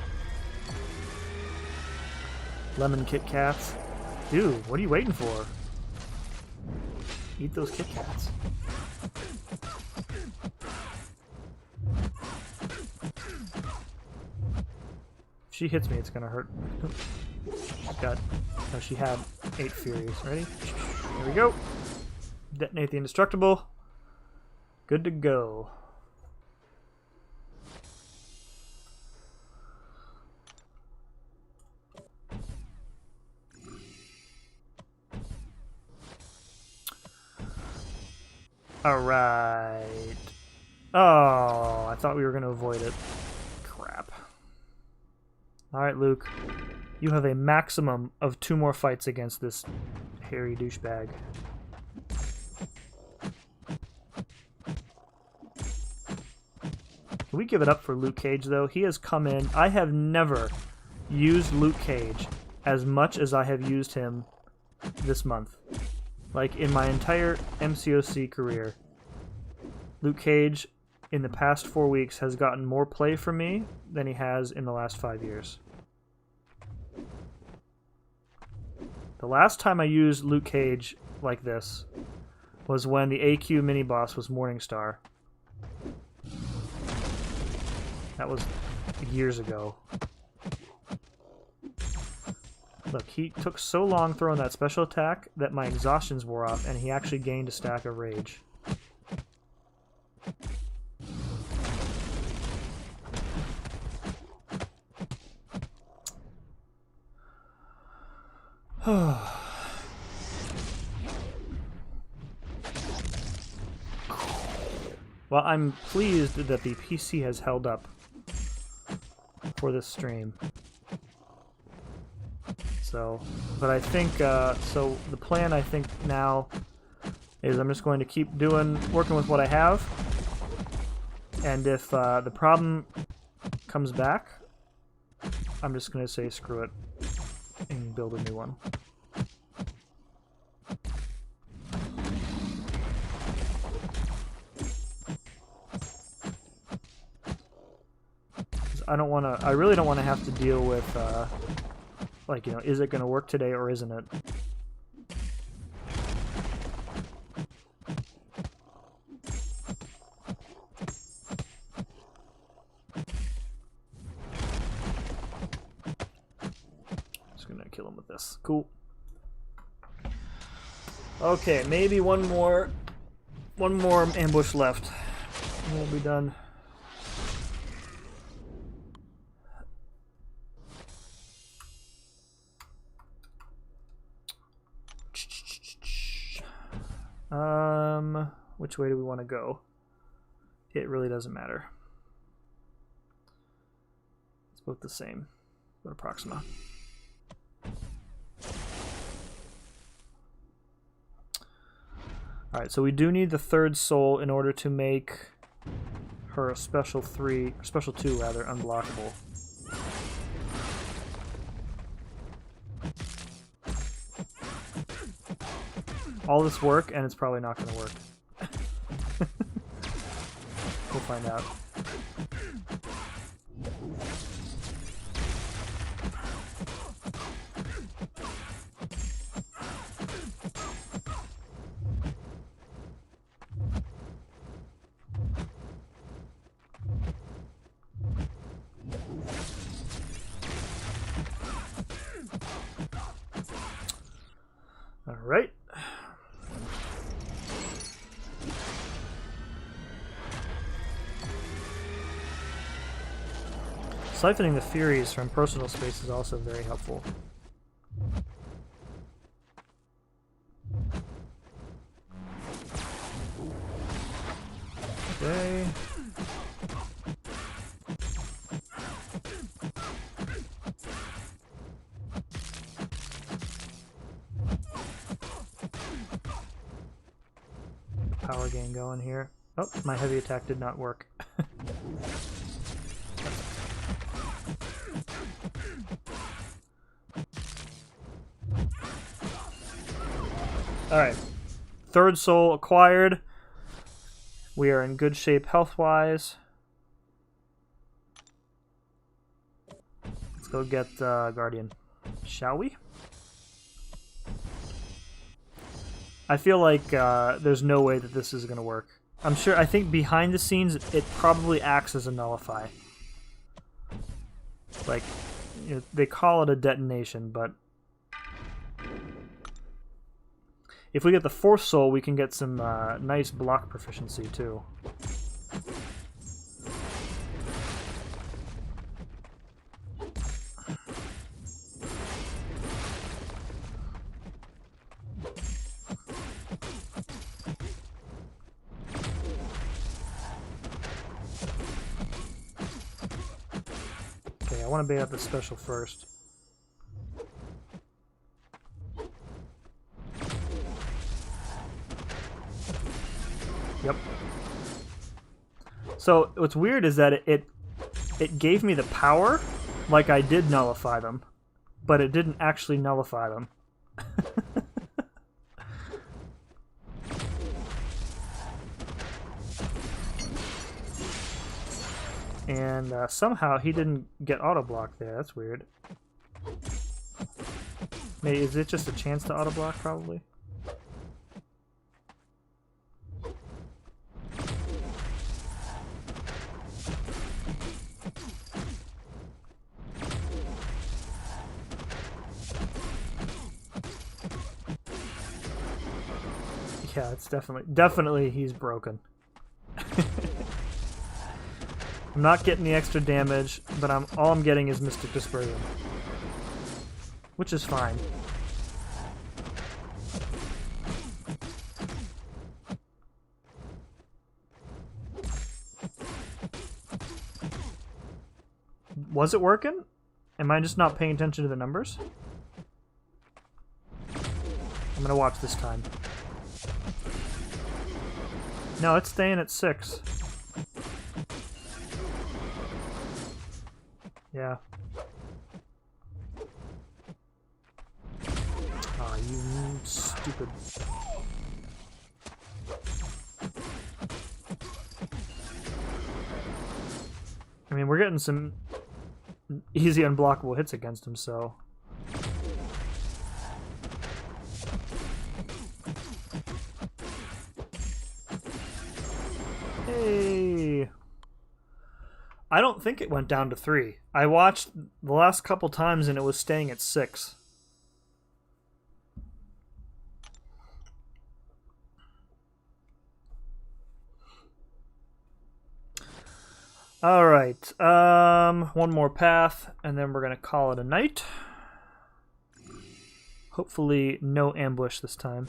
Lemon Kit Kats. Dude, what are you waiting for? Eat those Kit Kats. If she hits me, it's gonna hurt. She had 8 Furies. Ready? Here we go. Detonate the indestructible. Good to go. Alright. Oh, I thought we were going to avoid it. Crap. Alright, Luke. You have a maximum of 2 more fights against this hairy douchebag. Can we give it up for Luke Cage, though? He has come in. I have never used Luke Cage as much as I have used him this month. Like, in my entire MCOC career, Luke Cage, in the past 4 weeks, has gotten more play from me than he has in the last 5 years. The last time I used Luke Cage like this was when the AQ mini-boss was Morningstar. That was years ago. Look, he took so long throwing that special attack that my exhaustions wore off, and he actually gained a stack of rage. Well, I'm pleased that the PC has held up for this stream. So, but I think, so the plan I think now is I'm just going to keep working with what I have, and if the problem comes back, I'm just going to say screw it and build a new one. I really don't want to have to deal with, like, you know, is it going to work today or isn't it? Just going to kill him with this. Cool. Okay, maybe one more ambush left, and we'll be done. Which way do we want to go? It really doesn't matter. It's both the same. Go to Proxima. Alright, so we do need the third soul in order to make her a special 2 rather, unblockable. All this work, and it's probably not going to work. We'll find out. All right. Siphoning the Furies from personal space is also very helpful. Okay. Power gain going here. Oh, my heavy attack did not work. Alright. Third soul acquired. We are in good shape health-wise. Let's go get Guardian. Shall we? I feel like there's no way that this is going to work. I think behind the scenes it probably acts as a nullify. Like, you know, they call it a detonation, but if we get the fourth soul, we can get some nice block proficiency too. Okay, I want to bait out the special first. Yep. So what's weird is that it gave me the power, like I did nullify them, but it didn't actually nullify them. And somehow he didn't get auto block there. That's weird. Maybe is it just a chance to auto block? Probably. Yeah, it's definitely he's broken. I'm not getting the extra damage, but all I'm getting is Mystic Dispersion, which is fine. Was it working? Am I just not paying attention to the numbers? I'm gonna watch this time. No, it's staying at 6. Yeah. Aw, you stupid. I mean, we're getting some easy unblockable hits against him, so... Hey! I don't think it went down to 3. I watched the last couple times and it was staying at 6. Alright, one more path, and then we're going to call it a night. Hopefully no ambush this time.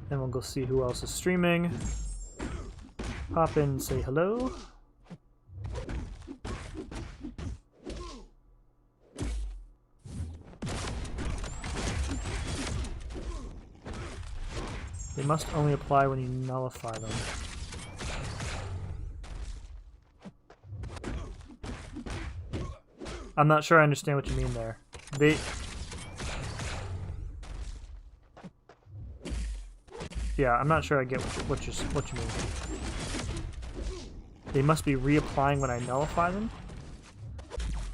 Then we'll go see who else is streaming. Pop in and say hello. They must only apply when you nullify them. I'm not sure I understand what you mean there. Yeah, I'm not sure I get what you mean. They must be reapplying when I nullify them?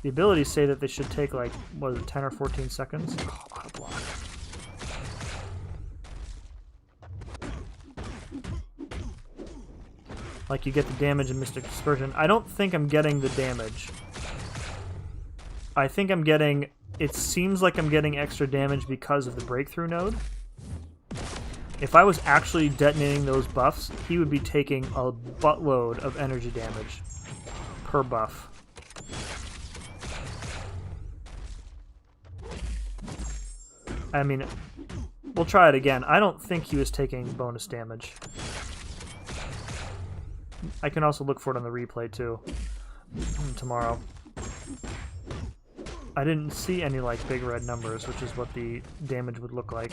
The abilities say that they should take like, what is it, 10 or 14 seconds? Oh, out of block. Like you get the damage in Mystic Dispersion. I don't think I'm getting the damage. I think I'm getting... It seems like I'm getting extra damage because of the breakthrough node. If I was actually detonating those buffs, he would be taking a buttload of energy damage per buff. I mean, we'll try it again. I don't think he was taking bonus damage. I can also look for it on the replay too tomorrow. I didn't see any like big red numbers, which is what the damage would look like.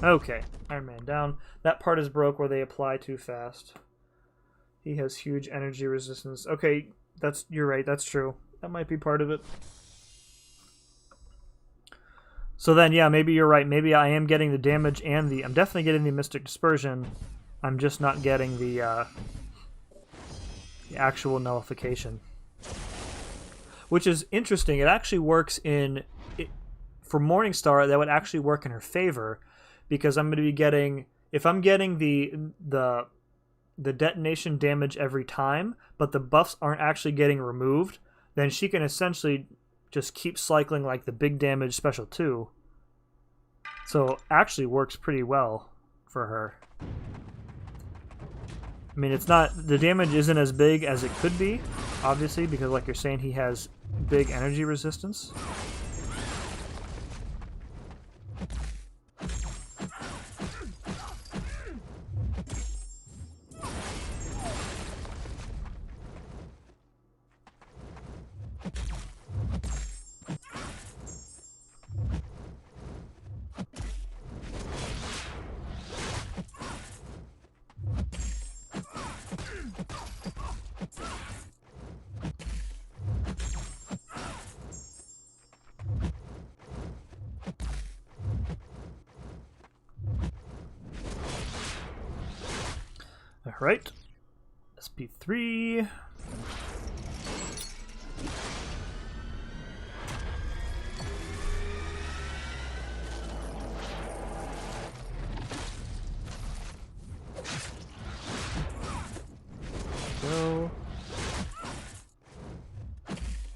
Okay, Iron Man down. That part is broke where they apply too fast. He has huge energy resistance. Okay, you're right, that's true. That might be part of it. So then, yeah, maybe you're right. Maybe I am getting the damage and I'm definitely getting the Mystic Dispersion. I'm just not getting the actual nullification. Which is interesting. It actually works for Morningstar, that would actually work in her favor, because I'm going to be getting, if I'm getting the detonation damage every time, but the buffs aren't actually getting removed, then she can essentially just keep cycling like the big damage special 2. So actually works pretty well for her. I mean, it's not, the damage isn't as big as it could be, obviously, because like you're saying, he has big energy resistance. Alright, SP3. Go.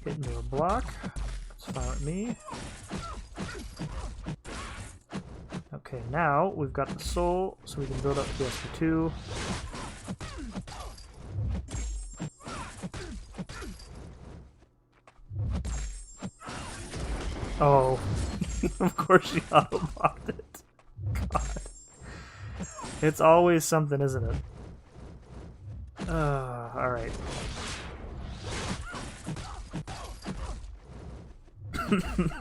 Hit into a block. That's fine with me. Okay, now we've got the soul, so we can build up to the SP2. Oh, of course she auto-blocked it. God. It's always something, isn't it? Alright.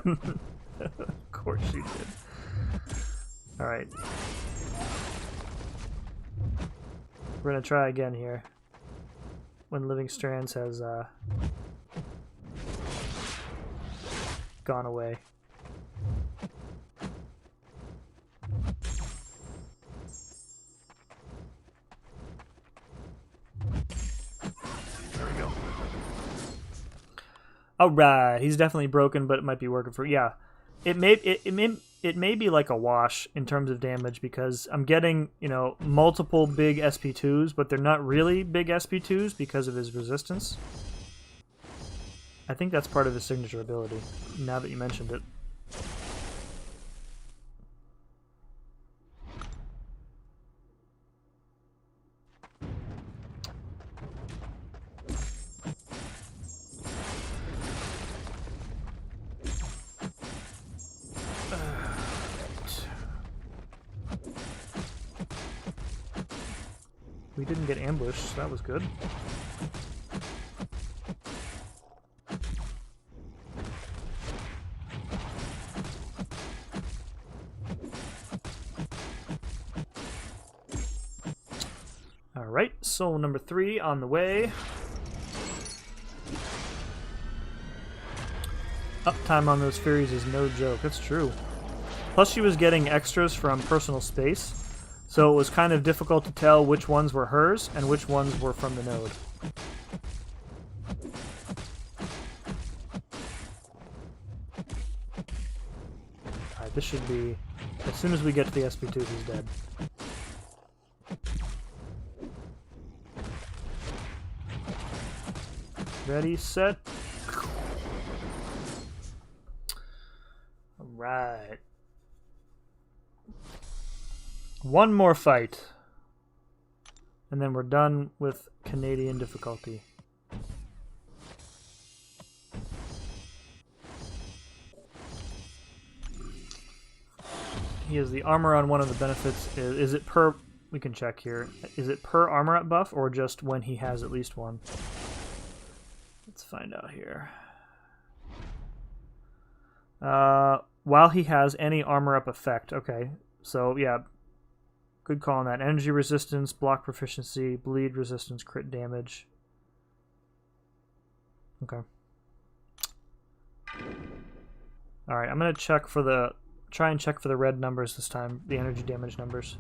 Of course she did. Alright. We're gonna try again here. When Living Strands has, gone away. There we go. Alright, he's definitely broken, but it might be working for, yeah. It may be like a wash in terms of damage, because I'm getting, you know, multiple big SP2s, but they're not really big SP2s because of his resistance. I think that's part of his signature ability, now that you mentioned it. We didn't get ambushed, so that was good. Alright, soul number 3 on the way. Uptime on those Furies is no joke, that's true. Plus she was getting extras from personal space, so it was kind of difficult to tell which ones were hers and which ones were from the node. Alright, this should be... As soon as we get to the SP2, he's dead. Ready, set. Alright. One more fight. And then we're done with Canadian difficulty. He has the armor on one of the benefits. Is it per... We can check here. Is it per armor up buff or just when he has at least one? Let's find out here. While he has any armor up effect. Okay, so yeah, good call on that. Energy resistance, block proficiency, bleed resistance, crit damage. Okay. Alright, I'm gonna check for the... Try and check for the red numbers this time, the energy damage numbers.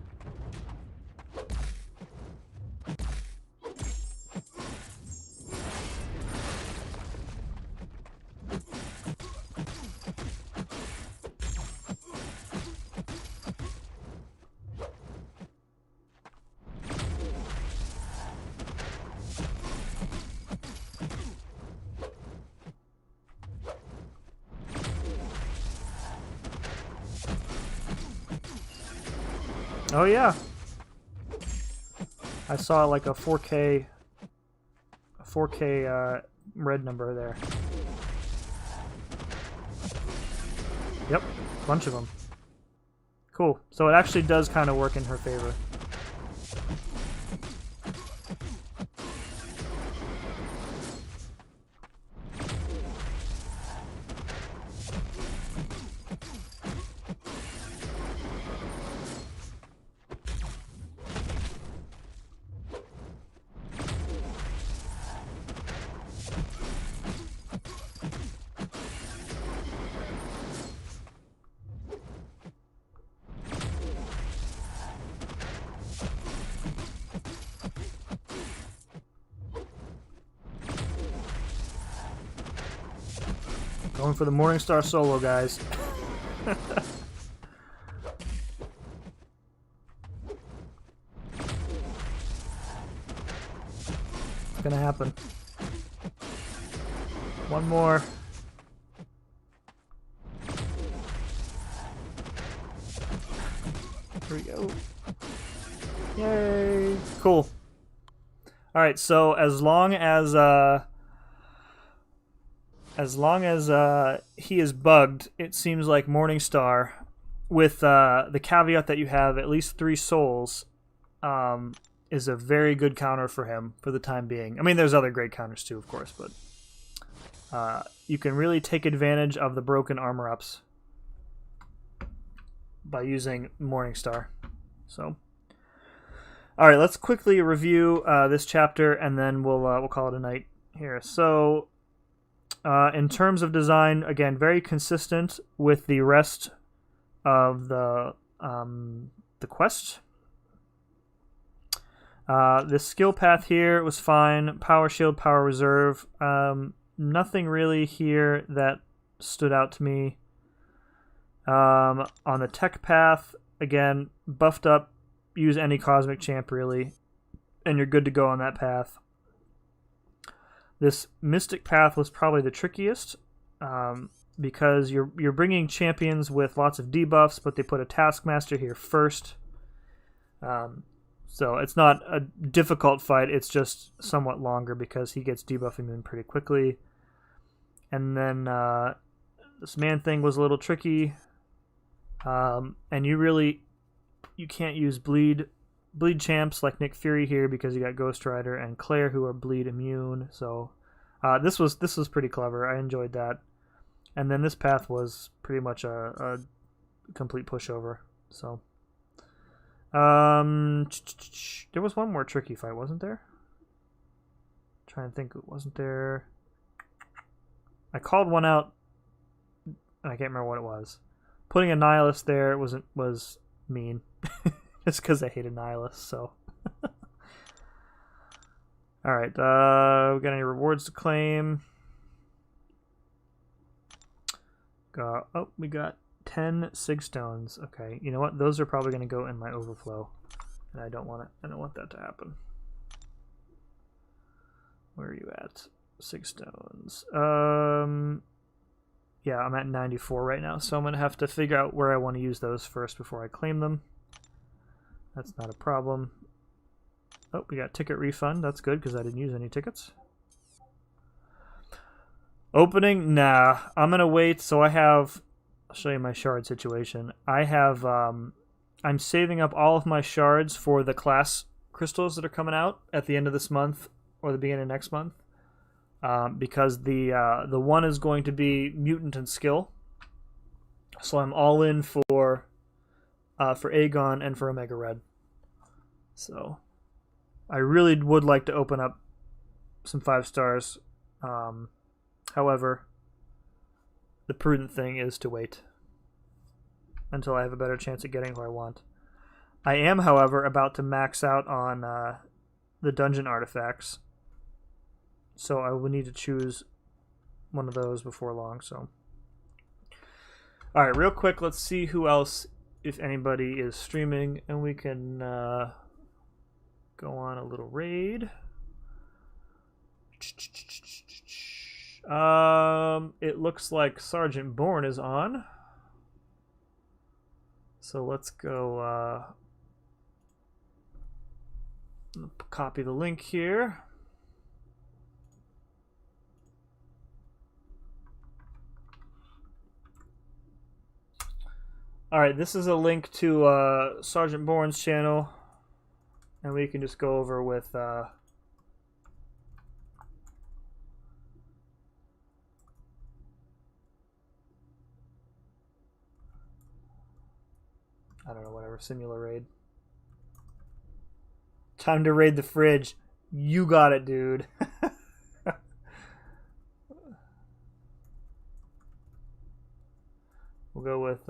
Oh yeah, I saw like a 4K red number there. Yep, bunch of them. Cool. So it actually does kind of work in her favor. Going for the Morningstar solo, guys. It's gonna happen. One more. Here we go. Yay! Cool. Alright, so as long as he is bugged, it seems like Morningstar, with the caveat that you have at least 3 souls, is a very good counter for him for the time being. I mean, there's other great counters too, of course, but you can really take advantage of the broken armor ups by using Morningstar. So, all right, let's quickly review this chapter, and then we'll call it a night here. So, in terms of design, again, very consistent with the rest of the quest. The skill path here was fine. Power shield, power reserve. Nothing really here that stood out to me. On the tech path, again, buffed up. Use any cosmic champ really, and you're good to go on that path. This mystic path was probably the trickiest, because you're bringing champions with lots of debuffs, but they put a taskmaster here first. So it's not a difficult fight, it's just somewhat longer because he gets debuff immune pretty quickly. And then this man thing was a little tricky, and you can't use bleed bleed champs like Nick Fury here because you got Ghost Rider and Claire who are bleed immune. So this was pretty clever. I enjoyed that. And then this path was pretty much a complete pushover. So there was one more tricky fight, wasn't there? Trying to think, wasn't there? I called one out. I can't remember what it was. Putting a nihilist there was mean. Just because I hate a nihilist. So. All right. We got any rewards to claim? We got 10 sig stones. Okay. You know what? Those are probably going to go in my overflow, and I don't want it. I don't want that to happen. Where are you at? 6 stones. Yeah, I'm at 94 right now, so I'm going to have to figure out where I want to use those first before I claim them. That's not a problem. Oh, we got ticket refund. That's good because I didn't use any tickets. Opening? Nah. I'm going to wait. So I have... I'll show you my shard situation. I have... I'm saving up all of my shards for the class crystals that are coming out at the end of this month or the beginning of next month. Because the one is going to be mutant and skill, so I'm all in for Aegon and for Omega Red. So I really would like to open up some 5 stars. However, the prudent thing is to wait until I have a better chance at getting who I want. I am, however, about to max out on the dungeon artifacts. So I will need to choose one of those before long. So, all right, real quick, let's see who else, if anybody, is streaming, and we can go on a little raid. It looks like Sergeant Bourne is on. So let's go copy the link here. Alright, this is a link to Sergeant Bourne's channel, and we can just go over with I don't know, whatever, Simula Raid. Time to raid the fridge. You got it, dude. We'll go with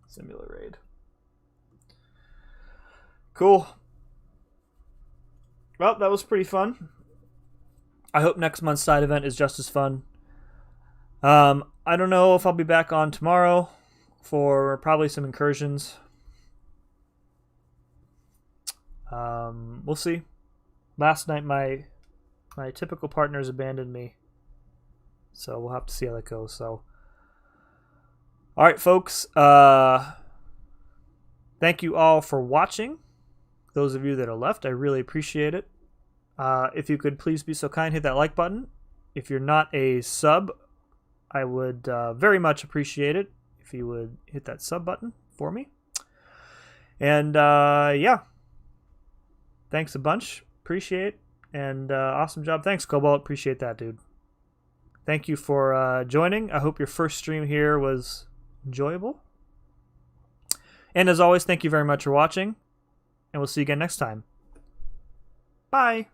Simula Raid. Cool. Well, that was pretty fun. I hope next month's side event is just as fun. I don't know if I'll be back on tomorrow for probably some incursions. We'll see. Last night my typical partners abandoned me, so we'll have to see how that goes. So, all right, folks. Thank you all for watching. Those of you that are left, I really appreciate it. If you could please be so kind, hit that like button. If you're not a sub, I would very much appreciate it if you would hit that sub button for me. And yeah, thanks a bunch. Appreciate it. And awesome job. Thanks, Cobalt. Appreciate that, dude. Thank you for joining. I hope your first stream here was enjoyable. And as always, thank you very much for watching. And we'll see you again next time. Bye.